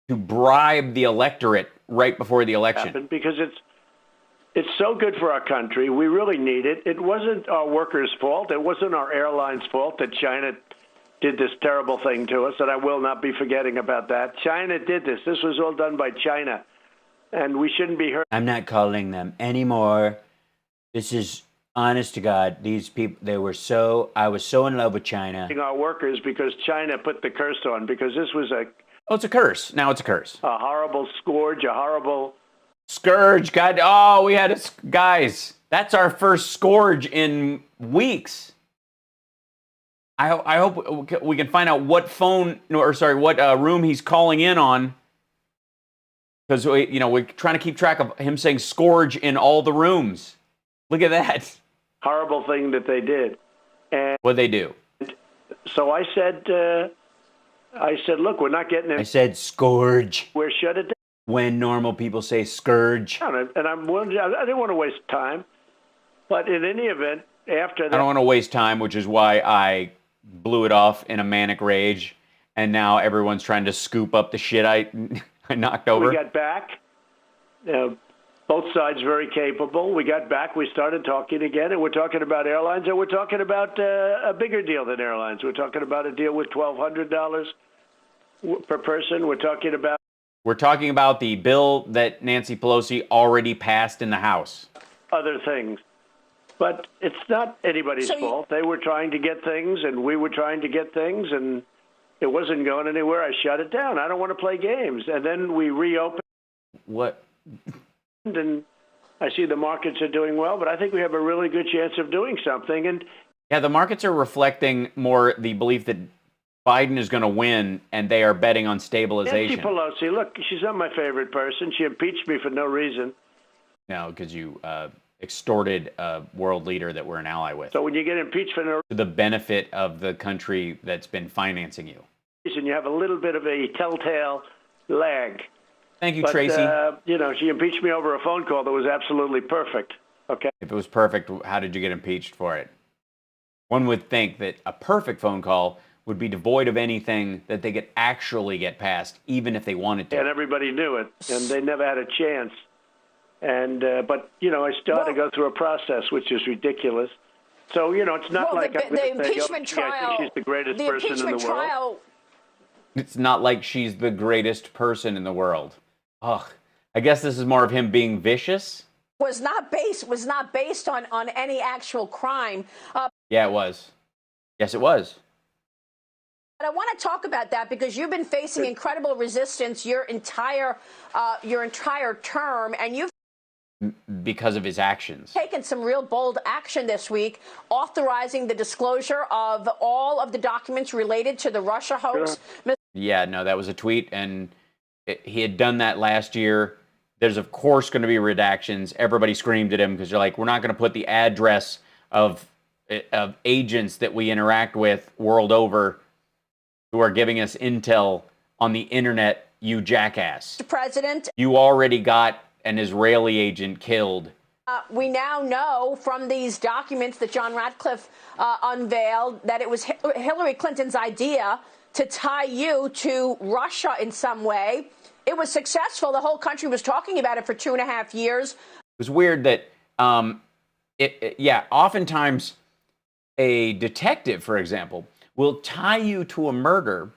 bribe the electorate right before the election. Because it's so good for our country. We really need it. It wasn't our workers' fault. It wasn't our airlines' fault that China did this terrible thing to us, and I will not be forgetting about that. China did this. This was all done by China, and we shouldn't be hurt. I'm not calling them anymore. This is honest to God. These people, I was so in love with China. Our workers, because China put the curse on, because this was Oh, it's a curse. Now it's a curse. A horrible scourge, a horrible... Scourge, God, oh, we had guys, that's our first scourge in weeks. I hope we can find out what room he's calling in on. Because, we're trying to keep track of him saying scourge in all the rooms. Look at that. Horrible thing that they did. And what'd they do? So I said, look, we're not getting it. I said scourge. We're shut it down. When normal people say scourge. And I didn't want to waste time. But in any event, after that... I don't want to waste time, which is why I blew it off in a manic rage. And now everyone's trying to scoop up the shit I knocked over. We got back. Both sides very capable. We got back. We started talking again, and we're talking about airlines, and we're talking about a bigger deal than airlines. We're talking about a deal with $1,200 per person. We're talking about the bill that Nancy Pelosi already passed in the House. Other things. But it's not anybody's fault. They were trying to get things, and we were trying to get things, and it wasn't going anywhere. I shut it down. I don't want to play games. And then we reopened. What? And I see the markets are doing well, but I think we have a really good chance of doing something. And yeah, the markets are reflecting more the belief that Biden is going to win, and they are betting on stabilization. Nancy Pelosi, look, she's not my favorite person. She impeached me for no reason. No, because you extorted a world leader that we're an ally with. So when you get impeached for no to the benefit of the country that's been financing you. reason, you have a little bit of a telltale lag. Thank you, But, Tracy. She impeached me over a phone call that was absolutely perfect. Okay. If it was perfect, how did you get impeached for it? One would think that a perfect phone call would be devoid of anything that they could actually get past, even if they wanted to. And everybody knew it, and they never had a chance. And but I still had to go through a process, which is ridiculous. So it's not like the impeachment trial. I think she's the greatest person in the world. It's not like she's the greatest person in the world. Ugh. I guess this is more of him being vicious. Was not based on any actual crime. Yeah, it was. Yes, it was. But I want to talk about that because you've been facing incredible resistance your entire term, and you've because of his actions. Taken some real bold action this week, authorizing the disclosure of all of the documents related to the Russia hoax. Sure. Yeah, no, that was a tweet, and he had done that last year. There's, of course, going to be redactions. Everybody screamed at him because they're like, we're not going to put the address of agents that we interact with world over who are giving us intel on the internet, you jackass. Mr. President, you already got an Israeli agent killed. We now know from these documents that John Ratcliffe unveiled that it was Hillary Clinton's idea to tie you to Russia in some way. It was successful. The whole country was talking about it for 2.5 years. It was weird that, oftentimes a detective, for example, will tie you to a murder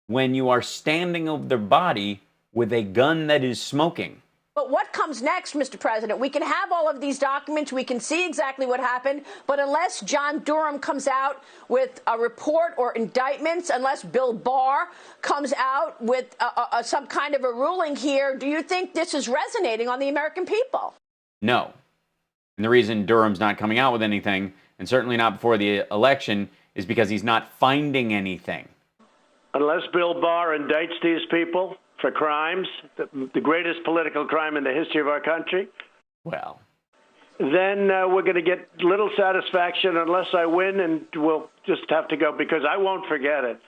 when you are standing over their body with a gun that is smoking. But what comes next, Mr. President? We can have all of these documents. We can see exactly what happened. But unless John Durham comes out with a report or indictments, unless Bill Barr comes out with some kind of a ruling here, do you think this is resonating on the American people? No. And the reason Durham's not coming out with anything, and certainly not before the election, is because he's not finding anything. Unless Bill Barr indicts these people for crimes, the greatest political crime in the history of our country, well, then we're going to get little satisfaction unless I win, and we'll just have to go because I won't forget it.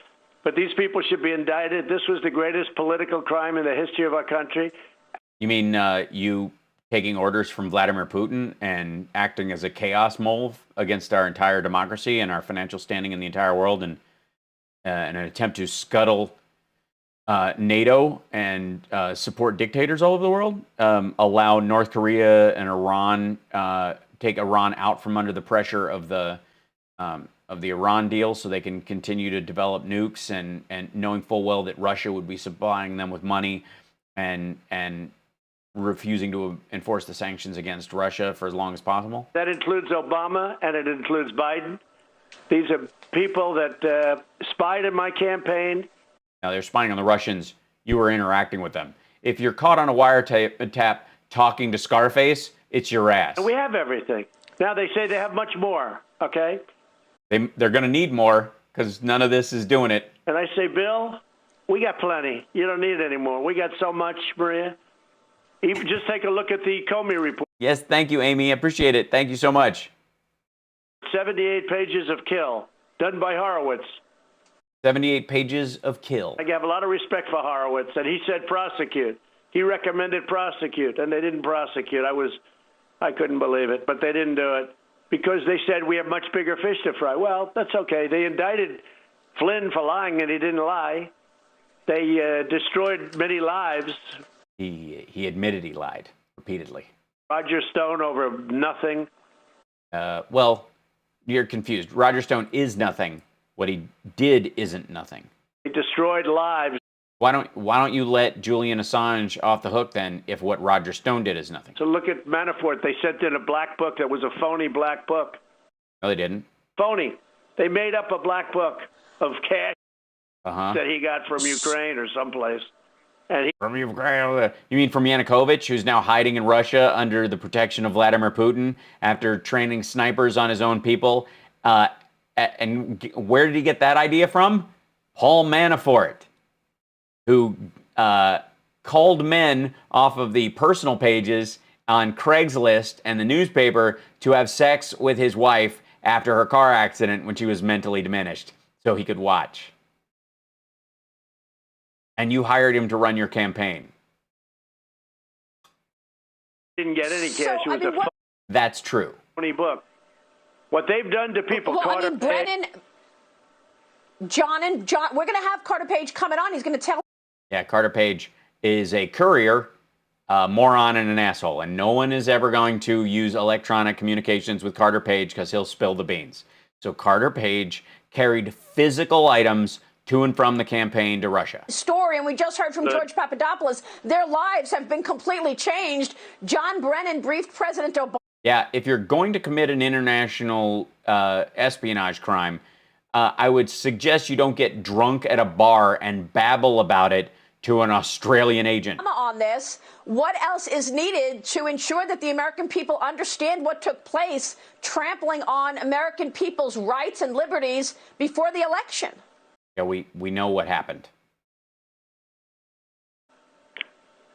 But these people should be indicted. This was the greatest political crime in the history of our country. You mean you taking orders from Vladimir Putin and acting as a chaos mole against our entire democracy and our financial standing in the entire world, and in an attempt to scuttle NATO and support dictators all over the world, allow North Korea and Iran, take Iran out from under the pressure of the Iran deal so they can continue to develop nukes, and knowing full well that Russia would be supplying them with money and refusing to enforce the sanctions against Russia for as long as possible. That includes Obama, and it includes Biden. These are people that spied in my campaign. Now, they're spying on the Russians. You were interacting with them. If you're caught on a wiretap talking to Scarface, it's your ass. And we have everything. Now they say they have much more, okay? They're going to need more because none of this is doing it. And I say, Bill, we got plenty. You don't need any more. We got so much, Maria. Even just take a look at the Comey report. Yes, thank you, Amy. I appreciate it. Thank you so much. 78 pages of kill, done by Horowitz. 78 pages of kill. I have a lot of respect for Horowitz, and he said prosecute. He recommended prosecute, and they didn't prosecute. I couldn't believe it, but they didn't do it because they said we have much bigger fish to fry. Well, that's okay. They indicted Flynn for lying, and he didn't lie. They destroyed many lives. He admitted he lied repeatedly. Roger Stone over nothing. Well, you're confused. Roger Stone is nothing. What he did isn't nothing. He destroyed lives. Why don't you let Julian Assange off the hook then if what Roger Stone did is nothing? So look at Manafort. They sent in a black book that was a phony black book. No, they didn't. Phony. They made up a black book of cash that he got from Ukraine or someplace. And From Ukraine? You mean from Yanukovych, who's now hiding in Russia under the protection of Vladimir Putin after training snipers on his own people? And where did he get that idea from? Paul Manafort, who called men off of the personal pages on Craigslist and the newspaper to have sex with his wife after her car accident when she was mentally diminished, so he could watch. And you hired him to run your campaign. didn't get any cash. It was That's true. phony book. What they've done to people, Well, Carter I mean, Brennan, John, we're going to have Carter Page coming on. He's going to tell. Yeah, Carter Page is a courier, moron, and an asshole. And no one is ever going to use electronic communications with Carter Page because he'll spill the beans. So Carter Page carried physical items to and from the campaign to Russia. Story, and we just heard from George Papadopoulos. Their lives have been completely changed. John Brennan briefed President Obama. Yeah, if you're going to commit an international espionage crime, I would suggest you don't get drunk at a bar and babble about it to an Australian agent. On this, what else is needed to ensure that the American people understand what took place, trampling on American people's rights and liberties before the election? Yeah, we know what happened.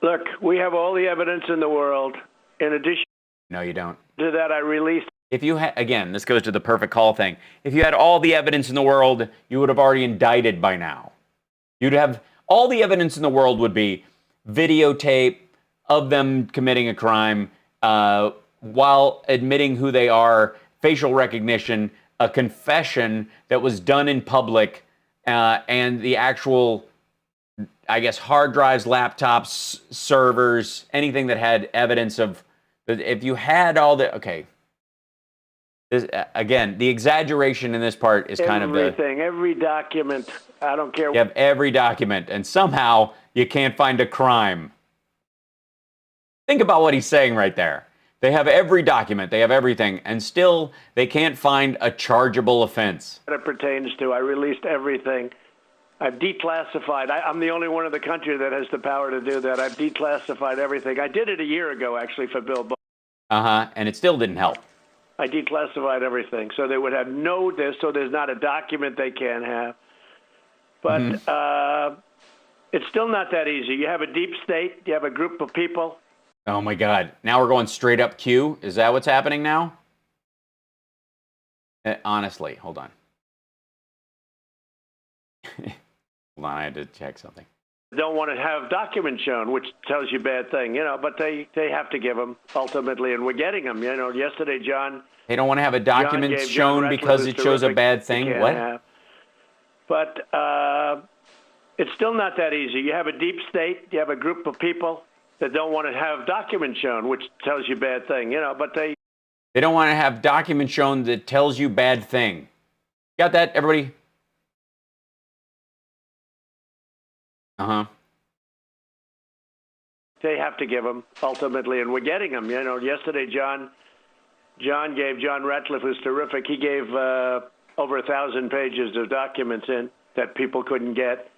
Look, we have all the evidence in the world. In addition No, you don't. to that, I released. If you had, again, this goes to the perfect call thing. If you had all the evidence in the world, you would have already indicted by now. You'd have all the evidence in the world would be videotape of them committing a crime while admitting who they are, facial recognition, a confession that was done in public, and the actual, I guess, hard drives, laptops, servers, anything that had evidence of. If you had all the, okay. This, again, the exaggeration in this part is kind of the. Everything, every document. I don't care. You have every document, and somehow you can't find a crime. Think about what he's saying right there. They have every document, they have everything, and still they can't find a chargeable offense. That it pertains to. I released everything. I've declassified. I'm the only one in the country that has the power to do that. I've declassified everything. I did it a year ago, actually, for Bill Barr. And it still didn't help. I declassified everything, so they would have no this, so there's not a document they can't have. But it's still not that easy. You have a deep state. You have a group of people. Oh, my God. Now we're going straight up Q? Is that what's happening now? Honestly, hold on. Hold on, I had to check something. Don't want to have documents shown, which tells you a bad thing, but they have to give them ultimately, and we're getting them. Yesterday, John. They don't want to have a document shown because it shows a bad thing? What? But it's still not that easy. You have a deep state. You have a group of people that don't want to have documents shown, which tells you a bad thing, but they don't want to have documents shown that tells you bad thing. Got that, everybody? They have to give them ultimately, and we're getting them. Yesterday, John Ratcliffe was terrific. He gave over 1,000 pages of documents in that people couldn't get,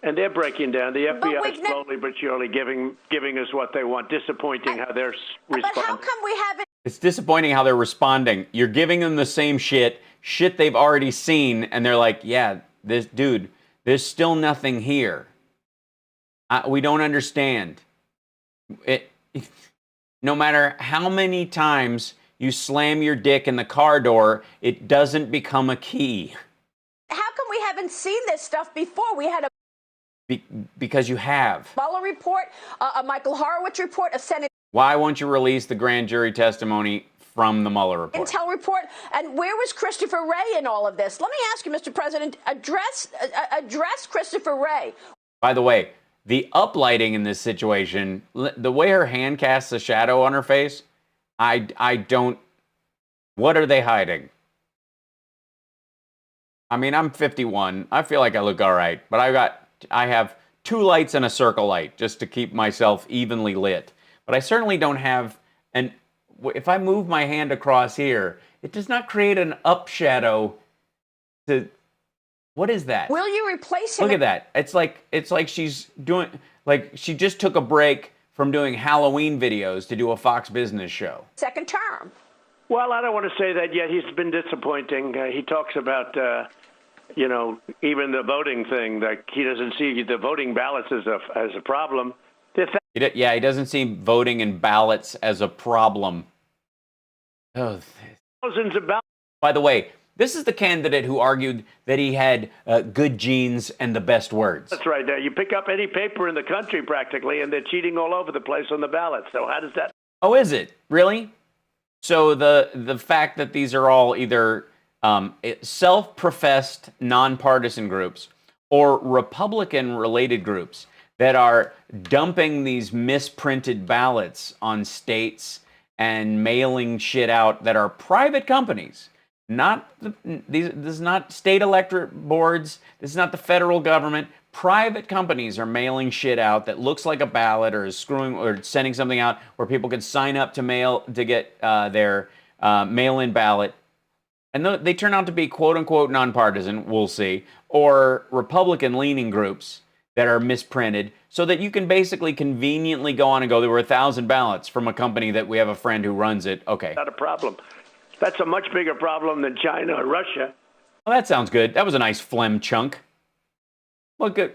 and they're breaking down. The FBI is slowly but surely giving us what they want. Disappointing how they're responding. But how come we haven't? It's disappointing how they're responding. You're giving them the same shit they've already seen, and they're like, yeah, there's still nothing here. We don't understand. No matter how many times you slam your dick in the car door, it doesn't become a key. How come we haven't seen this stuff before? We had a because you have. Mueller report, a Michael Horowitz report, a Senate. Why won't you release the grand jury testimony from the Mueller report? Intel report. And where was Christopher Wray in all of this? Let me ask you, Mr. President, address Christopher Wray. By the way, the uplighting in this situation, the way her hand casts a shadow on her face, I don't. What are they hiding? I mean, I'm 51. I feel like I look all right, but I have 2 lights and a circle light just to keep myself evenly lit. But I certainly don't have an. If I move my hand across here, it does not create an up shadow. To what is that? Will you replace him? Look at that. It's like she's doing, like she just took a break from doing Halloween videos to do a Fox Business show. Second term. Well, I don't want to say that yet. He's been disappointing. He talks about, even the voting thing. Like he doesn't see the voting ballots as a problem. He doesn't see voting and ballots as a problem. Oh, thousands of ballots. By the way, this is the candidate who argued that he had good genes and the best words. That's right. You pick up any paper in the country practically, and they're cheating all over the place on the ballots. So how does that? Oh, is it really? So the fact that these are all either self-professed nonpartisan groups or Republican-related groups that are dumping these misprinted ballots on states and mailing shit out that are private companies. This is not state electorate boards. This is not the federal government. Private companies are mailing shit out that looks like a ballot or is screwing or sending something out where people can sign up to get their mail-in ballot. And they turn out to be quote-unquote nonpartisan, we'll see, or Republican-leaning groups that are misprinted so that you can basically conveniently go on and go, there were 1,000 ballots from a company that we have a friend who runs it. Okay. Not a problem. That's a much bigger problem than China or Russia. Well, that sounds good. That was a nice phlegm chunk. What could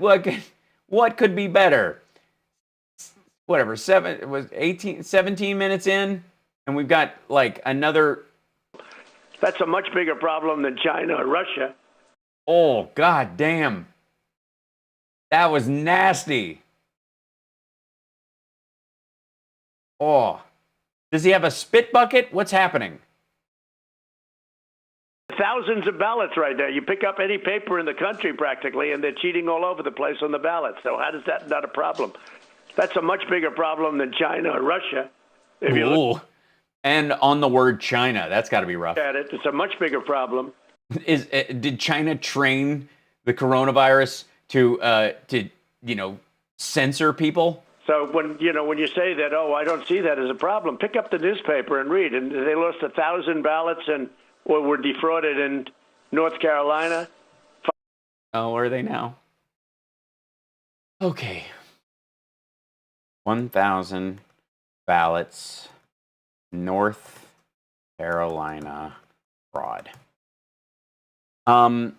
be better? Whatever, 17 minutes in, and we've got like another. That's a much bigger problem than China or Russia. Oh, god damn. That was nasty. Oh. Does he have a spit bucket? What's happening? Thousands of ballots right now. You pick up any paper in the country practically, and they're cheating all over the place on the ballots. So how does that not a problem? That's a much bigger problem than China or Russia. If you look and on the word China, that's got to be rough. at it, it's a much bigger problem. Did China train the coronavirus to censor people? So when you say that, I don't see that as a problem, pick up the newspaper and read. And they lost 1,000 ballots or were defrauded in North Carolina. Oh, are they now? Okay. 1,000 ballots, North Carolina fraud. I'm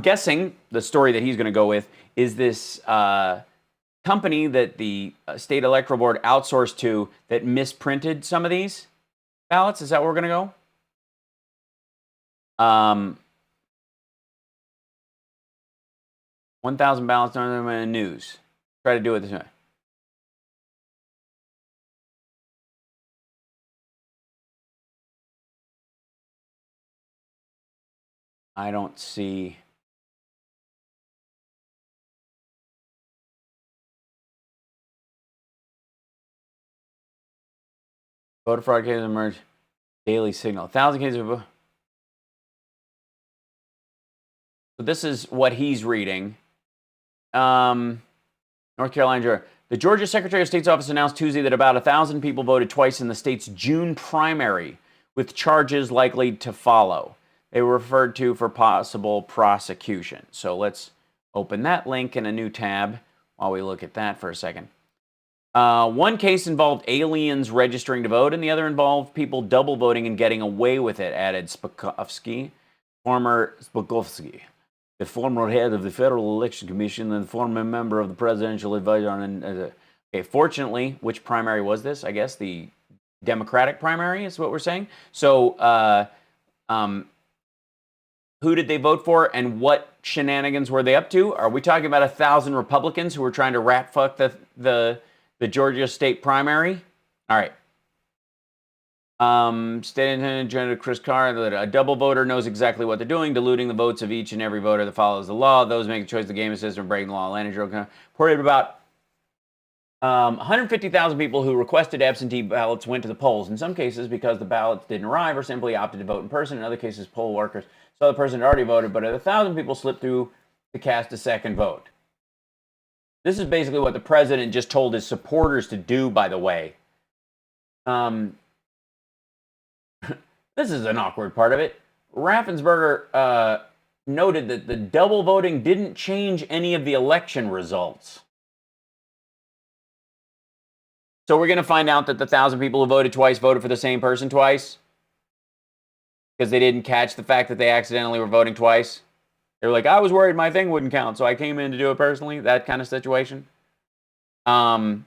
guessing the story that he's going to go with is this company that the state electoral board outsourced to that misprinted some of these ballots. Is that where we're going to go? 1,000 ballots on the news. Try to do it this way. I don't see. Voter fraud cases emerge. Daily Signal. 1,000 cases of. So this is what he's reading. North Carolina, Georgia. The Georgia Secretary of State's office announced Tuesday that about 1,000 people voted twice in the state's June primary, with charges likely to follow. They were referred to for possible prosecution. So let's open that link in a new tab while we look at that for a second. One case involved aliens registering to vote, and the other involved people double voting and getting away with it, added Spakovsky, the former head of the Federal Election Commission and former member of the Presidential Advisor on. Okay, fortunately, which primary was this? I guess the Democratic primary is what we're saying. So, who did they vote for, and what shenanigans were they up to? Are we talking about 1,000 Republicans who were trying to rat fuck the Georgia state primary? All right. State Attendant General Chris Carr, a double voter knows exactly what they're doing, diluting the votes of each and every voter that follows the law. Those making choice of the game system, breaking the law. Landry reported about 150,000 people who requested absentee ballots went to the polls, in some cases because the ballots didn't arrive or simply opted to vote in person. In other cases, poll workers saw the person had already voted, but 1,000 people slipped through to cast a second vote. This is basically what the president just told his supporters to do, by the way. This is an awkward part of it. Raffensperger noted that the double voting didn't change any of the election results. So we're going to find out that the 1,000 people who voted twice voted for the same person twice because they didn't catch the fact that they accidentally were voting twice. They were like, I was worried my thing wouldn't count, so I came in to do it personally. That kind of situation. And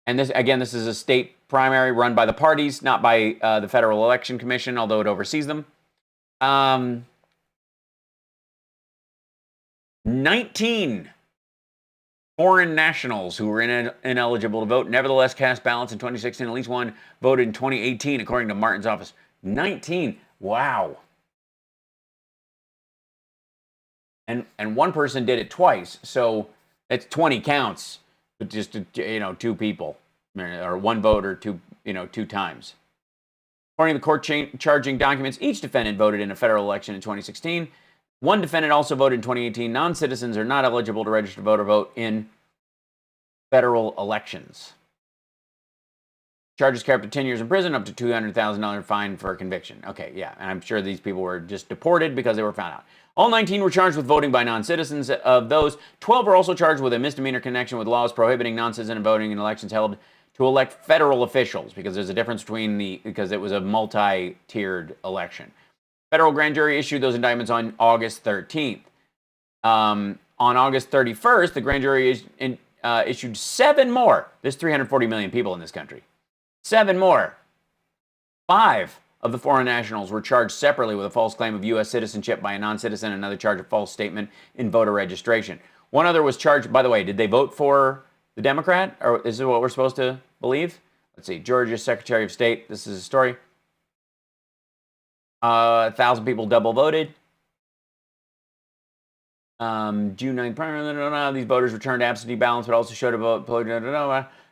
this, again, this is a state primary run by the parties, not by the Federal Election Commission, although it oversees them. 19 foreign nationals who were ineligible to vote nevertheless cast ballots in 2016. At least one voted in 2018, according to Martin's office. 19. Wow. And one person did it twice, so it's 20 counts, but just two people, or one voter two times. According to the court charging documents, each defendant voted in a federal election in 2016. One defendant also voted in 2018. Non-citizens are not eligible to register to vote or vote in federal elections. Charges carry up to 10 years in prison, up to $200,000 fine for a conviction. Okay, yeah, and I'm sure these people were just deported because they were found out. All 19 were charged with voting by non-citizens. Of those, 12 were also charged with a misdemeanor connection with laws prohibiting non-citizen voting in elections held to elect federal officials, because there's a difference because it was a multi-tiered election. Federal grand jury issued those indictments on August 13th. On August 31st, the grand jury issued 7 more. There's 340 million people in this country. 7 more. 5 of the foreign nationals were charged separately with a false claim of U.S. citizenship by a non-citizen and another charge of false statement in voter registration. One other was charged, by the way, did they vote for the Democrat? Or is this what we're supposed to believe? Let's see, Georgia's Secretary of State, this is a story. 1,000 people double voted. June 9th primary, these voters returned absentee ballots, but also showed a vote.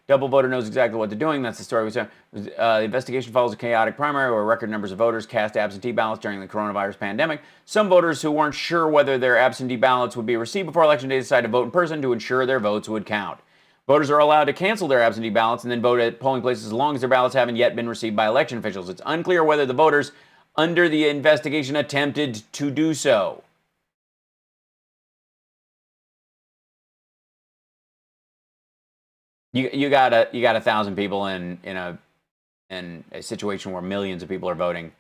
Double voter knows exactly what they're doing. That's the story. The investigation follows a chaotic primary where record numbers of voters cast absentee ballots during the coronavirus pandemic. Some voters who weren't sure whether their absentee ballots would be received before Election Day decided to vote in person to ensure their votes would count. Voters are allowed to cancel their absentee ballots and then vote at polling places as long as their ballots haven't yet been received by election officials. It's unclear whether the voters under the investigation attempted to do so. You got 1,000 people in a situation where millions of people are voting,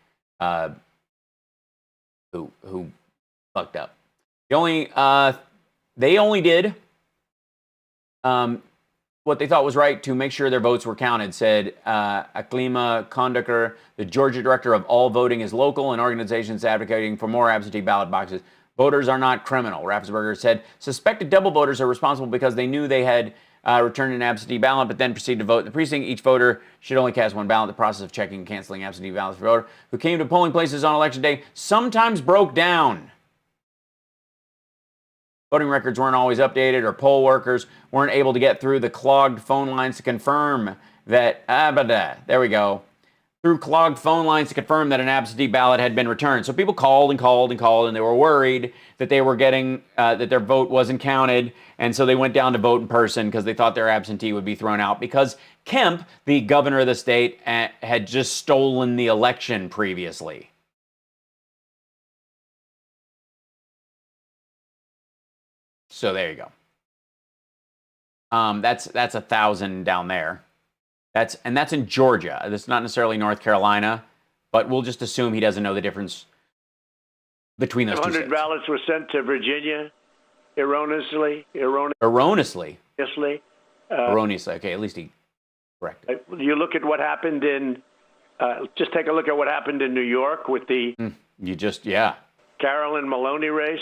who fucked up. They only did what they thought was right to make sure their votes were counted, said Aklima Kondakar, the Georgia director of All Voting is Local, an organization advocating for more absentee ballot boxes. Voters are not criminal. Raffensperger said suspected double voters are responsible because they knew they had returned an absentee ballot, but then proceeded to vote in the precinct. Each voter should only cast one ballot. The process of checking and canceling absentee ballots for voter who came to polling places on election day sometimes broke down. Voting records weren't always updated, or poll workers weren't able to get through the clogged phone lines to confirm that, there we go, through clogged phone lines to confirm that an absentee ballot had been returned. So people called and called and called, and they were worried that they were getting, that their vote wasn't counted, and so they went down to vote in person because they thought their absentee would be thrown out because Kemp, the governor of the state, had just stolen the election previously. So there you go. That's 1,000 down there. That's in Georgia. That's not necessarily North Carolina, but we'll just assume he doesn't know the difference between those two states. 100 ballots were sent to Virginia erroneously. Erroneously. Okay, at least he corrected. You look at what happened in. Just take a look at what happened in New York with the. Carolyn Maloney race.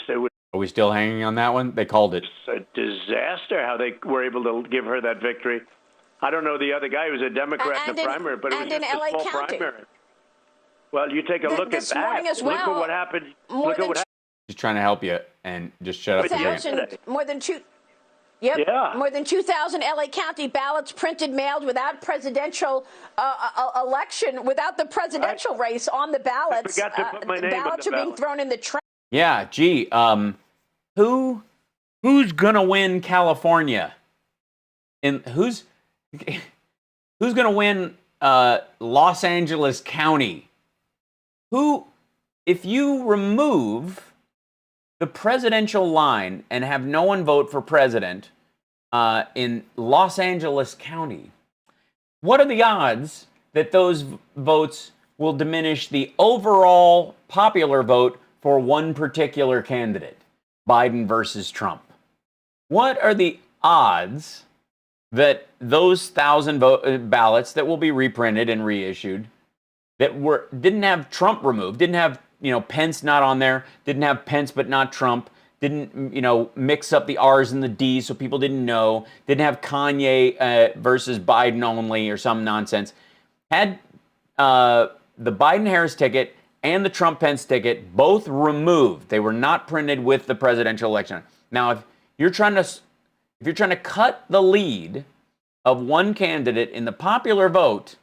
Are we still hanging on that one? They called it. It's a disaster how they were able to give her that victory. I don't know the other guy who was a Democrat in the primary, but it was just a small primary. Well, you take a look at that. Look at what happened. Just trying to help you, and just shut up for a second. More than two. Yep. Yeah. More than 2,000 LA County ballots printed, mailed without presidential election, without the presidential race on the ballots. I forgot to put my name on ballots the are being ballot. thrown in the trash. Yeah, gee, who's gonna win California? And who's gonna win Los Angeles County? If you remove the presidential line and have no one vote for president in Los Angeles County, what are the odds that those votes will diminish the overall popular vote for one particular candidate, Biden versus Trump? What are the odds that those 1,000 ballots that will be reprinted and reissued that didn't have Trump removed, didn't have Pence not on there, didn't have Pence but not Trump, didn't mix up the R's and the D's so people didn't know, didn't have Kanye versus Biden only or some nonsense, had the Biden-Harris ticket and the Trump-Pence ticket both removed. They were not printed with the presidential election. Now, if you're trying to cut the lead of one candidate in the popular vote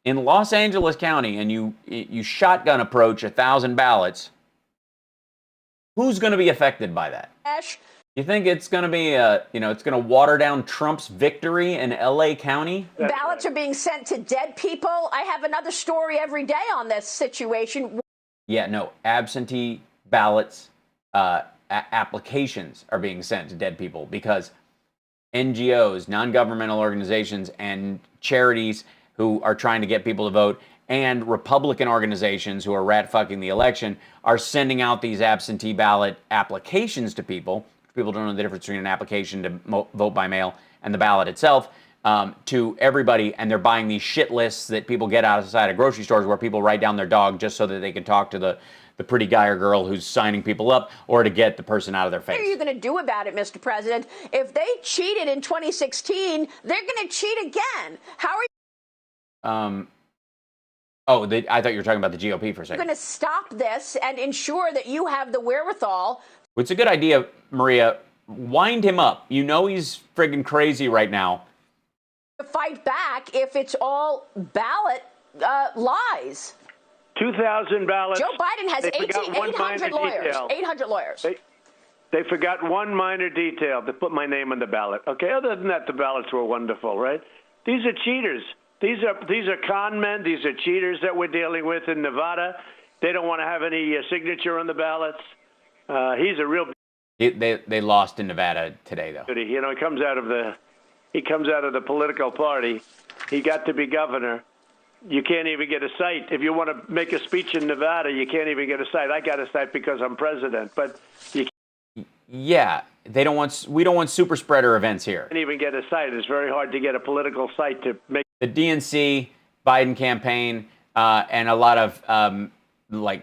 in Los Angeles County, and you shotgun approach 1,000 ballots, who's going to be affected by that? You think it's going to be it's going to water down Trump's victory in LA County? Ballots are being sent to dead people. I have another story every day on this situation. Yeah, no, absentee ballots, applications are being sent to dead people because NGOs, non-governmental organizations, and charities who are trying to get people to vote, and Republican organizations who are rat-fucking the election are sending out these absentee ballot applications to people. People don't know the difference between an application to vote by mail and the ballot itself, to everybody, and they're buying these shit lists that people get outside of grocery stores where people write down their dog just so that they can talk to the pretty guy or girl who's signing people up, or to get the person out of their face. What are you going to do about it, Mr. President? If they cheated in 2016, they're going to cheat again. How are you I thought you were talking about the GOP for a second. going to stop this and ensure that you have the wherewithal? It's a good idea, Maria. Wind him up. You know he's friggin' crazy right now. To fight back if it's all ballot lies. 2,000 ballots. Joe Biden has 800 lawyers. 800 lawyers. They forgot one minor detail to put my name on the ballot. Okay, other than that, the ballots were wonderful, right? These are cheaters. These are con men. These are cheaters that we're dealing with in Nevada. They don't want to have any signature on the ballots. He's a real. They lost in Nevada today, though. He comes out of the political party. He got to be governor. You can't even get a site. If you want to make a speech in Nevada, you can't even get a site. I got a site because I'm president, but you can't. Yeah, we don't want super spreader events here. Can't even get a site. It's very hard to get a political site to make. The DNC, Biden campaign, and a lot of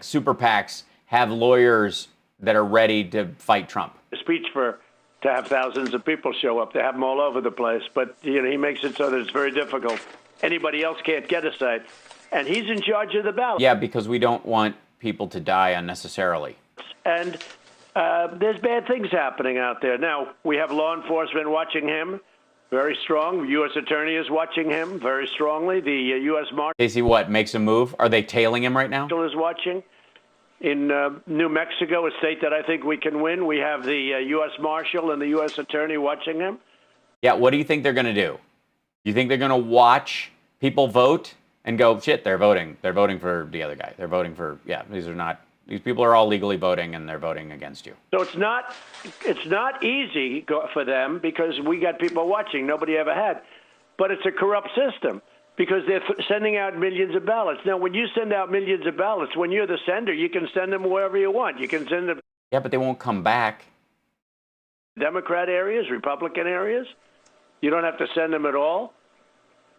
super PACs have lawyers that are ready to fight Trump. A speech to have thousands of people show up. They have them all over the place, but he makes it so that it's very difficult. Anybody else can't get a site, and he's in charge of the ballot. Yeah, because we don't want people to die unnecessarily. And there's bad things happening out there. Now, we have law enforcement watching him very strong. The U.S. Attorney is watching him very strongly. The U.S. Marshal. Casey, what, makes a move? Are they tailing him right now? Is watching. In New Mexico, a state that I think we can win, we have the U.S. Marshal and the U.S. Attorney watching him. Yeah, what do you think they're going to do? You think they're going to watch people vote and go, shit, they're voting. They're voting for the other guy. They're voting for, these people are all legally voting and they're voting against you. So it's not easy for them because we got people watching nobody ever had. But it's a corrupt system because they're sending out millions of ballots. Now, when you send out millions of ballots, when you're the sender, you can send them wherever you want. You can send them. Yeah, but they won't come back. Democrat areas, Republican areas. You don't have to send them at all.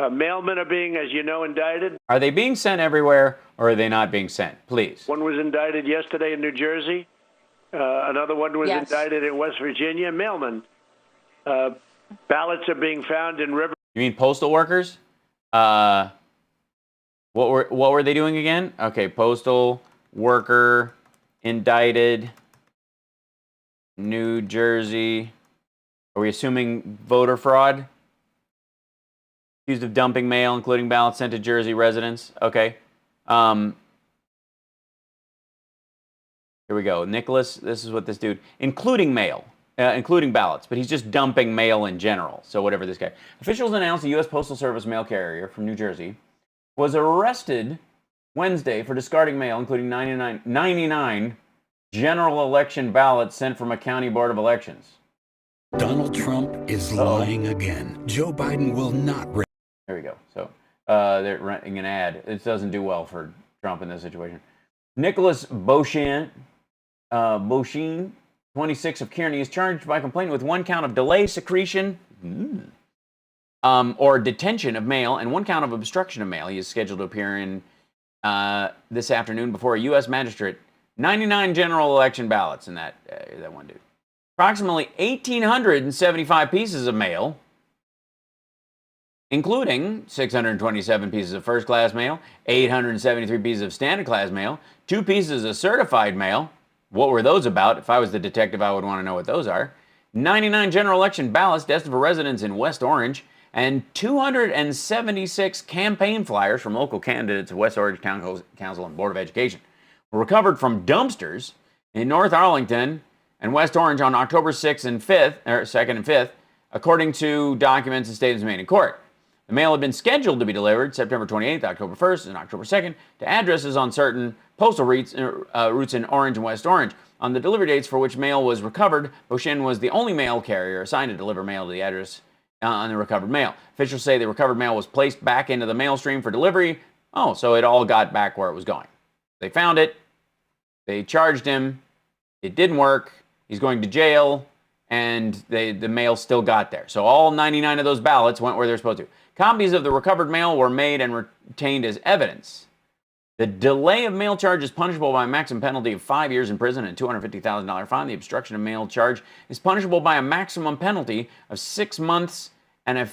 Mailmen are being, as you know, indicted. Are they being sent everywhere, or are they not being sent? Please. One was indicted yesterday in New Jersey. Another one was indicted in West Virginia. Mailmen. Ballots are being found in rivers. You mean postal workers? What were they doing again? Okay, postal worker indicted, New Jersey. Are we assuming voter fraud? Accused of dumping mail, including ballots sent to Jersey residents. Okay. Here we go. Nicholas, this is what this dude, including mail, including ballots, but he's just dumping mail in general. So whatever this guy. Officials announced the U.S. Postal Service mail carrier from New Jersey was arrested Wednesday for discarding mail, including 99 general election ballots sent from a county board of elections. Donald Trump is lying again. Joe Biden will not. There we go. So they're running an ad. It doesn't do well for Trump in this situation. Nicholas Beauchene, 26 of Kearney, is charged by complaining with one count of delay, secretion, or detention of mail, and one count of obstruction of mail. He is scheduled to appear in this afternoon before a U.S. magistrate. 99 general election ballots in that one dude. Approximately 1,875 pieces of mail, including 627 pieces of first-class mail, 873 pieces of standard-class mail, 2 pieces of certified mail. What were those about? If I was the detective, I would want to know what those are. 99 general election ballots destined for residents in West Orange, and 276 campaign flyers from local candidates of West Orange Town Council and Board of Education were recovered from dumpsters in North Arlington and West Orange on October 2nd and 5th, according to documents and statements made in court. The mail had been scheduled to be delivered September 28th, October 1st, and October 2nd to addresses on certain postal routes in Orange and West Orange. On the delivery dates for which mail was recovered, Beauchene was the only mail carrier assigned to deliver mail to the address on the recovered mail. Officials say the recovered mail was placed back into the mail stream for delivery. Oh, so it all got back where it was going. They found it. They charged him. It didn't work. He's going to jail, and the mail still got there. So all 99 of those ballots went where they're supposed to. Copies of the recovered mail were made and retained as evidence. The delay of mail charge is punishable by a maximum penalty of 5 years in prison and $250,000 fine. The obstruction of mail charge is punishable by a maximum penalty of 6 months and in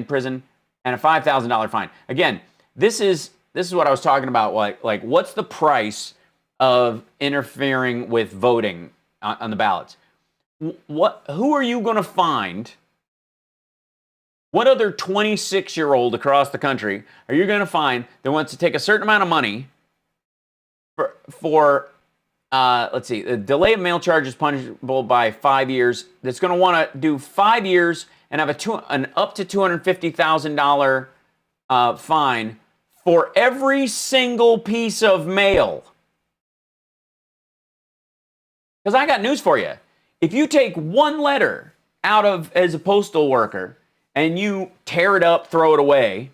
prison and a $5,000 fine. Again, this is what I was talking about. Like what's the price of interfering with voting on the ballots? Who are you going to find? What other 26-year-old across the country are you going to find that wants to take a certain amount of money for let's see, the delay of mail charge is punishable by 5 years. That's going to want to do 5 years and have an up to $250,000 fine for every single piece of mail. Because I got news for you. If you take one letter out of as a postal worker and you tear it up, throw it away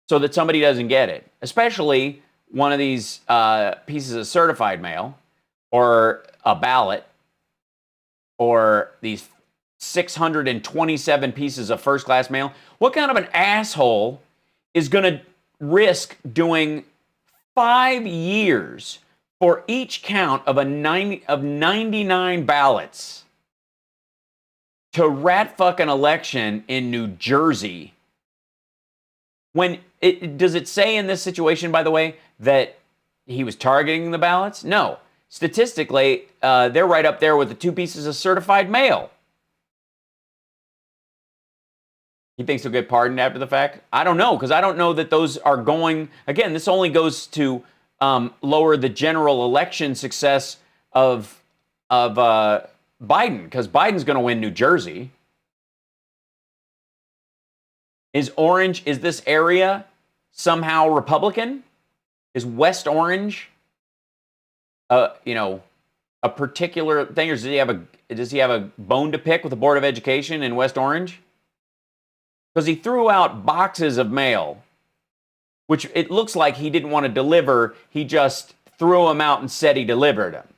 so that somebody doesn't get it, especially one of these pieces of certified mail or a ballot or these 627 pieces of first-class mail, what kind of an asshole is going to risk doing 5 years for each count of 99 ballots to rat fucking election in New Jersey? When does it say in this situation, by the way, that he was targeting the ballots? No. Statistically, they're right up there with the 2 pieces of certified mail. He thinks he'll get pardoned after the fact? I don't know, because I don't know that those are going. Again, this only goes to lower the general election success of Biden, because Biden's going to win New Jersey. Is this area somehow Republican? Is West Orange, a particular thing, or does he have a bone to pick with the Board of Education in West Orange? Because he threw out boxes of mail, which it looks like he didn't want to deliver. He just threw them out and said he delivered them.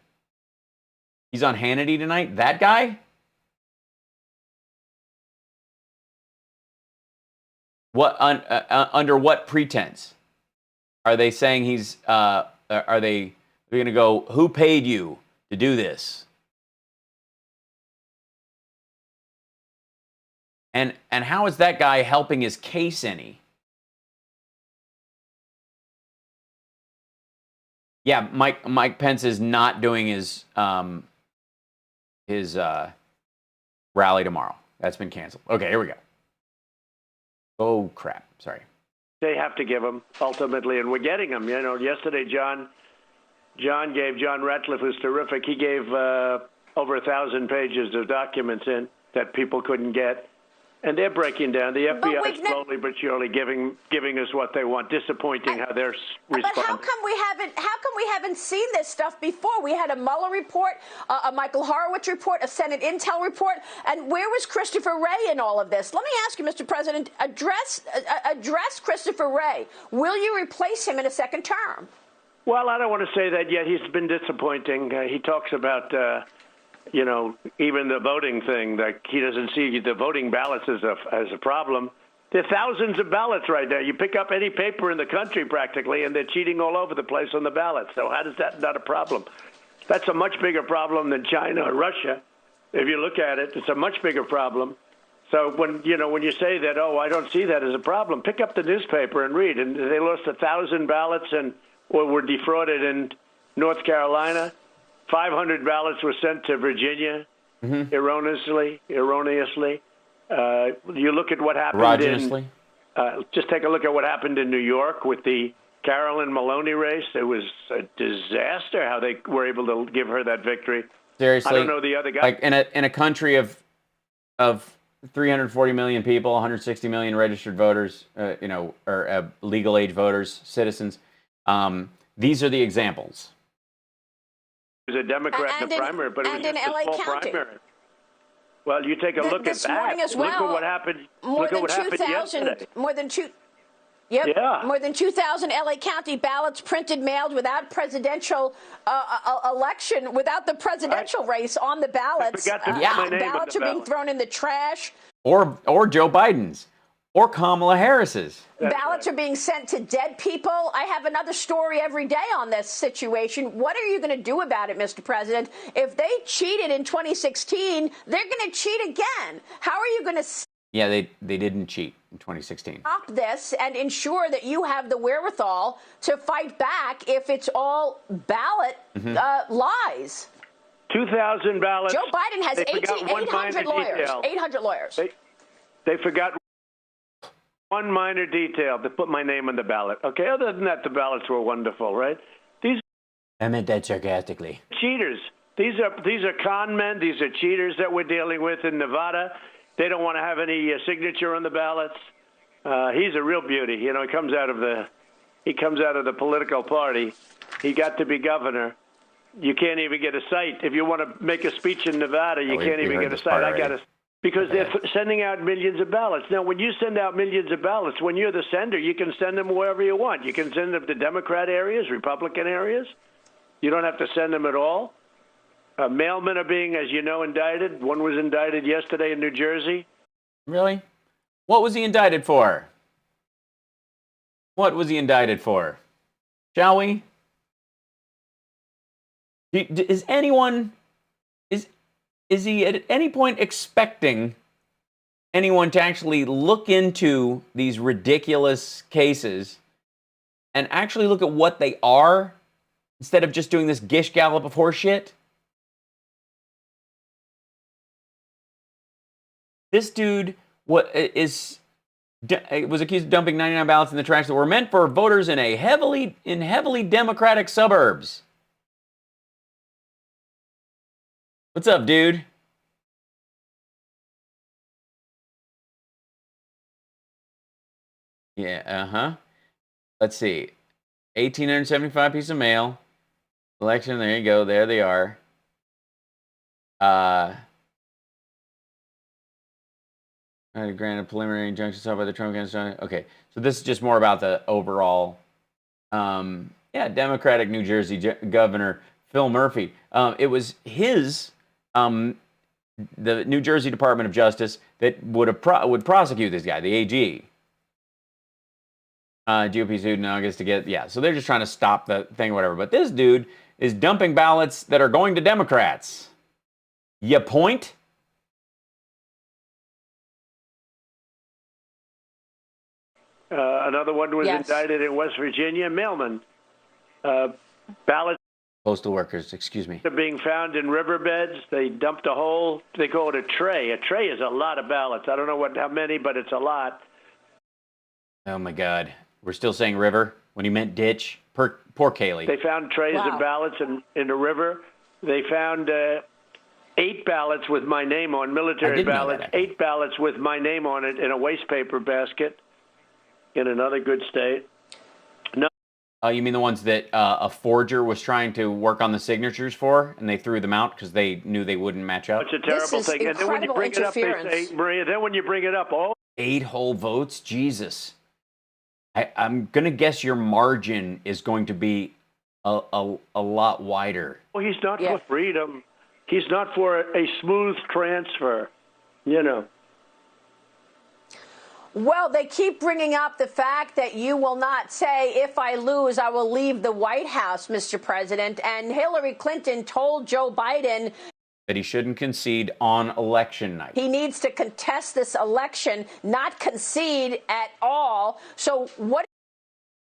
He's on Hannity tonight. That guy? What under what pretense? Are they saying he's? Are they going to go? Who paid you to do this? And how is that guy helping his case any? Yeah, Mike Pence is not doing his rally tomorrow. That's been canceled. Okay, here we go. Oh, crap. Sorry. They have to give them, ultimately, and we're getting them. You know, yesterday, John Ratcliffe was terrific. He gave over 1,000 pages of documents in that people couldn't get. And they're breaking down. The FBI is slowly but surely giving us what they want. Disappointing how they're responding. But how come we haven't seen this stuff before? We had a Mueller report, a Michael Horowitz report, a Senate Intel report, and where was Christopher Wray in all of this? Let me ask you, Mr. President, address Christopher Wray. Will you replace him in a second term? Well, I don't want to say that yet. He's been disappointing. He talks about you know, even the voting thing, like he doesn't see the voting ballots as a problem. There are thousands of ballots right now. You pick up any paper in the country practically, and they're cheating all over the place on the ballots. So how is that not a problem? That's a much bigger problem than China or Russia. If you look at it, it's a much bigger problem. So when you say that, oh, I don't see that as a problem, pick up the newspaper and read. And they lost 1,000 ballots and were defrauded in North Carolina. 500 ballots were sent to Virginia erroneously. You look at what happened just take a look at what happened in New York with the Carolyn Maloney race. It was a disaster how they were able to give her that victory. Seriously, I don't know the other guy. Like in a country of 340 million people, 160 million registered voters, or legal age voters, citizens. These are the examples. He was a Democrat in the primary, but it was just a small primary. Well, you take a look at that. As well, look at what happened. Look at what happened yesterday. More than 2,000 LA County ballots printed, mailed without presidential election, without the presidential race on the ballots. Ballots are being thrown in the trash. Or Joe Biden's. Or Kamala Harris's. Ballots are being sent to dead people. I have another story every day on this situation. What are you going to do about it, Mr. President? If they cheated in 2016, they're going to cheat again. How are you going to... Yeah, they didn't cheat in 2016. Stop this and ensure that you have the wherewithal to fight back if it's all ballot lies. 2,000 ballots. Joe Biden has 800 lawyers. 800 lawyers. They forgot one minor detail to put my name on the ballot. Okay, other than that, the ballots were wonderful, right? I meant that sarcastically. Cheaters. These are con men. These are cheaters that we're dealing with in Nevada. They don't want to have any signature on the ballots. He's a real beauty. You know, he comes out of the political party. He got to be governor. You can't even get a site. If you want to make a speech in Nevada, you can't even get a site. Because they're sending out millions of ballots. Now, when you send out millions of ballots, when you're the sender, you can send them wherever you want. You can send them to Democrat areas, Republican areas. You don't have to send them at all. Mailmen are being, as you know, indicted. One was indicted yesterday in New Jersey. Really? What was he indicted for? What was he indicted for? Shall we? Is anyone... Is he at any point expecting anyone to actually look into these ridiculous cases and actually look at what they are instead of just doing this gish gallop of horse shit? This dude was accused of dumping 99 ballots in the trash that were meant for voters in heavily Democratic suburbs. What's up, dude? Yeah, Let's see. 1,875 pieces of mail. Election, there you go. There they are. Granted preliminary injunction sought by the Trump against... Okay, so this is just more about the overall... Democratic New Jersey Governor Phil Murphy. It was his... the New Jersey Department of Justice that would prosecute this guy, the AG. GOP sued in August to get, so they're just trying to stop the thing or whatever. But this dude is dumping ballots that are going to Democrats. Ya point? Another one was indicted in West Virginia, mailman. Ballots. Postal workers, excuse me. They're being found in riverbeds. They dumped a hole. They call it a tray. A tray is a lot of ballots. I don't know how many, but it's a lot. Oh my God. We're still saying river when he meant ditch. Poor Kaylee. They found trays of ballots in the river. They found 8 ballots with my name on, military ballots, 8 ballots with my name on it in a wastepaper basket in another good state. No. You mean the ones that a forger was trying to work on the signatures for, and they threw them out because they knew they wouldn't match up? It's a terrible thing. And then when you bring it up, they say, Maria, then when you bring it up, 8 whole votes? Jesus. I'm going to guess your margin is going to be a lot wider. Well, he's not for freedom. He's not for a smooth transfer, you know. Well, they keep bringing up the fact that you will not say, if I lose, I will leave the White House, Mr. President. And Hillary Clinton told Joe Biden that he shouldn't concede on election night. He needs to contest this election, not concede at all. So what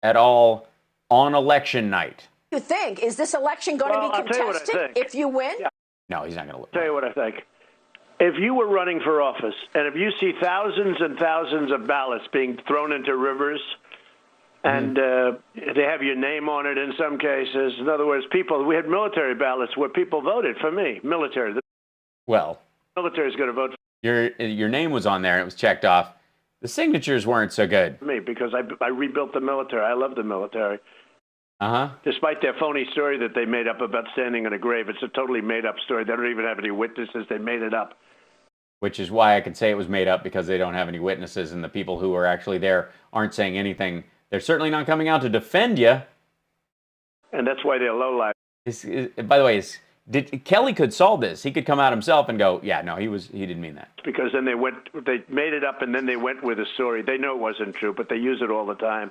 at all on election night? do you think? Is this election going to be contested if you win? Yeah. No, he's not going to lose. I'll tell you what I think. If you were running for office, and if you see thousands and thousands of ballots being thrown into rivers, and they have your name on it in some cases, in other words, we had military ballots where people voted for me, military. Well, the military is going to vote for your name was on there, and it was checked off. The signatures weren't so good. For me, because I rebuilt the military. I love the military. Uh-huh. Despite their phony story that they made up about standing in a grave. It's a totally made-up story. They don't even have any witnesses. They made it up. Which is why I could say it was made up, because they don't have any witnesses, and the people who are actually there aren't saying anything. They're certainly not coming out to defend you. And that's why they're lowlife. By the way, Kelly could solve this. He could come out himself and go, yeah, no, he didn't mean that. Because then they made it up, and then they went with a story. They know it wasn't true, but they use it all the time.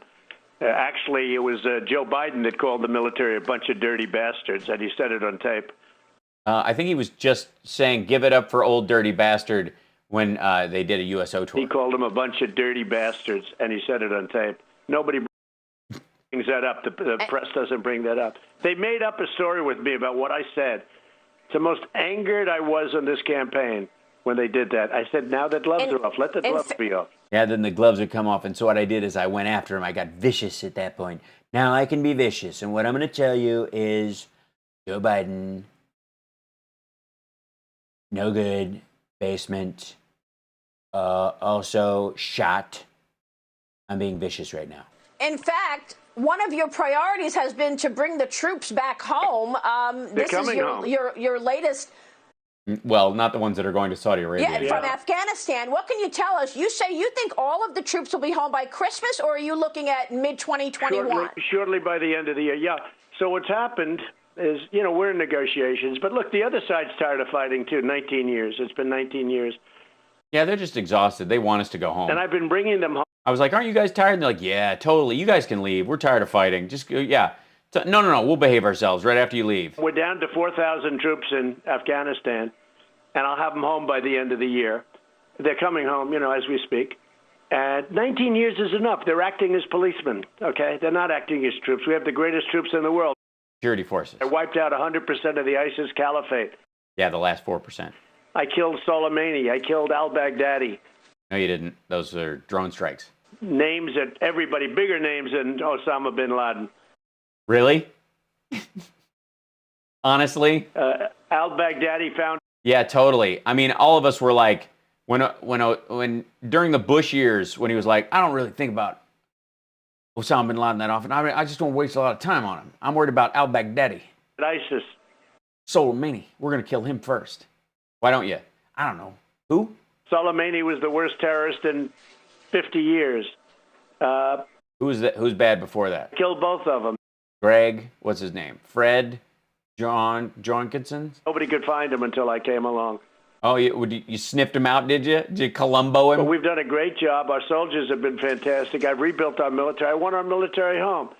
Actually, it was Joe Biden that called the military a bunch of dirty bastards, and he said it on tape. I think he was just saying, give it up for old dirty bastard when they did a USO tour. He called them a bunch of dirty bastards, and he said it on tape. Nobody brings that up. The press doesn't bring that up. They made up a story with me about what I said. It's the most angered I was on this campaign when they did that. I said, now the gloves are off. Let the gloves be off. Yeah, then the gloves would come off, and so what I did is I went after him. I got vicious at that point. Now I can be vicious, and what I'm going to tell you is Joe Biden, no good, basement, also shot. I'm being vicious right now. In fact, one of your priorities has been to bring the troops back home. This is your latest. Well, not the ones that are going to Saudi Arabia. Yeah, from Afghanistan. What can you tell us? You say you think all of the troops will be home by Christmas, or are you looking at mid-2021? Shortly by the end of the year, yeah. So what's happened is, we're in negotiations. But look, the other side's tired of fighting, too. 19 years. It's been 19 years. Yeah, they're just exhausted. They want us to go home. And I've been bringing them home. I was like, aren't you guys tired? And they're like, yeah, totally. You guys can leave. We're tired of fighting. Just, yeah. No. We'll behave ourselves right after you leave. We're down to 4,000 troops in Afghanistan, and I'll have them home by the end of the year. They're coming home, as we speak. And 19 years is enough. They're acting as policemen, okay? They're not acting as troops. We have the greatest troops in the world. Security forces. I wiped out 100% of the ISIS caliphate. Yeah, the last 4%. I killed Soleimani. I killed al-Baghdadi. No, you didn't. Those are drone strikes. Names that everybody, bigger names than Osama bin Laden. Really? Honestly? Al-Baghdadi found... Yeah, totally. I mean, all of us were like, when during the Bush years, when he was like, I don't really think about Osama bin Laden that often. I just don't waste a lot of time on him. I'm worried about al-Baghdadi. ISIS. Soleimani. We're going to kill him first. Why don't you? I don't know. Who? Soleimani was the worst terrorist in 50 years. Who's bad before that? Killed both of them. Greg, what's his name? Fred, John Kitson? Nobody could find him until I came along. Oh, you sniffed him out, did you? Did you Columbo him? Well, we've done a great job. Our soldiers have been fantastic. I've rebuilt our military. I want our military home.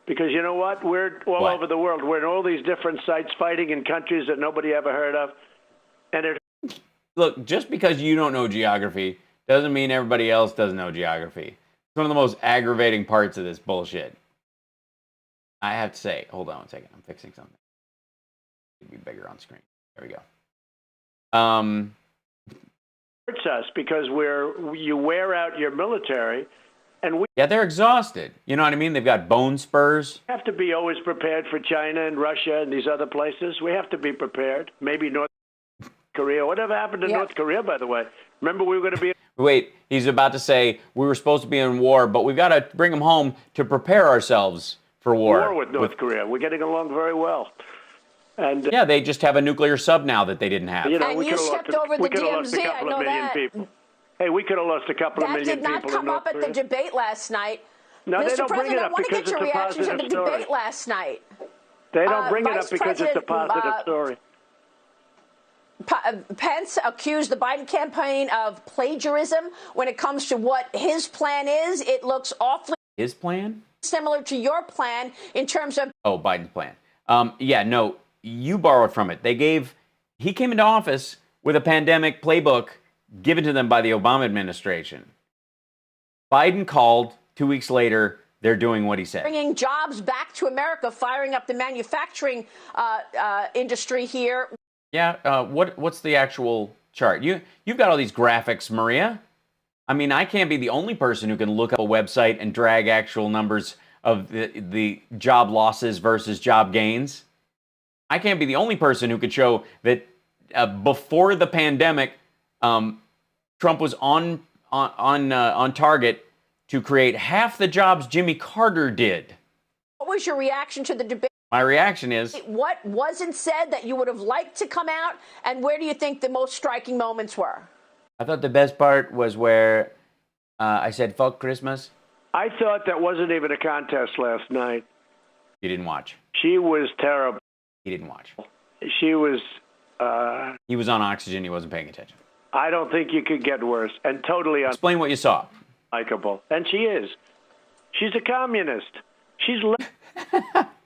Because you know what? We're all over the world. We're in all these different sites fighting in countries that nobody ever heard of. And look, just because you don't know geography doesn't mean everybody else doesn't know geography. It's one of the most aggravating parts of this bullshit. I have to say, hold on one second. I'm fixing something. Be bigger on screen. There we go. Hurts us because you wear out your military, and we they're exhausted. You know what I mean? They've got bone spurs. have to be always prepared for China and Russia and these other places. We have to be prepared. Maybe North Korea. Whatever happened to North Korea, by the way? Remember we were going to be... Wait, he's about to say we were supposed to be in war, but we've got to bring them home to prepare ourselves for war. War with North Korea. We're getting along very well. And yeah, they just have a nuclear sub now that they didn't have. You know, and we you stepped over the DMZ, I know that. People. Hey, we could have lost a couple of million people. That did not come up at the debate last night. No, Mr. they don't bring it President, up I want to because get your it's a reaction to the positive story. debate last night. They don't bring it Vice up because it's a positive story. Pence accused the Biden campaign of plagiarism when it comes to what his plan is. It looks awfully his plan similar to your plan in terms of Biden's plan. Yeah, no, you borrowed from it. He came into office with a pandemic playbook given to them by the Obama administration. Biden called 2 weeks later. They're doing what he said. Bringing jobs back to America, firing up the manufacturing industry here. Yeah, what's the actual chart? You've got all these graphics, Maria. I mean, I can't be the only person who can look up a website and drag actual numbers of the job losses versus job gains. I can't be the only person who could show that before the pandemic, Trump was on target to create half the jobs Jimmy Carter did. What was your reaction to the debate? My reaction is... What wasn't said that you would have liked to come out, and where do you think the most striking moments were? I thought the best part was where I said, fuck Christmas. I thought that wasn't even a contest last night. You didn't watch. She was terrible. He didn't watch. She was... he was on oxygen. He wasn't paying attention. I don't think you could get worse. And totally Explain what you saw. Unlikable. And she is. She's a communist. She's...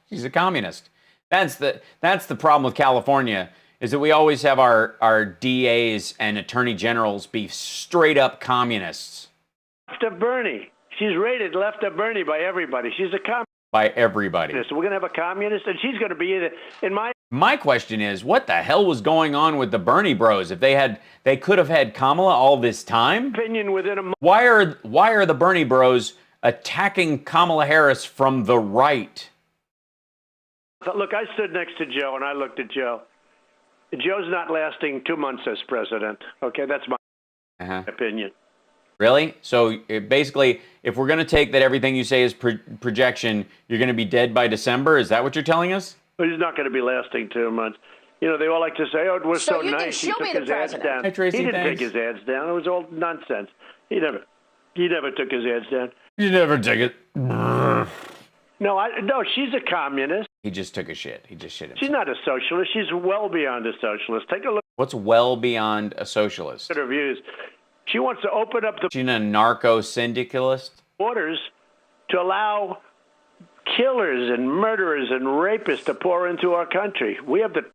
She's a communist. That's the problem with California, is that we always have our DAs and attorney generals be straight up communists. Left of Bernie. She's rated left of Bernie by everybody. She's a communist. By everybody. So we're going to have a communist, and she's going to be in my... My question is, what the hell was going on with the Bernie bros? If they could have had Kamala all this time? Opinion within a month. Why are the Bernie bros attacking Kamala Harris from the right? Look, I stood next to Joe, and I looked at Joe. Joe's not lasting 2 months as president. Okay, that's my opinion. Really? So basically, if we're going to take that everything you say is projection, you're going to be dead by December? Is that what you're telling us? But he's not going to be lasting 2 months. You know, they all like to say, oh, it was so nice. He took his ads down. Hey, Tracy, he didn't thanks. take his ads down. It was all nonsense. He never took his ads down. You never took it. No, she's a communist. He just took a shit. He just shit himself. She's not a socialist. She's well beyond a socialist. Take a look. What's well beyond a socialist? At her views. She wants to open up the... She's a narco-syndicalist? ...borders to allow killers and murderers and rapists to pour into our country. We have the...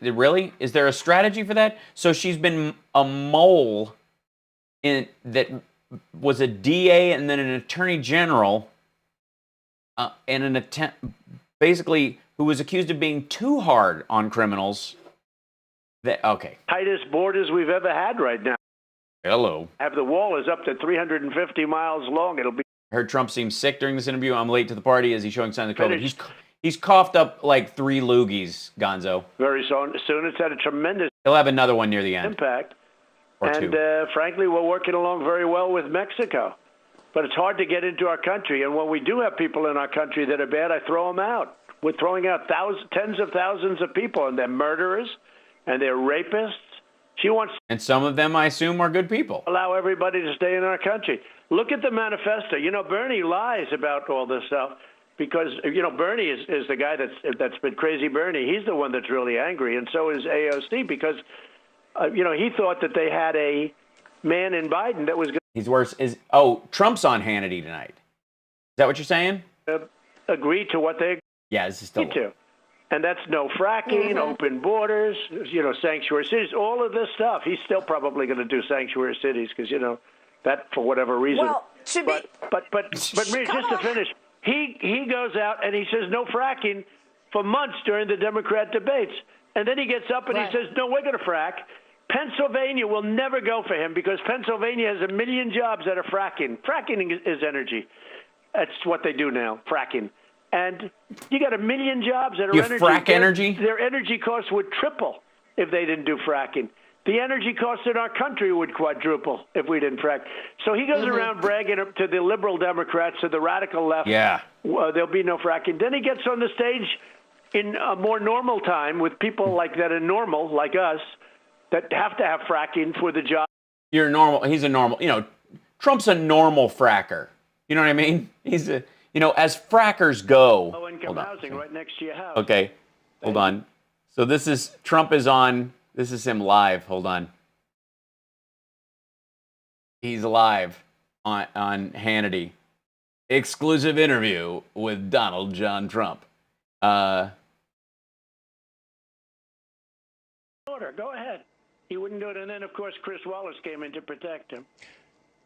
Really? Is there a strategy for that? So she's been a mole that was a DA and then an attorney general and an attempt... Basically, who was accused of being too hard on criminals. Okay. Tightest borders we've ever had right now. Hello. The wall is up to 350 miles long. It'll be... I heard Trump seemed sick during this interview. I'm late to the party. Is he showing signs of COVID? He's coughed up like 3 loogies, Gonzo. Very soon. It's had a tremendous... He'll have another one near the end. ...impact. Or and, 2. Frankly, we're working along very well with Mexico. But it's hard to get into our country. And when we do have people in our country that are bad, I throw them out. We're throwing out tens of thousands of people, and they're murderers, and they're rapists. She wants... And some of them, I assume, are good people. ...allow everybody to stay in our country. Look at the manifesto. You know, Bernie lies about all this stuff because, you know, Bernie is the guy that's been crazy Bernie. He's the one that's really angry, and so is AOC because, you know, he thought that they had a man in Biden that was going to... He's worse. Trump's on Hannity tonight. Is that what you're saying? Agree to what they... Yeah, this is still... to. And that's no fracking, open borders, you know, sanctuary cities, all of this stuff. He's still probably going to do sanctuary cities because, you know, that for whatever reason. Well, but Maria, just to finish, he goes out and he says no fracking for months during the Democrat debates. And then he gets up and he says, no, we're going to frack. Pennsylvania will never go for him because Pennsylvania has 1 million jobs that are fracking. Fracking is energy. That's what they do now, fracking. And you got 1 million jobs that are energy. Frack energy? Their energy costs would triple if they didn't do fracking. The energy costs in our country would quadruple if we didn't frack. So he goes around bragging to the liberal Democrats, to the radical left. Yeah. There'll be no fracking. Then he gets on the stage in a more normal time with people like that are normal, like us, that have to have fracking for the job. You're normal. He's a normal. Trump's a normal fracker. You know what I mean? He's a. As frackers go. Low-income housing right next to your house. Okay, hold on. So this is Trump is on. This is him live. Hold on. He's live on Hannity. Exclusive interview with Donald John Trump. Go ahead. He wouldn't do it, and then of course Chris Wallace came in to protect him.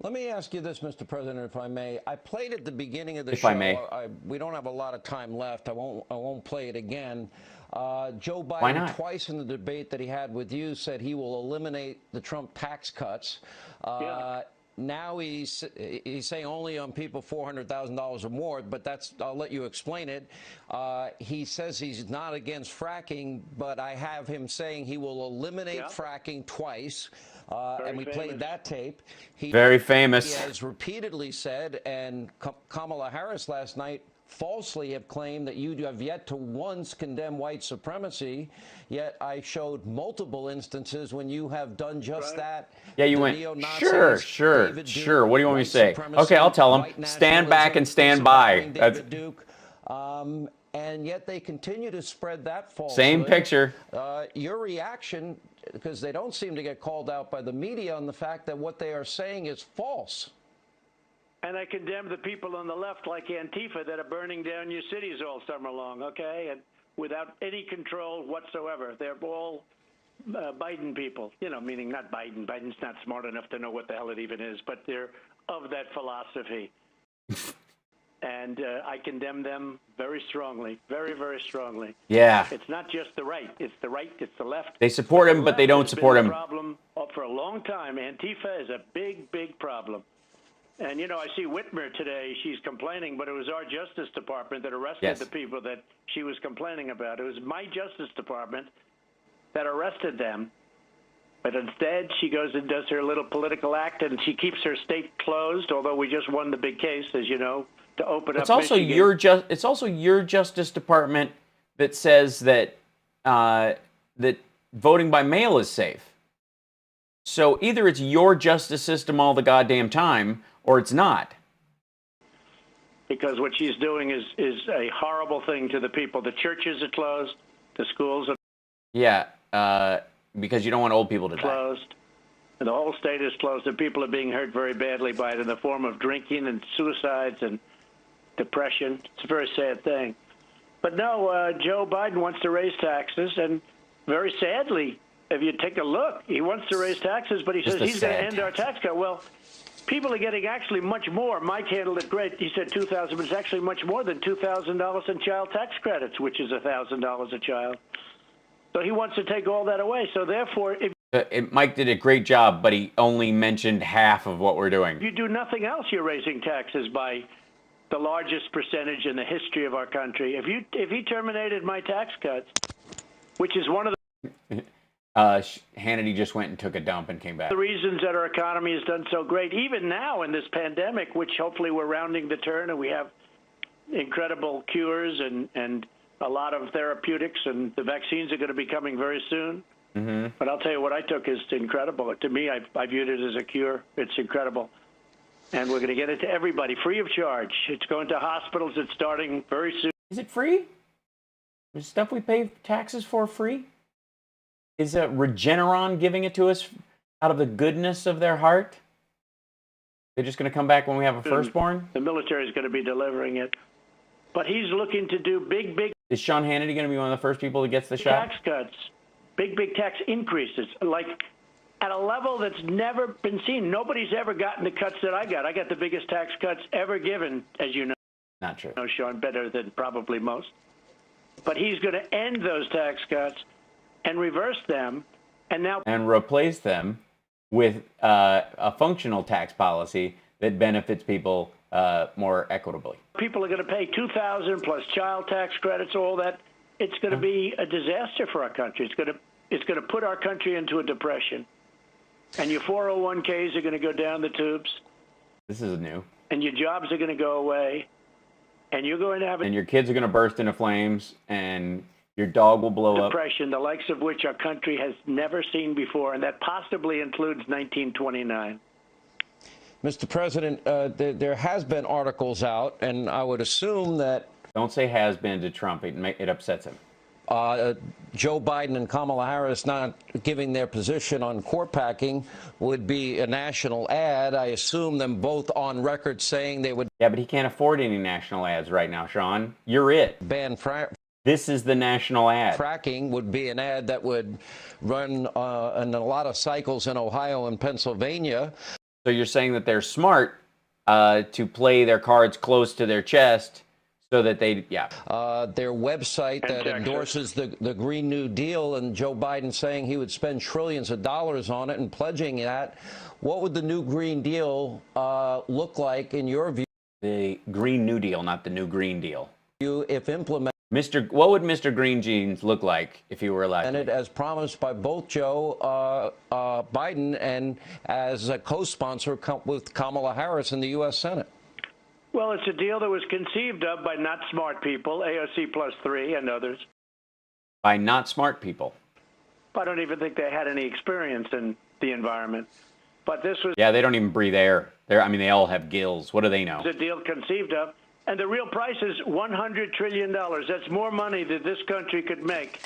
Let me ask you this, Mr. President, if I may. I played at the beginning of the if show. I may. We don't have a lot of time left. I won't play it again. Joe Why Biden, not? twice in the debate that he had with you, said he will eliminate the Trump tax cuts. Now he's saying only on people $400,000 or more, but I'll let you explain it. He says he's not against fracking, but I have him saying he will eliminate fracking twice. And we played that tape. Very famous. He has repeatedly said, and Kamala Harris last night falsely have claimed that you have yet to once condemn white supremacy, yet I showed multiple instances when you have done just that. Yeah, you went, sure. What do you want me to say? Okay, I'll tell him. Stand back and stand by. That's and yet they continue to spread that falsehood. Same picture. Your reaction, because they don't seem to get called out by the media on the fact that what they are saying is false. And I condemn the people on the left like Antifa that are burning down your cities all summer long, okay? And without any control whatsoever. They're all Biden people, meaning not Biden. Biden's not smart enough to know what the hell it even is, but they're of that philosophy. And I condemn them very strongly, very, very strongly. Yeah. It's not just the right. It's the right. It's the left. They support him, but they don't support him. Problem for a long time. Antifa is a big, big problem. And, I see Whitmer today. She's complaining, but it was our Justice Department that arrested the people that she was complaining about. It was my Justice Department that arrested them. But instead, she goes and does her little political act, and she keeps her state closed, although we just won the big case, as you know, to open up Michigan. It's also your Justice Department that says that that voting by mail is safe. So either it's your justice system all the goddamn time, or it's not. Because what she's doing is a horrible thing to the people. The churches are closed. The schools are because you don't want old people to closed. die. And the whole state is closed, and people are being hurt very badly by it in the form of drinking and suicides and depression. It's a very sad thing. But no, Joe Biden wants to raise taxes, and very sadly, if you take a look, he wants to raise taxes, but he says he's going to end our tax cut. Well, people are getting actually much more. Mike handled it great. He said $2,000, but it's actually much more than $2,000 in child tax credits, which is $1,000 a child. So he wants to take all that away. So therefore, if Mike did a great job, but he only mentioned half of what we're doing. you do nothing else, you're raising taxes by the largest percentage in the history of our country. If he terminated my tax cuts, which is one of the Hannity just went and took a dump and came back. the reasons that our economy has done so great, even now in this pandemic, which hopefully we're rounding the turn and we have incredible cures and a lot of therapeutics, and the vaccines are going to be coming very soon. Mm-hmm. But I'll tell you what I took is incredible. To me, I viewed it as a cure. It's incredible. And we're going to get it to everybody free of charge. It's going to hospitals. It's starting very soon. Is it free? Is stuff we pay taxes for free? Is Regeneron giving it to us out of the goodness of their heart? They're just going to come back when we have a firstborn? The military is going to be delivering it. But he's looking to do big Is Sean Hannity going to be one of the first people that gets the shot? tax cuts, big tax increases, like at a level that's never been seen. Nobody's ever gotten the cuts that I got. I got the biggest tax cuts ever given, as you know. Not true. No, Sean, better than probably most. But he's going to end those tax cuts and reverse them, and replace them with a functional tax policy that benefits people more equitably. People are going to pay $2,000 plus child tax credits, all that. It's going to be a disaster for our country. It's going to put our country into a depression. And your 401ks are going to go down the tubes. This is new. And your jobs are going to go away. And you're going to have and your kids are going to burst into flames, and your dog will blow up. Depression, the likes of which our country has never seen before, and that possibly includes 1929. Mr. President, there has been articles out, and I would assume that... Don't say has been to Trump. It upsets him. Joe Biden and Kamala Harris not giving their position on court packing would be a national ad. I assume them both on record saying they would... Yeah, but he can't afford any national ads right now, Sean. You're it. Ban This is the national ad. Fracking would be an ad that would run in a lot of cycles in Ohio and Pennsylvania. So you're saying that they're smart to play their cards close to their chest so that they, their website that endorses the Green New Deal, and Joe Biden saying he would spend trillions of dollars on it and pledging that. What would the new Green Deal look like in your view? The Green New Deal, not the new Green Deal. If implemented. What would Mr. Green Jeans look like if he were elected? As promised by both Joe Biden and as a co-sponsor with Kamala Harris in the U.S. Senate. Well, it's a deal that was conceived of by not smart people, AOC plus 3 and others. By not smart people. I don't even think they had any experience in the environment. But this was... Yeah, they don't even breathe air. They all have gills. What do they know? It's a deal conceived of. And the real price is $100 trillion. That's more money that this country could make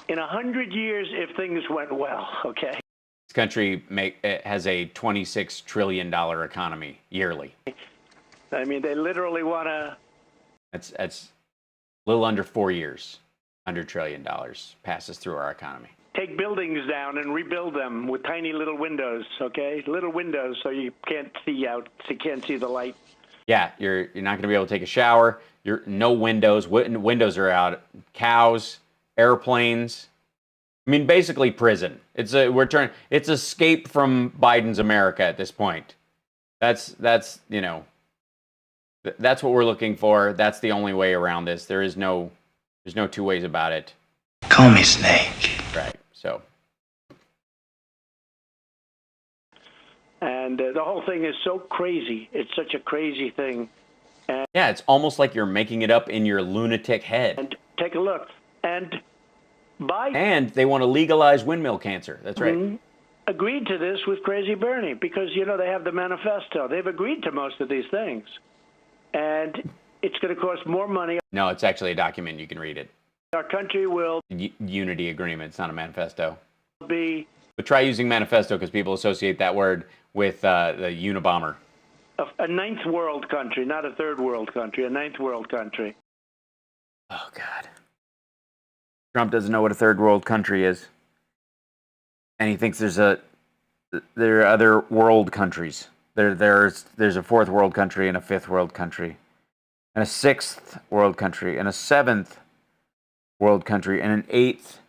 in 100 years if things went well, okay? This country has a $26 trillion economy yearly. I mean, they literally want to... That's a little under 4 years. $100 trillion passes through our economy. Take buildings down and rebuild them with tiny little windows, okay? Little windows so you can't see out, so you can't see the light. Yeah, you're not going to be able to take a shower. No windows. Windows are out. Cows, airplanes. I mean, basically prison. It's escape from Biden's America at this point. That's what we're looking for. That's the only way around this. There's no two ways about it. Call me Snake. Right. So. And the whole thing is so crazy. It's such a crazy thing. And yeah, it's almost like you're making it up in your lunatic head. And take a look. And Biden... And they want to legalize windmill cancer. That's right. Agreed to this with Crazy Bernie because, they have the manifesto. They've agreed to most of these things. And it's going to cost more money. No, it's actually a document. You can read it. Our country will... Unity agreement. It's not a manifesto. But try using manifesto because people associate that word with the Unabomber. A ninth world country, not a third world country, a ninth world country. Oh, God. Trump doesn't know what a third world country is. And he thinks there are other world countries. There's a fourth world country and a fifth world country. And a sixth world country and a seventh world country and an eighth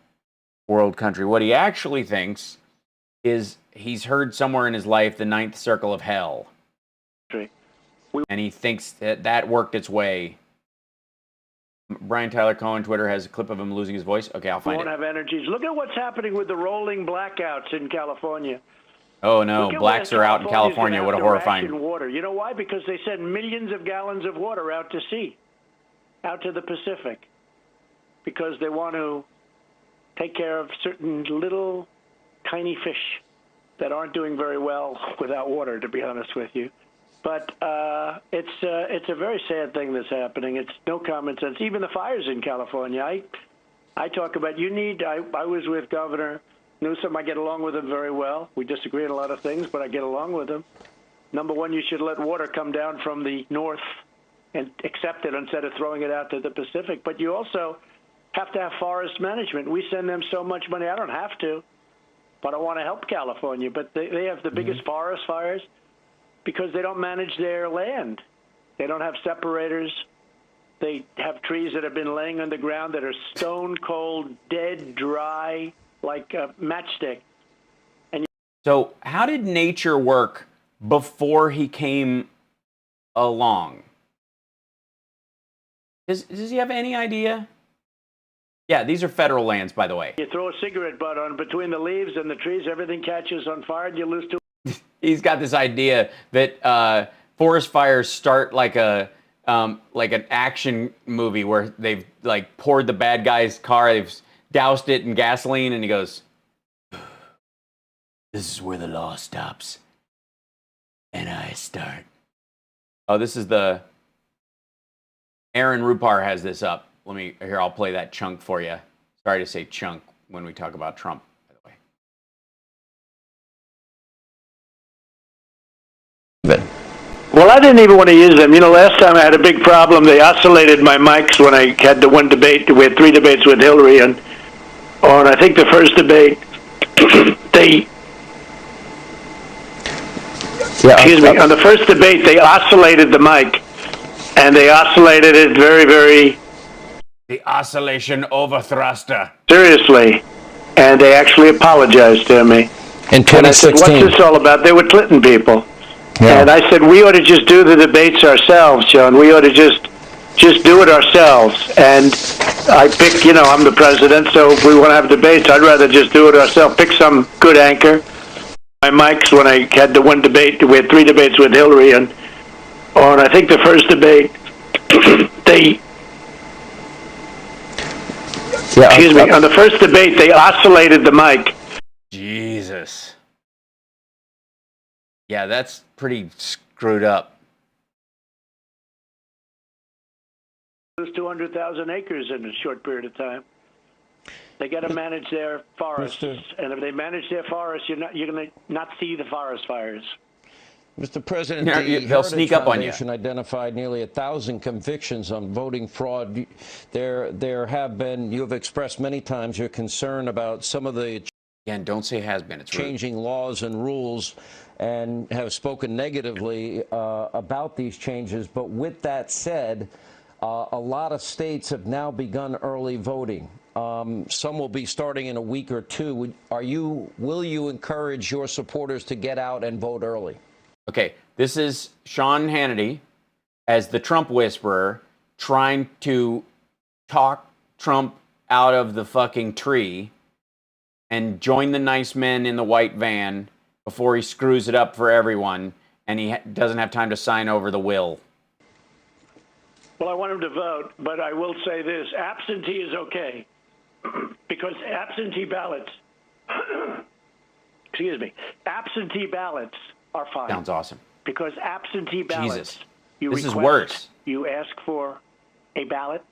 world country. What he actually thinks is he's heard somewhere in his life the ninth circle of hell. And he thinks that worked its way. Brian Tyler Cohen, Twitter, has a clip of him losing his voice. Okay, I'll find won't it. Have energies. Look at what's happening with the rolling blackouts in California. Oh, no. Blacks are out in California. What a horrifying... Water. You know why? Because they send millions of gallons of water out to sea, out to the Pacific, because they want to take care of certain little tiny fish that aren't doing very well without water, to be honest with you. But it's a very sad thing that's happening. It's no common sense. Even the fires in California. I talk about I was with Governor Newsom. I get along with him very well. We disagree on a lot of things, but I get along with him. Number one, you should let water come down from the north and accept it instead of throwing it out to the Pacific. But you also have to have forest management. We send them so much money. I don't have to, but I want to help California. But they have the biggest forest fires because they don't manage their land. They don't have separators. They have trees that have been laying on the ground that are stone cold, dead, dry, like a matchstick. So how did nature work before he came along? Does he have any idea? Yeah, these are federal lands, by the way. You throw a cigarette butt on between the leaves and the trees, everything catches on fire, and you lose two. He's got this idea that forest fires start like an action movie where they've like poured the bad guy's car, they've doused it in gasoline, and he goes, "This is where the law stops, and I start." Oh, this is the Aaron Rupar has this up. I'll play that chunk for you. Sorry to say chunk when we talk about Trump, by the way. Well, I didn't even want to use them. You know, last time I had a big problem. They oscillated my mics when I had the one debate. We had 3 debates with Hillary, and on I think the first debate, on the first debate, they oscillated the mic, and they oscillated it very, very... The oscillation overthruster. Seriously. And they actually apologized to me. In 2016. And I said, what's this all about? They were Clinton people. Yeah. And I said, we ought to just do the debates ourselves, John. We ought to just do it ourselves. And I pick, I'm the president, so if we want to have debates, I'd rather just do it ourselves. Pick some good anchor. My mics, when I had the one debate, we had 3 debates with Hillary, and on I think the first debate, on the first debate, they oscillated the mic. Jesus. Yeah, that's pretty screwed up. Lose 200,000 acres in a short period of time. They got to manage their forests, and if they manage their forests, you're going to not see the forest fires. Mr. President, they'll sneak up on you. The Foundation identified nearly 1,000 convictions on voting fraud. There have been. You have expressed many times your concern about some of the. Again, don't say has been. It's changing laws and rules, and have spoken negatively about these changes. But with that said, a lot of states have now begun early voting. Some will be starting in a week or 2. Will you encourage your supporters to get out and vote early? Okay, this is Sean Hannity as the Trump whisperer trying to talk Trump out of the fucking tree and join the nice men in the white van before he screws it up for everyone and he doesn't have time to sign over the will. Well, I want him to vote, but I will say this. Absentee is okay because absentee ballots, absentee ballots are fine. Sounds awesome. Because absentee ballots, Jesus. You this request, is worse. You ask for a ballot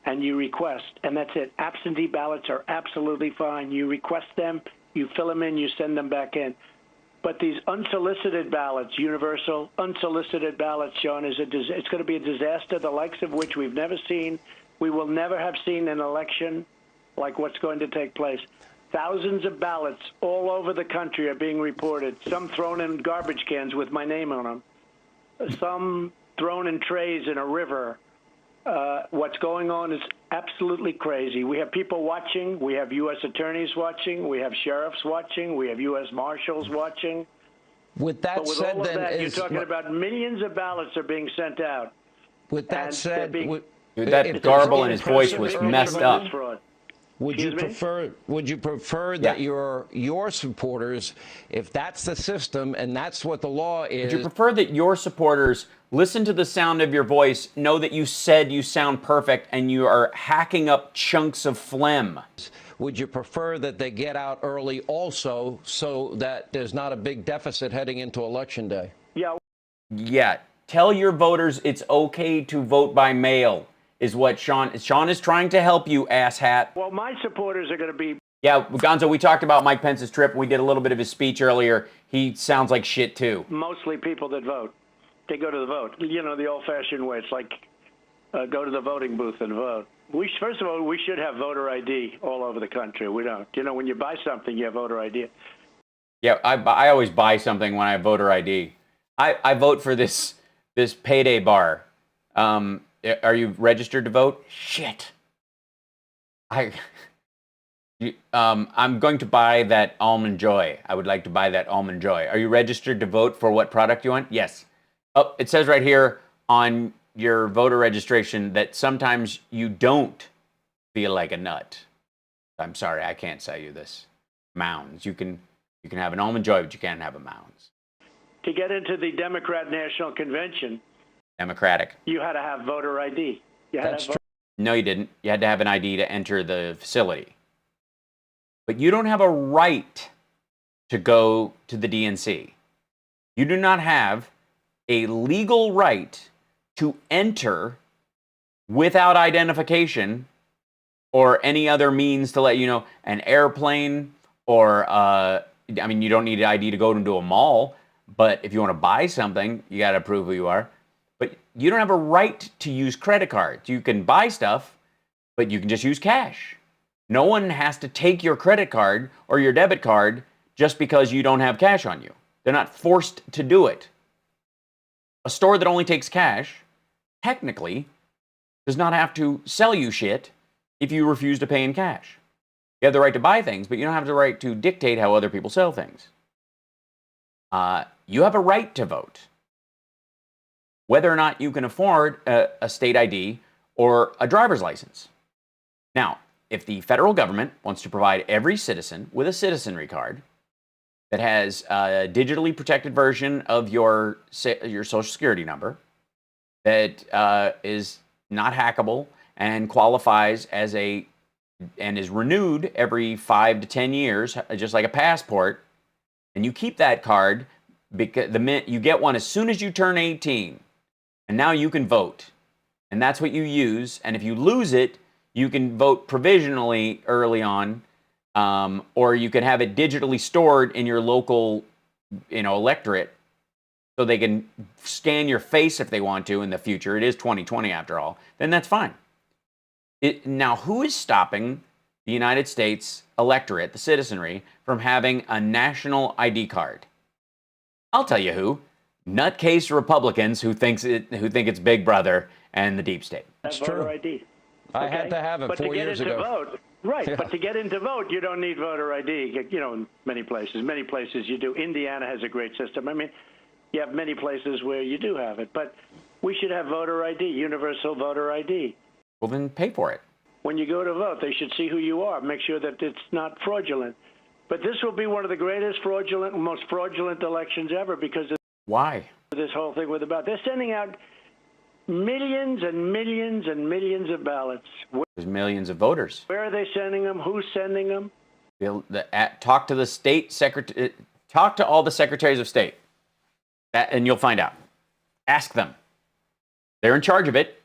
and you request, and that's it. Absentee ballots are absolutely fine. You request them, you fill them in, you send them back in. But these unsolicited ballots, universal unsolicited ballots, Sean, it's going to be a disaster, the likes of which we've never seen. We will never have seen an election like what's going to take place. Thousands of ballots all over the country are being reported, some thrown in garbage cans with my name on them, some thrown in trays in a river. What's going on is absolutely crazy. We have people watching. We have U.S. attorneys watching. We have sheriffs watching. We have U.S. marshals watching. With that with said, all of then, that, you're talking about millions of ballots are being sent out. With that said, dude, that garble in his voice was messed up. Would you prefer that your supporters, if that's the system and that's what the law is... Would you prefer that your supporters listen to the sound of your voice, know that you said you sound perfect, and you are hacking up chunks of phlegm? Would you prefer that they get out early also so that there's not a big deficit heading into Election Day? Yeah. Tell your voters it's okay to vote by mail. Is what Sean is trying to help you, asshat. Well, my supporters are going to be... Yeah, Gonzo, we talked about Mike Pence's trip. We did a little bit of his speech earlier. He sounds like shit, too. Mostly people that vote. They go to the vote. You know, the old-fashioned way. It's like go to the voting booth and vote. First of all, we should have voter ID all over the country. We don't. You know, when you buy something, you have voter ID. Yeah, I always buy something when I have voter ID. I vote for this payday bar. Are you registered to vote? Shit. I'm going to buy that Almond Joy. I would like to buy that Almond Joy. Are you registered to vote for what product you want? Yes. Oh, it says right here on your voter registration that sometimes you don't feel like a nut. I'm sorry, I can't sell you this. Mounds. You can have an Almond Joy, but you can't have a Mounds. To get into the Democrat National Convention, Democratic. you had to have voter ID. That's true. No, you didn't. You had to have an ID to enter the facility. But you don't have a right to go to the DNC. You do not have a legal right to enter without identification or any other means to let you know, an airplane or, I mean, you don't need an ID to go into a mall, but if you want to buy something, you got to prove who you are. But you don't have a right to use credit cards. You can buy stuff, but you can just use cash. No one has to take your credit card or your debit card just because you don't have cash on you. They're not forced to do it. A store that only takes cash, technically, does not have to sell you shit if you refuse to pay in cash. You have the right to buy things, but you don't have the right to dictate how other people sell things. You have a right to vote. Whether or not you can afford a state ID or a driver's license. Now, if the federal government wants to provide every citizen with a citizenry card that has a digitally protected version of your Social Security number that is not hackable and qualifies as and is renewed every 5 to 10 years, just like a passport, and you keep that card because you get one as soon as you turn 18, and now you can vote, and that's what you use. And if you lose it, you can vote provisionally early on, or you can have it digitally stored in your local, electorate, so they can scan your face if they want to in the future. It is 2020 after all. Then that's fine. Now, who is stopping the United States electorate, the citizenry, from having a national ID card? I'll tell you who. Nutcase Republicans who think it's Big Brother and the deep state. That's voter ID. I had to have it 4 years ago. Vote, right, Yeah. but to get into vote, you don't need voter ID. In many places you do. Indiana has a great system. I mean, you have many places where you do have it, but we should have voter ID, universal voter ID. Well, then pay for it. When you go to vote, they should see who you are. Make sure that it's not fraudulent. But this will be one of the greatest most fraudulent elections ever because of Why? This whole thing with they're sending out millions and millions and millions of ballots. There's millions of voters. Where are they sending them? Who's sending them? Talk to the state secretary. Talk to all the secretaries of state, and you'll find out. Ask them. They're in charge of it.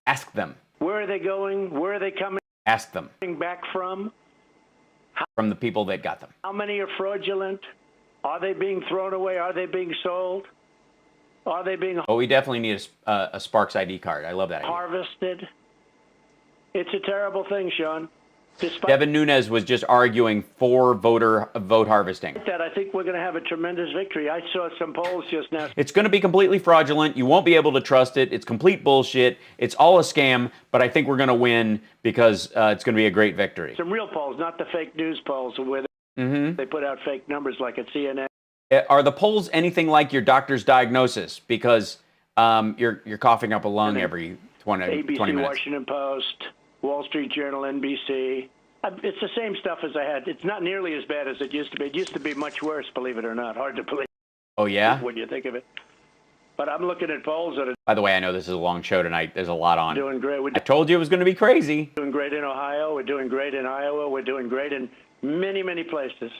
Ask them. Where are they going? Where are they coming? Ask them. Back from? From the people that got them. How many are fraudulent? Are they being thrown away? Are they being sold? Are they being we definitely need a Sparks ID card. I love that idea. Harvested? It's a terrible thing, Sean. Devin Nunes was just arguing for vote harvesting. I think we're going to have a tremendous victory. I saw some polls just now. It's going to be completely fraudulent. You won't be able to trust it. It's complete bullshit. It's all a scam, but I think we're going to win because it's going to be a great victory. Some real polls, not the fake news polls where they put out fake numbers like at CNN. Are the polls anything like your doctor's diagnosis? Because you're coughing up a lung every 20 ABC, minutes. Washington Post, Wall Street Journal, NBC. It's the same stuff as I had. It's not nearly as bad as it used to be. It used to be much worse, believe it or not. Hard to believe. Oh, yeah? When you think of it. But I'm looking at polls that are... By the way, I know this is a long show tonight. There's a lot on. Doing great. I told you it was going to be crazy. Doing great in Ohio. We're doing great in Iowa. We're doing great in many, many places.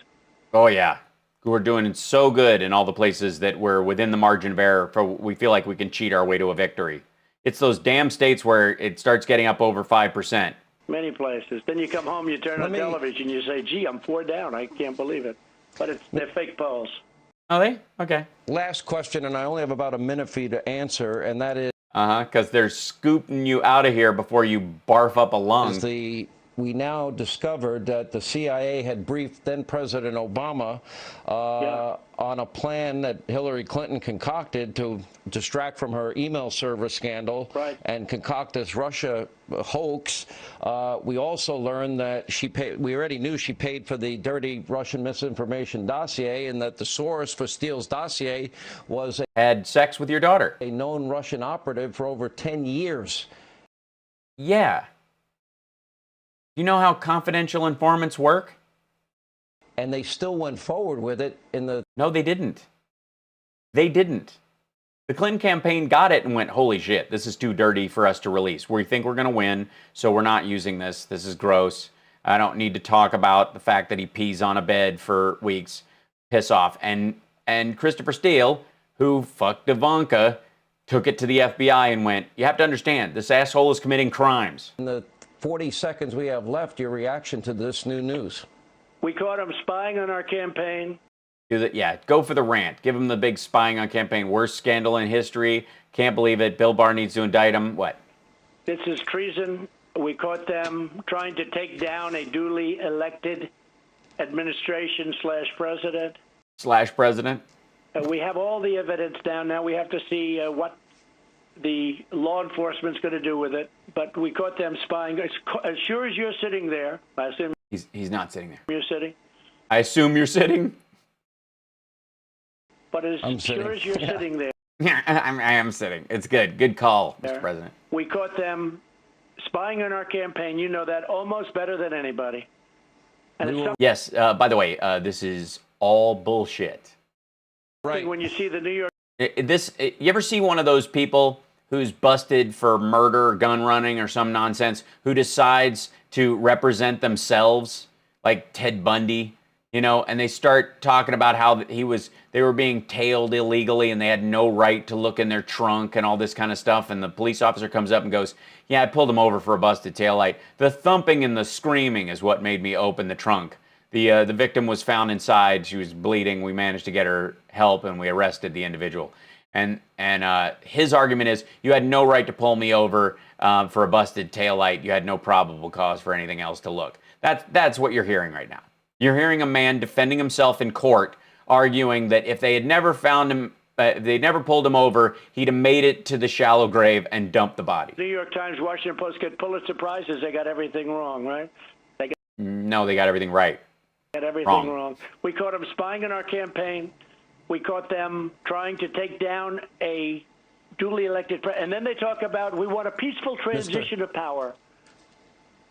Oh, yeah. We're doing so good in all the places that we're within the margin of error. We feel like we can cheat our way to a victory. It's those damn states where it starts getting up over 5%. Many places. Then you come home, you turn on television, you say, gee, I'm 4 down. I can't believe it. But they're fake polls. Are they? Okay. Last question, and I only have about a minute for you to answer, and that is... Because they're scooping you out of here before you barf up a lung. Is the we now discovered that the CIA had briefed then President Obama on a plan that Hillary Clinton concocted to distract from her email server scandal and concoct this Russia hoax. We also learned that she paid, we already knew she paid for the dirty Russian misinformation dossier, and that the source for Steele's dossier was had sex with your daughter, a known Russian operative for over 10 years. Yeah. You know how confidential informants work? And they still went forward with it in the... No, they didn't. They didn't. The Clinton campaign got it and went, holy shit, this is too dirty for us to release. We think we're going to win, so we're not using this. This is gross. I don't need to talk about the fact that he pees on a bed for weeks. Piss off. And Christopher Steele, who fucked Ivanka, took it to the FBI and went, you have to understand, this asshole is committing crimes. In the 40 seconds we have left, your reaction to this new news. We caught him spying on our campaign. Do that, yeah, go for the rant. Give him the big spying on campaign. Worst scandal in history. Can't believe it. Bill Barr needs to indict him. What? This is treason. We caught them trying to take down a duly elected administration /president. /president. We have all the evidence down. Now we have to see what the law enforcement's going to do with it. But we caught them spying. As sure as you're sitting there, I assume he's not sitting there. You're sitting. I assume you're sitting. But as sure as you're sitting there. Yeah, I am sitting. It's good. Good call, Mr. President. We caught them spying on our campaign. You know that almost better than anybody. And yes. By the way, this is all bullshit. Right. When you see the New York. You ever see one of those people who's busted for murder, gun running, or some nonsense, who decides to represent themselves, like Ted Bundy, you know, and they start talking about how they were being tailed illegally and they had no right to look in their trunk and all this kind of stuff, and the police officer comes up and goes, yeah, I pulled him over for a busted taillight. The thumping and the screaming is what made me open the trunk. The victim was found inside. She was bleeding. We managed to get her help, and we arrested the individual. And his argument is, you had no right to pull me over for a busted taillight. You had no probable cause for anything else to look. That's what you're hearing right now. You're hearing a man defending himself in court, arguing that if they had never found him, they never pulled him over, he'd have made it to the shallow grave and dumped the body. New York Times, Washington Post get Pulitzer Prizes. They got everything wrong, right? No, they got everything right. Got everything wrong. We caught them spying on our campaign. We caught them trying to take down a duly elected president. And then they talk about we want a peaceful transition of power.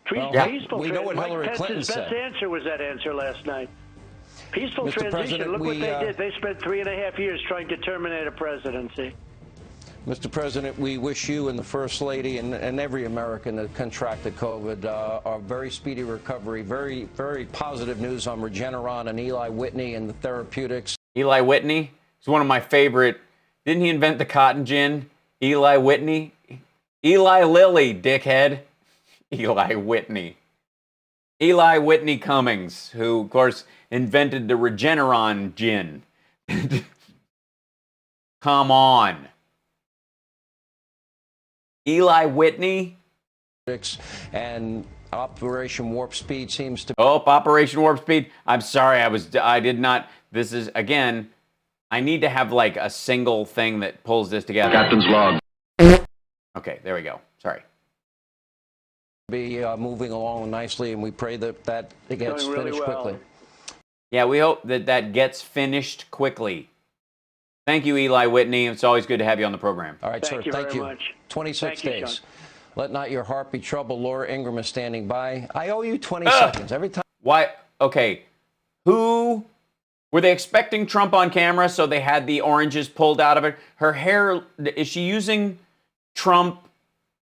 Peaceful we know what Hillary Clinton Pence's said. best answer was that answer last night. Peaceful Mr. transition. President, Look what they did. They spent 3.5 years trying to terminate a presidency. Mr. President, we wish you and the First Lady and every American that contracted COVID a very speedy recovery. Very, very positive news on Regeneron and Eli Whitney and the therapeutics. Eli Whitney is one of my favorite. Didn't he invent the cotton gin? Eli Whitney? Eli Lilly, dickhead. Eli Whitney. Eli Whitney Cummings, who, of course, invented the Regeneron gin. Come on. Eli Whitney? And Operation Warp Speed seems to... Oh, Operation Warp Speed. I'm sorry, I did not... This is, again, I need to have like a single thing that pulls this together. Captain's log. Okay, there we go. Sorry. Be moving along nicely, and we pray that it gets finished quickly. Yeah, we hope that gets finished quickly. Thank you, Eli Whitney. It's always good to have you on the program. All right, sir. Thank you. Much. 26 Thank you, days. Sean. Let not your heart be troubled. Laura Ingraham is standing by. I owe you 20 seconds every time. Why? Okay. Who? Were they expecting Trump on camera, so they had the oranges pulled out of it? Her hair, is she using Trump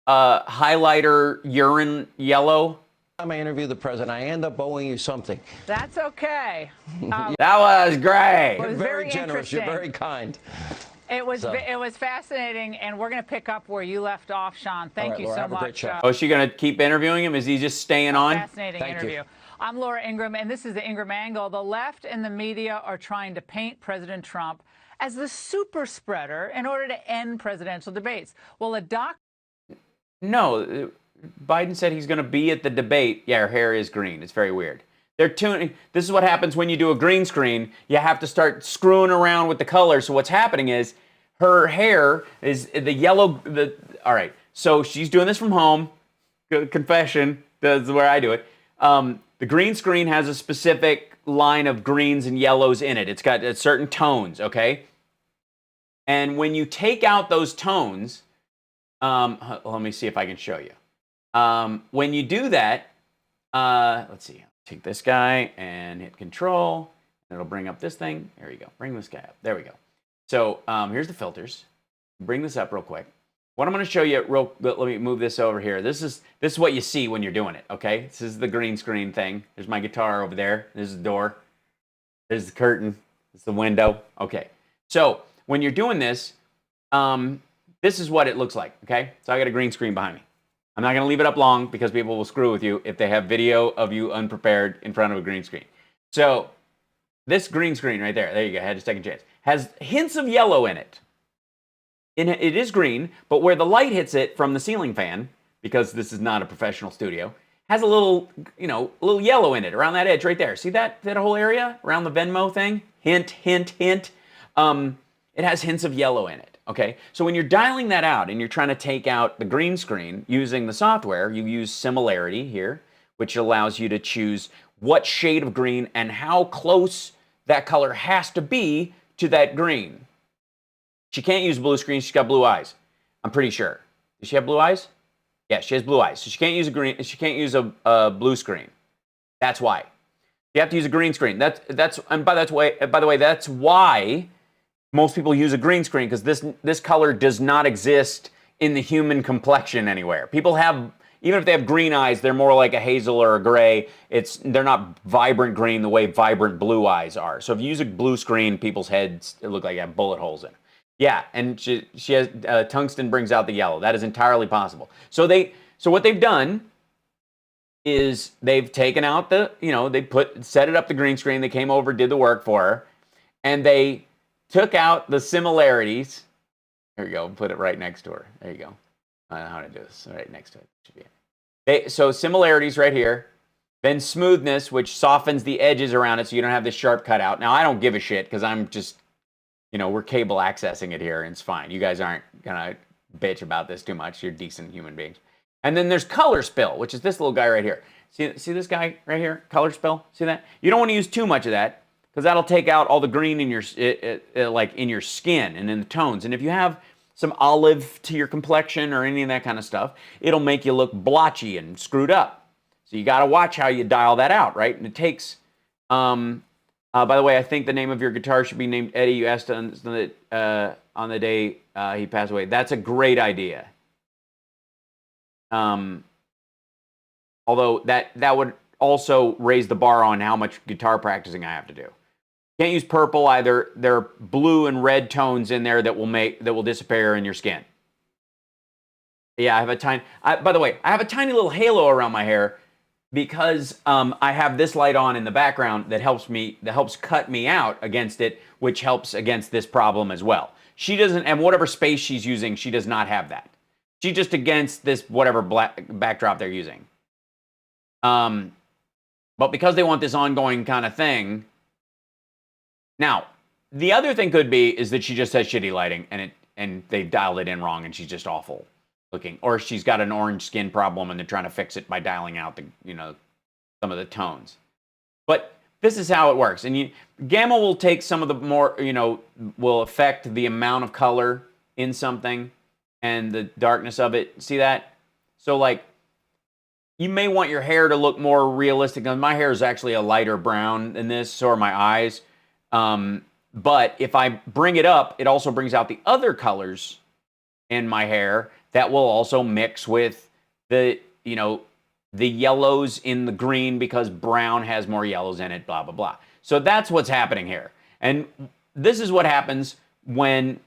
highlighter urine yellow? Time I interview the president, I end up owing you something. That's okay. That was great. It was very generous. You're interesting. very kind. It was fascinating, and we're going to pick up where you left off, Sean. Thank you Laura, so have a much. great show. Oh, is she going to keep interviewing him? Is he just staying on? Fascinating interview. I'm Laura Ingraham, and this is the Ingraham Angle. The left and the media are trying to paint President Trump as the super spreader in order to end presidential debates. Well, a doctor... No, Biden said he's going to be at the debate. Yeah, her hair is green. It's very weird. They're tuning. This is what happens when you do a green screen. You have to start screwing around with the color. So what's happening is her hair is the yellow. All right. So she's doing this from home. Confession. That's where I do it. The green screen has a specific line of greens and yellows in it. It's got certain tones. Okay. And when you take out those tones, let me see if I can show you. When you do that, let's see. Take this guy and hit Control. And it'll bring up this thing. There you go. Bring this guy up. There we go. So here's the filters. Bring this up real quick. What I'm going to show you let me move this over here. This is what you see when you're doing it. Okay. This is the green screen thing. There's my guitar over there. There's the door. There's the curtain. There's the window. Okay. So when you're doing this, this is what it looks like. Okay. So I got a green screen behind me. I'm not going to leave it up long because people will screw with you if they have video of you unprepared in front of a green screen. So this green screen right there you go, I had a second chance, has hints of yellow in it. It is green, but where the light hits it from the ceiling fan, because this is not a professional studio, has a little, little yellow in it around that edge right there. See that whole area around the Venmo thing? Hint, hint, hint. It has hints of yellow in it. Okay, so when you're dialing that out and you're trying to take out the green screen using the software, you use similarity here, which allows you to choose what shade of green and how close that color has to be to that green. She can't use blue screen. She's got blue eyes. I'm pretty sure. Does she have blue eyes? Yeah, she has blue eyes. So she can't use a green. She can't use a blue screen. That's why. You have to use a green screen. And by the way, that's why most people use a green screen, because this color does not exist in the human complexion anywhere. People have, even if they have green eyes, they're more like a hazel or a gray. They're not vibrant green the way vibrant blue eyes are. So if you use a blue screen, people's heads look like they have bullet holes in them. Yeah, and she has tungsten brings out the yellow. That is entirely possible. So what they've done is they've taken out they set it up the green screen. They came over, did the work for her, and they took out the similarities. There you go. Put it right next to her. There you go. I don't know how to do this. Right next to it. Should be it. So similarities right here. Then smoothness, which softens the edges around it so you don't have this sharp cutout. Now, I don't give a shit because I'm just, we're cable accessing it here and it's fine. You guys aren't going to bitch about this too much. You're decent human beings. And then there's color spill, which is this little guy right here. See this guy right here? Color spill? See that? You don't want to use too much of that, because that'll take out all the green in your in your skin and in the tones. And if you have some olive to your complexion or any of that kind of stuff, it'll make you look blotchy and screwed up. So you got to watch how you dial that out, right? And it takes. By the way, I think the name of your guitar should be named Eddie. You asked on the day he passed away. That's a great idea. Although that would also raise the bar on how much guitar practicing I have to do. Can't use purple either. There are blue and red tones in there that will disappear in your skin. Yeah, I have a tiny. By the way, I have a tiny little halo around my hair because I have this light on in the background that helps cut me out against it, which helps against this problem as well. She doesn't, and whatever space she's using, she does not have that. She's just against this whatever black backdrop they're using. But because they want this ongoing kind of thing. Now, the other thing could be is that she just has shitty lighting and they dialed it in wrong and she's just awful looking. Or she's got an orange skin problem and they're trying to fix it by dialing out some of the tones. But this is how it works. And gamma will take some of the more, will affect the amount of color in something and the darkness of it. See that? So like, you may want your hair to look more realistic. My hair is actually a lighter brown than this, so are my eyes. But if I bring it up, it also brings out the other colors in my hair that will also mix with the yellows in the green because brown has more yellows in it, blah, blah, blah. So that's what's happening here. And this is what happens when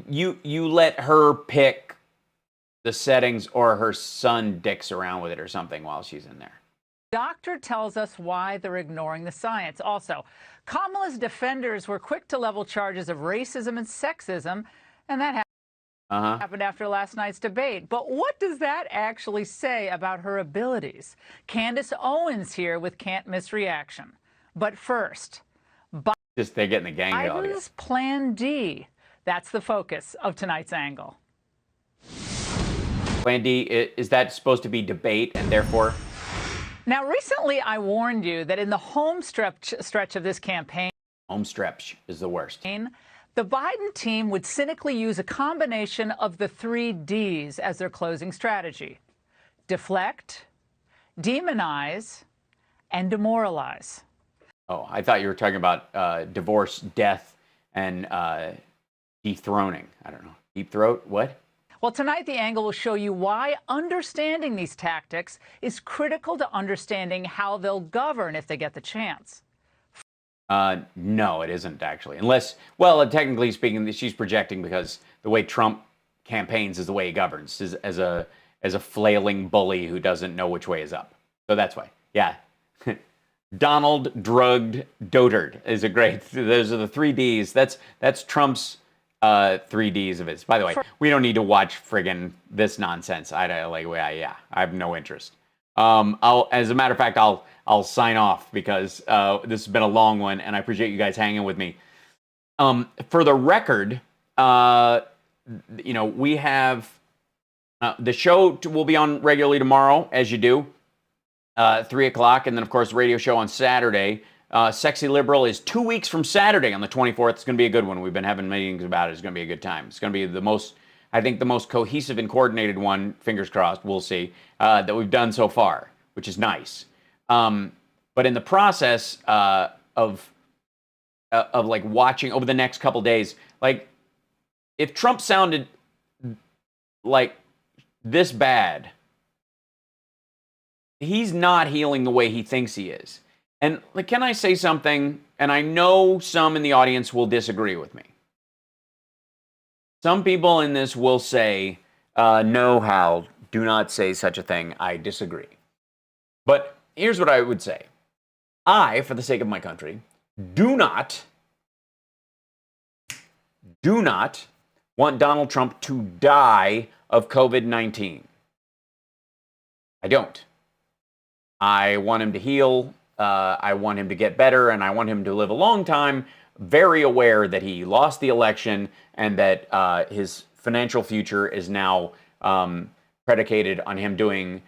you let her pick the settings or her son dicks around with it or something while she's in there. Doctor tells us why they're ignoring the science. Also, Kamala's defenders were quick to level charges of racism and sexism, and that happened after last night's debate. But what does that actually say about her abilities? Candace Owens here with Can't Miss Reaction. But first, Just they're getting the gang of it. Biden's Plan D. That's the focus of tonight's angle. Plan D, is that supposed to be debate and therefore? Now, recently I warned you that in the home stretch of this campaign, home stretch is the worst. The Biden team would cynically use a combination of the 3 Ds as their closing strategy: deflect, demonize, and demoralize. Oh, I thought you were talking about divorce, death, and dethroning. I don't know. Deep throat? What? Well, tonight the angle will show you why understanding these tactics is critical to understanding how they'll govern if they get the chance. No, it isn't actually. Unless, well, technically speaking, she's projecting because the way Trump campaigns is the way he governs, is as a flailing bully who doesn't know which way is up. So that's why. Yeah. Donald drugged dotard is a great. Those are the 3 Ds. That's Trump's 3 Ds of it. By the way, we don't need to watch friggin' this nonsense. I have no interest. As a matter of fact, I'll sign off because this has been a long one, and I appreciate you guys hanging with me. For the record, we have the show will be on regularly tomorrow, as you do, 3 o'clock, and then of course the radio show on Saturday. Sexy Liberal is 2 weeks from Saturday on the 24th. It's going to be a good one. We've been having meetings about it. It's going to be a good time. It's going to be the most cohesive and coordinated one, fingers crossed, we'll see, that we've done so far, which is nice. But in the process of like watching over the next couple days, like if Trump sounded like this bad, he's not healing the way he thinks he is. And like, can I say something? And I know some in the audience will disagree with me. Some people in this will say, no, Hal, do not say such a thing. I disagree. But here's what I would say. I, for the sake of my country, do not want Donald Trump to die of COVID-19. I don't. I want him to heal. I want him to get better, and I want him to live a long time, very aware that he lost the election and that his financial future is now predicated on him doing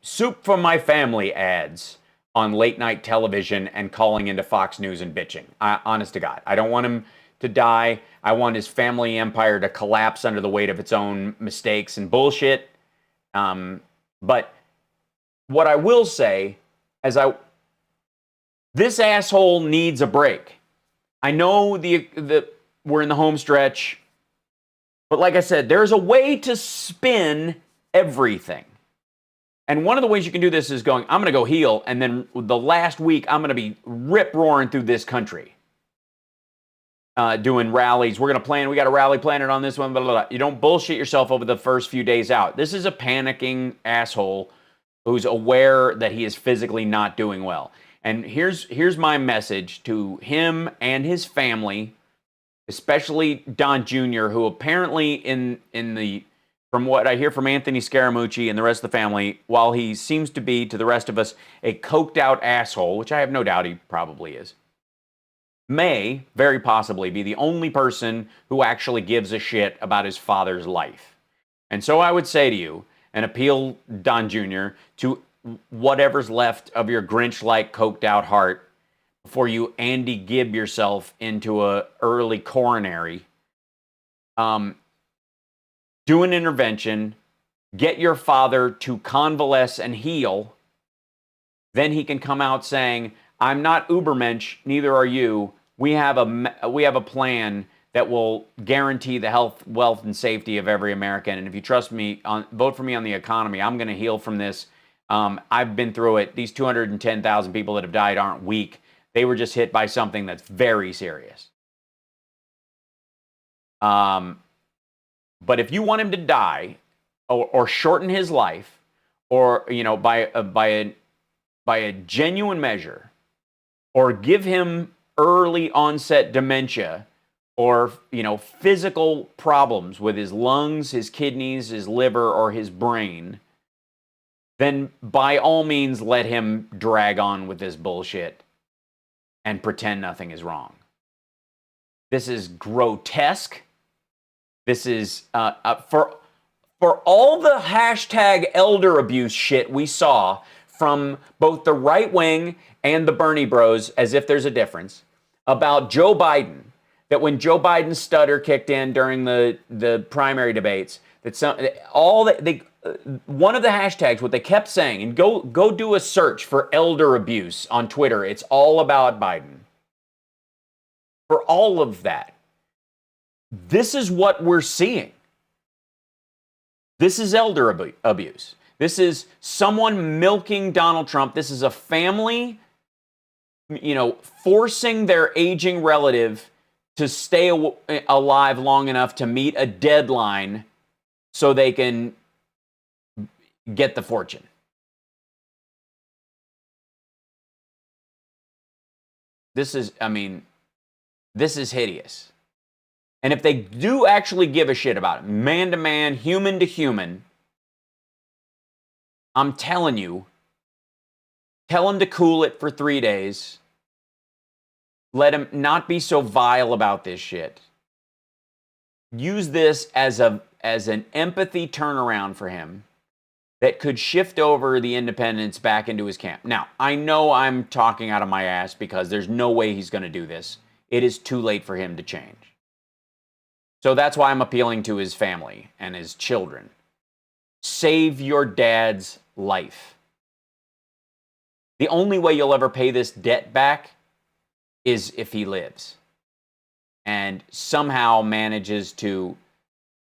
soup for my family ads on late night television and calling into Fox News and bitching. Honest to God, I don't want him to die. I want his family empire to collapse under the weight of its own mistakes and bullshit. But what I will say, this asshole needs a break. I know we're in the home stretch, but like I said, there's a way to spin everything. And one of the ways you can do this is going, I'm going to go heal, and then the last week, I'm going to be rip-roaring through this country. Doing rallies. We got a rally planned on this one, blah, blah, blah. You don't bullshit yourself over the first few days out. This is a panicking asshole who's aware that he is physically not doing well. And here's my message to him and his family, especially Don Jr., who apparently from what I hear from Anthony Scaramucci and the rest of the family, while he seems to be, to the rest of us, a coked out asshole, which I have no doubt he probably is, may very possibly be the only person who actually gives a shit about his father's life. And so I would say to you, and appeal, Don Jr., to whatever's left of your Grinch-like coked out heart before you Andy Gibb yourself into a early coronary. Do an intervention, get your father to convalesce and heal. Then he can come out saying, I'm not Ubermensch, neither are you. We have a plan that will guarantee the health, wealth, and safety of every American. And if you trust me, vote for me on the economy. I'm going to heal from this. I've been through it. These 210,000 people that have died aren't weak. They were just hit by something that's very serious. But if you want him to die or shorten his life, or by a genuine measure, or give him early onset dementia, or, you know, physical problems with his lungs, his kidneys, his liver, or his brain, then by all means let him drag on with this bullshit and pretend nothing is wrong. This is grotesque. This is, for all the hashtag elder abuse shit we saw from both the right wing and the Bernie bros, as if there's a difference, about Joe Biden, that when Joe Biden's stutter kicked in during the primary debates, that one of the hashtags, what they kept saying, and go do a search for elder abuse on Twitter. It's all about Biden. For all of that, this is what we're seeing. This is elder abuse. This is someone milking Donald Trump. This is a family, you know, forcing their aging relative to stay alive long enough to meet a deadline so they can get the fortune. This is, I mean, this is hideous. And if they do actually give a shit about it, man to man, human to human, I'm telling you, tell him to cool it for 3 days. Let him not be so vile about this shit. Use this as an empathy turnaround for him that could shift over the independents back into his camp. Now, I know I'm talking out of my ass because there's no way he's going to do this. It is too late for him to change. So that's why I'm appealing to his family and his children. Save your dad's life. The only way you'll ever pay this debt back is if he lives and somehow manages to,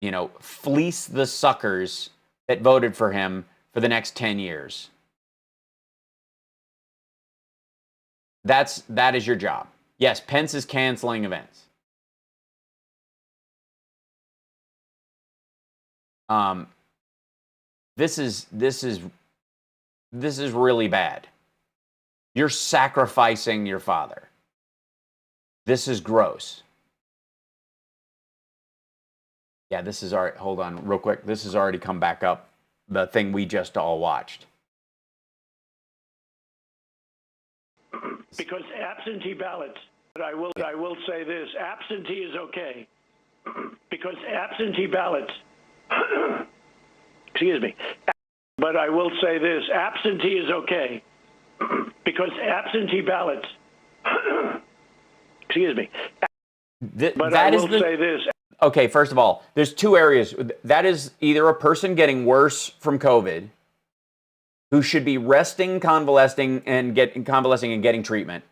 you know, fleece the suckers that voted for him for the next 10 years. That is your job. Yes, Pence is canceling events. This is really bad. You're sacrificing your father. This is gross. Yeah, this is already, hold on real quick. This has already come back up, the thing we just all watched. Because absentee ballots, but I will say this, absentee is okay. Because absentee ballots, excuse me, but I will say this, absentee is okay. Because absentee ballots, excuse me, but I will say this. Okay, first of all, there's two areas. That is either a person getting worse from COVID, who should be resting, convalescing, and getting treatment,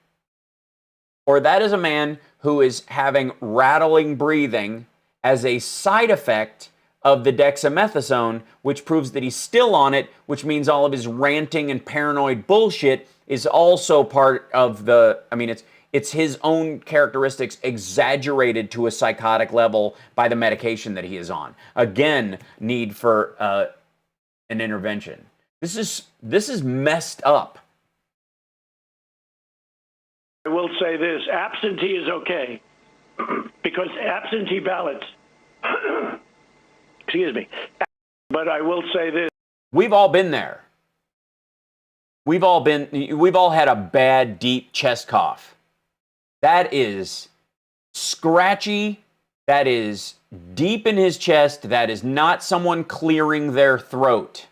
or that is a man who is having rattling breathing as a side effect of the dexamethasone, which proves that he's still on it, which means all of his ranting and paranoid bullshit is also part of the, I mean, it's his own characteristics exaggerated to a psychotic level by the medication that he is on. Again, need for an intervention. This is messed up. I will say this, absentee is okay. Because absentee ballots, excuse me, but I will say this. We've all been there. We've all had a bad, deep chest cough. That is scratchy. That is deep in his chest. That is not someone clearing their throat.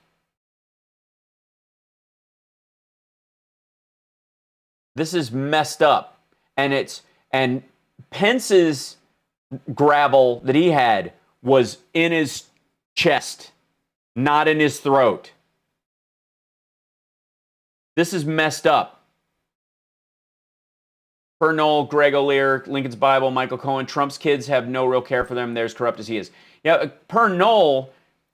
This is messed up. And Pence's gravel that he had was in his chest, not in his throat. This is messed up. Per Noel, Greg O'Lear, Lincoln's Bible, Michael Cohen, Trump's kids have no real care for them. They're as corrupt as he is. Yeah, per Noel,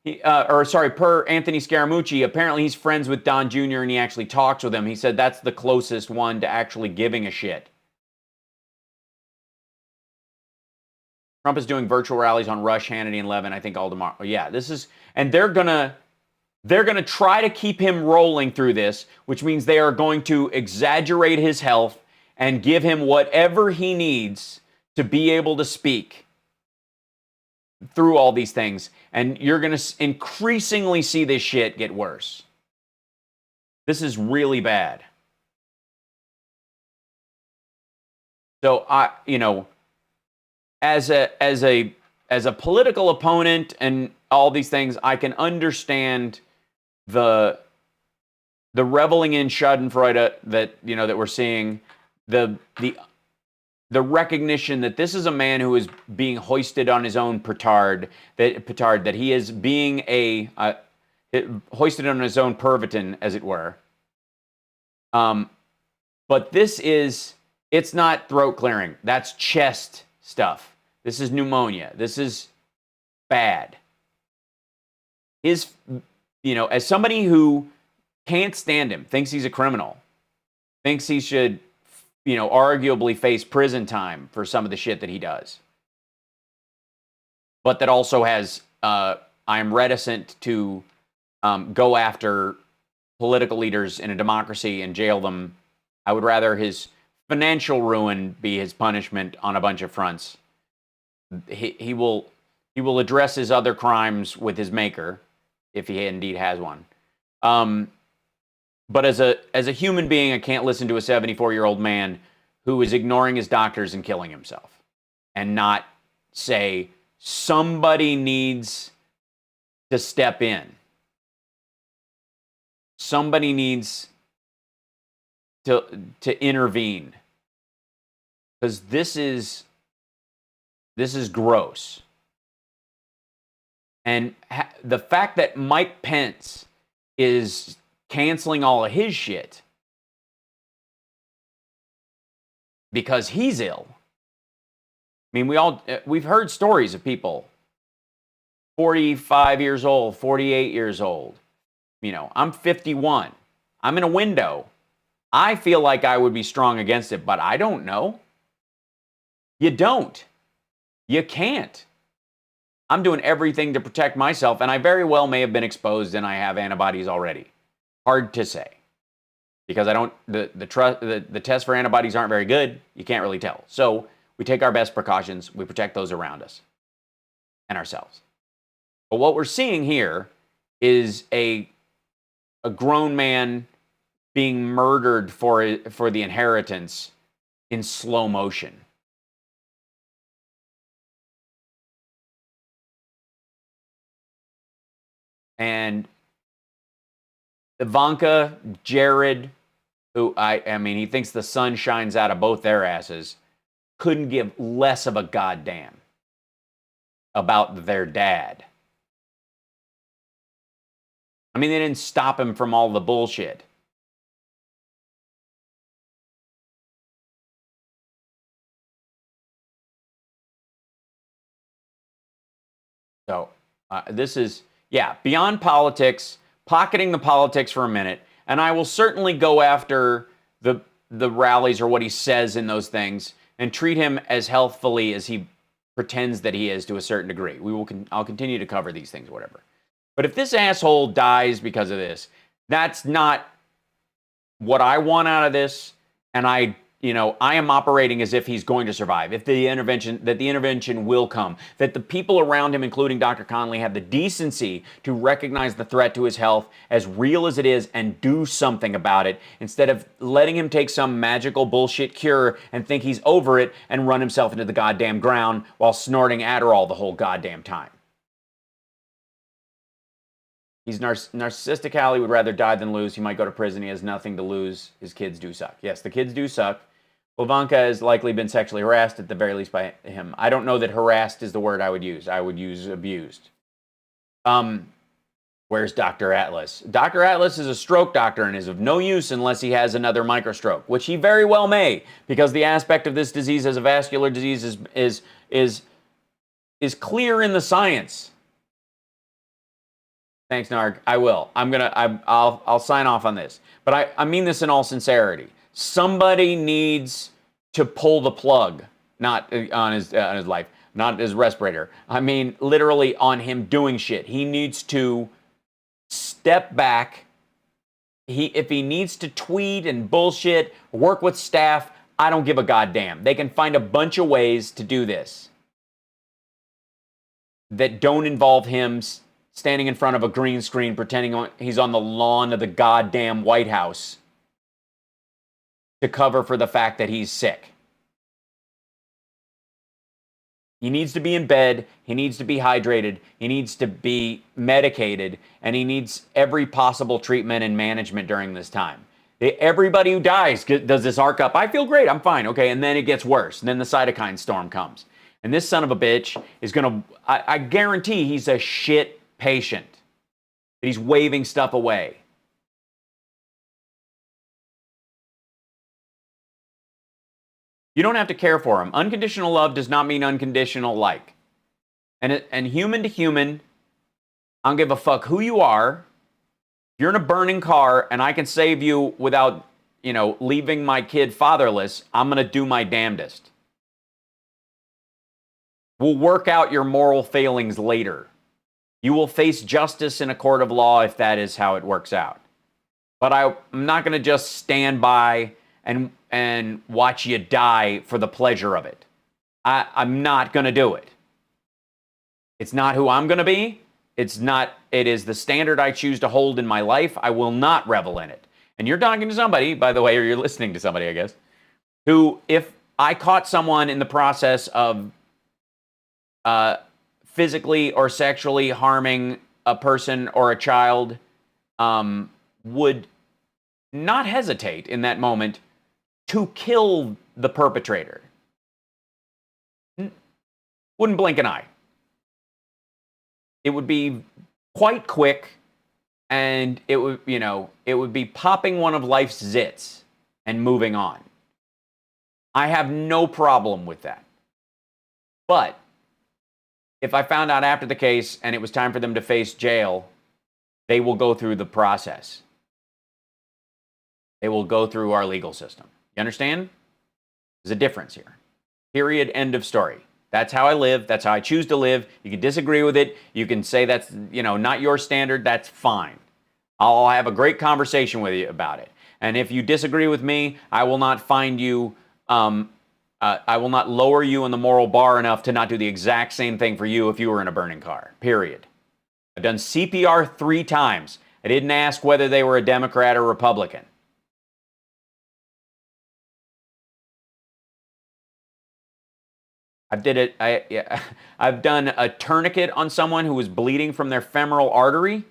per Anthony Scaramucci, apparently he's friends with Don Jr. and he actually talks with him. He said that's the closest one to actually giving a shit. Trump is doing virtual rallies on Rush, Hannity, and Levin, I think all tomorrow. Yeah, this is, and they're gonna try to keep him rolling through this, which means they are going to exaggerate his health and give him whatever he needs to be able to speak through all these things. And you're going to increasingly see this shit get worse. This is really bad. So as a political opponent and all these things, I can understand the reveling in Schadenfreude that we're seeing, the recognition that this is a man who is being hoisted on his own petard, that he is being hoisted on his own pervitin, as it were. But it's not throat clearing. That's chest stuff. This is pneumonia. This is bad. As somebody who can't stand him, thinks he's a criminal, thinks he should, arguably face prison time for some of the shit that he does. But that also has, I'm reticent to go after political leaders in a democracy and jail them. I would rather his financial ruin be his punishment on a bunch of fronts. He will address his other crimes with his maker, if he indeed has one. But as a human being, I can't listen to a 74-year-old man who is ignoring his doctors and killing himself, and not say somebody needs to step in. Somebody needs to intervene, because this is gross. And the fact that Mike Pence is canceling all of his shit because he's ill. I mean, we've heard stories of people 45 years old, 48 years old. I'm 51. I'm in a window. I feel like I would be strong against it, but I don't know. You don't. You can't. I'm doing everything to protect myself, and I very well may have been exposed and I have antibodies already. Hard to say. Because the tests for antibodies aren't very good. You can't really tell. So we take our best precautions. We protect those around us and ourselves. But what we're seeing here is a grown man being murdered for the inheritance in slow motion. And Ivanka, Jared, who I mean, he thinks the sun shines out of both their asses, couldn't give less of a goddamn about their dad. I mean, they didn't stop him from all the bullshit. So, this is, beyond politics, pocketing the politics for a minute, and I will certainly go after the rallies or what he says in those things and treat him as healthfully as he pretends that he is to a certain degree. I'll continue to cover these things, whatever. But if this asshole dies because of this, that's not what I want out of this, and I am operating as if he's going to survive. If the intervention will come, that the people around him, including Dr. Connolly, have the decency to recognize the threat to his health as real as it is and do something about it, instead of letting him take some magical bullshit cure and think he's over it and run himself into the goddamn ground while snorting Adderall the whole goddamn time. He's narcissistic, Hal. He would rather die than lose. He might go to prison. He has nothing to lose. His kids do suck. Yes, the kids do suck. Ivanka has likely been sexually harassed, at the very least, by him. I don't know that harassed is the word I would use. I would use abused. Where's Dr. Atlas? Dr. Atlas is a stroke doctor and is of no use unless he has another microstroke, which he very well may, because the aspect of this disease as a vascular disease is clear in the science. Thanks, Narg. I will. I'll sign off on this. But I mean this in all sincerity. Somebody needs to pull the plug, not on his life, not his respirator. I mean, literally on him doing shit. He needs to step back. If he needs to tweet and bullshit, work with staff, I don't give a goddamn. They can find a bunch of ways to do this that don't involve him standing in front of a green screen pretending he's on the lawn of the goddamn White House to cover for the fact that he's sick. He needs to be in bed, he needs to be hydrated, he needs to be medicated, and he needs every possible treatment and management during this time. Everybody who dies does this arc up. I feel great, I'm fine, okay, and then it gets worse. And then the cytokine storm comes. And this son of a bitch is gonna, I guarantee he's a shit patient. He's waving stuff away. You don't have to care for him. Unconditional love does not mean unconditional like. And human to human, I don't give a fuck who you are. If you're in a burning car and I can save you without, leaving my kid fatherless, I'm going to do my damnedest. We'll work out your moral failings later. You will face justice in a court of law if that is how it works out. But I'm not going to just stand by and watch you die for the pleasure of it. I'm not going to do it. It's not who I'm going to be. It is the standard I choose to hold in my life. I will not revel in it. And you're talking to somebody, by the way, or you're listening to somebody, I guess, who, if I caught someone in the process of physically or sexually harming a person or a child, would not hesitate in that moment to kill the perpetrator. Wouldn't blink an eye. It would be quite quick, and it would be popping one of life's zits and moving on. I have no problem with that. But if I found out after the case and it was time for them to face jail, they will go through the process. They will go through our legal system. You understand? There's a difference here. Period. End of story. That's how I live. That's how I choose to live. You can disagree with it. You can say that's, not your standard. That's fine. I'll have a great conversation with you about it. And if you disagree with me, I will not find you, I will not lower you in the moral bar enough to not do the exact same thing for you if you were in a burning car. Period. I've done CPR 3 times. I didn't ask whether they were a Democrat or Republican. I've done a tourniquet on someone who was bleeding from their femoral artery.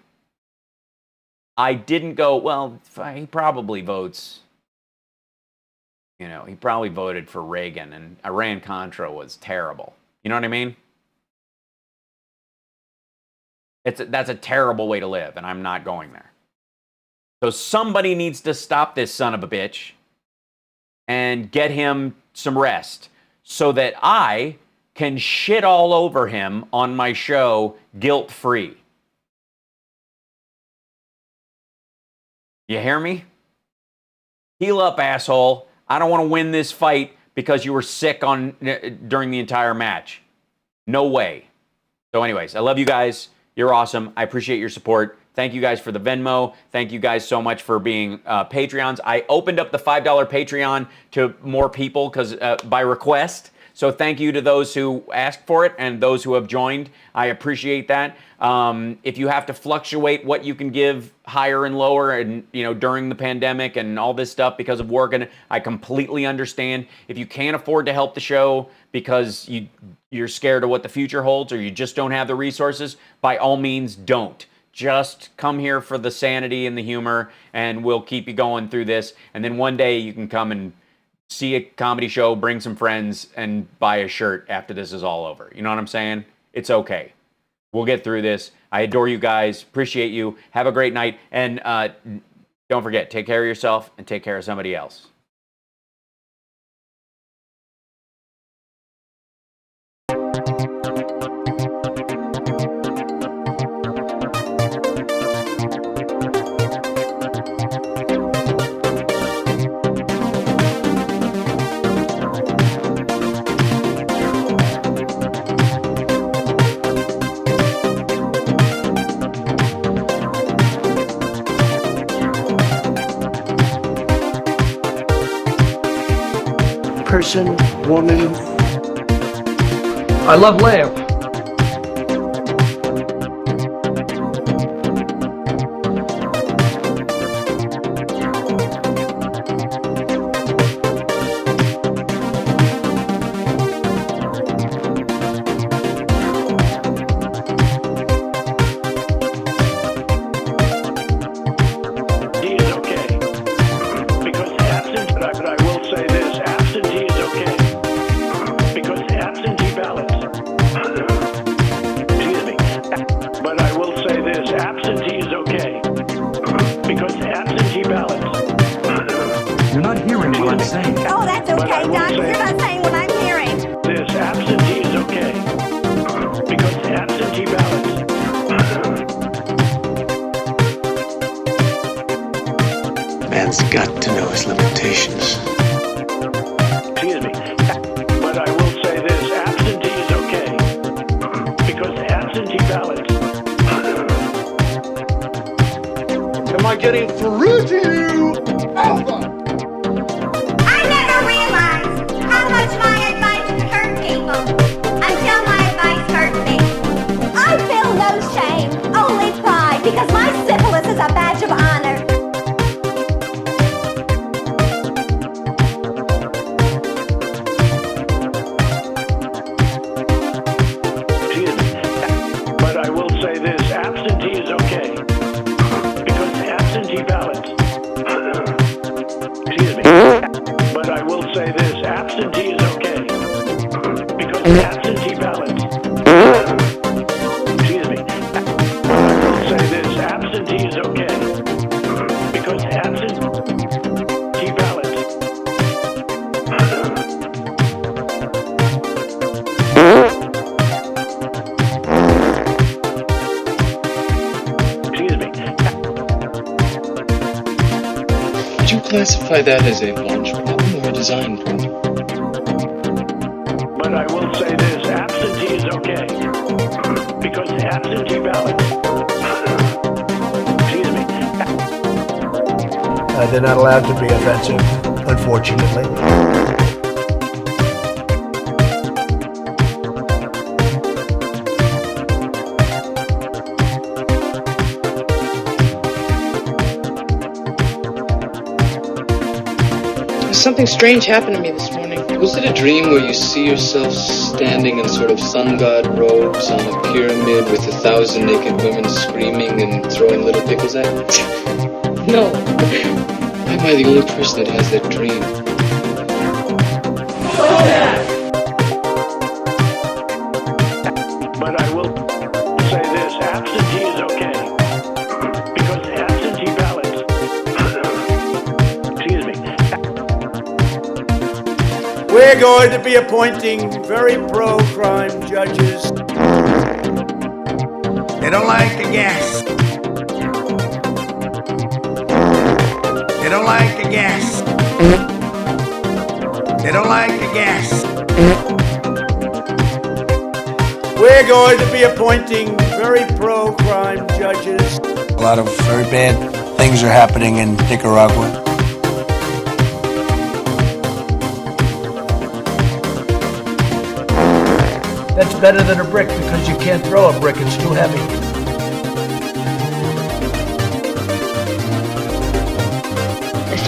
I didn't go, well, he probably votes. He probably voted for Reagan, and Iran-Contra was terrible. You know what I mean? That's a terrible way to live, and I'm not going there. So somebody needs to stop this son of a bitch and get him some rest, so that I can shit all over him on my show guilt-free. You hear me? Heal up, asshole. I don't want to win this fight because you were sick during the entire match. No way. So anyways, I love you guys. You're awesome. I appreciate your support. Thank you guys for the Venmo. Thank you guys so much for being Patreons. I opened up the $5 Patreon to more people because by request. So thank you to those who asked for it and those who have joined. I appreciate that. If you have to fluctuate what you can give higher and lower and during the pandemic and all this stuff because of work, and I completely understand. If you can't afford to help the show because you're scared of what the future holds or you just don't have the resources, by all means don't. Just come here for the sanity and the humor, and we'll keep you going through this. And then one day you can come and see a comedy show, bring some friends, and buy a shirt after this is all over. You know what I'm saying? It's okay. We'll get through this. I adore you guys. Appreciate you. Have a great night. And don't forget, take care of yourself and take care of somebody else. person, woman? I love lamb. Man's got to know his limitations. Excuse me, but I will say this, absentee is okay, because absentee ballots. Am I getting through to you? I never realized how much my advice hurt people until my advice hurt me. I feel no shame, only pride, because my syphilis is a badge of honor. Would you classify that as a launch problem or a design problem? But I will say this, absentee is okay, because absentee ballots. Excuse me. They're not allowed to be offensive, unfortunately. Something strange happened to me this morning. Was it a dream where you see yourself standing in sort of sun god robes on a pyramid with 1,000 naked women screaming and throwing little pickles at you? No. Why am I the only person that has that dream? But I will say this, absentee is okay, because absentee ballots. Excuse me. We're going to be appointing very pro-crime judges. They don't like the gas. They don't like the gas. They don't like the gas. We're going to be appointing very pro-crime judges. A lot of very bad things are happening in Nicaragua. That's better than a brick because you can't throw a brick, it's too heavy.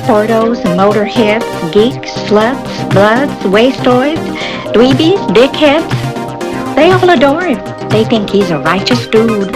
Sportos, motorheads, geeks, sluts, bloods, wastoids, dweebies, dickheads. They all adore him. They think he's a righteous dude.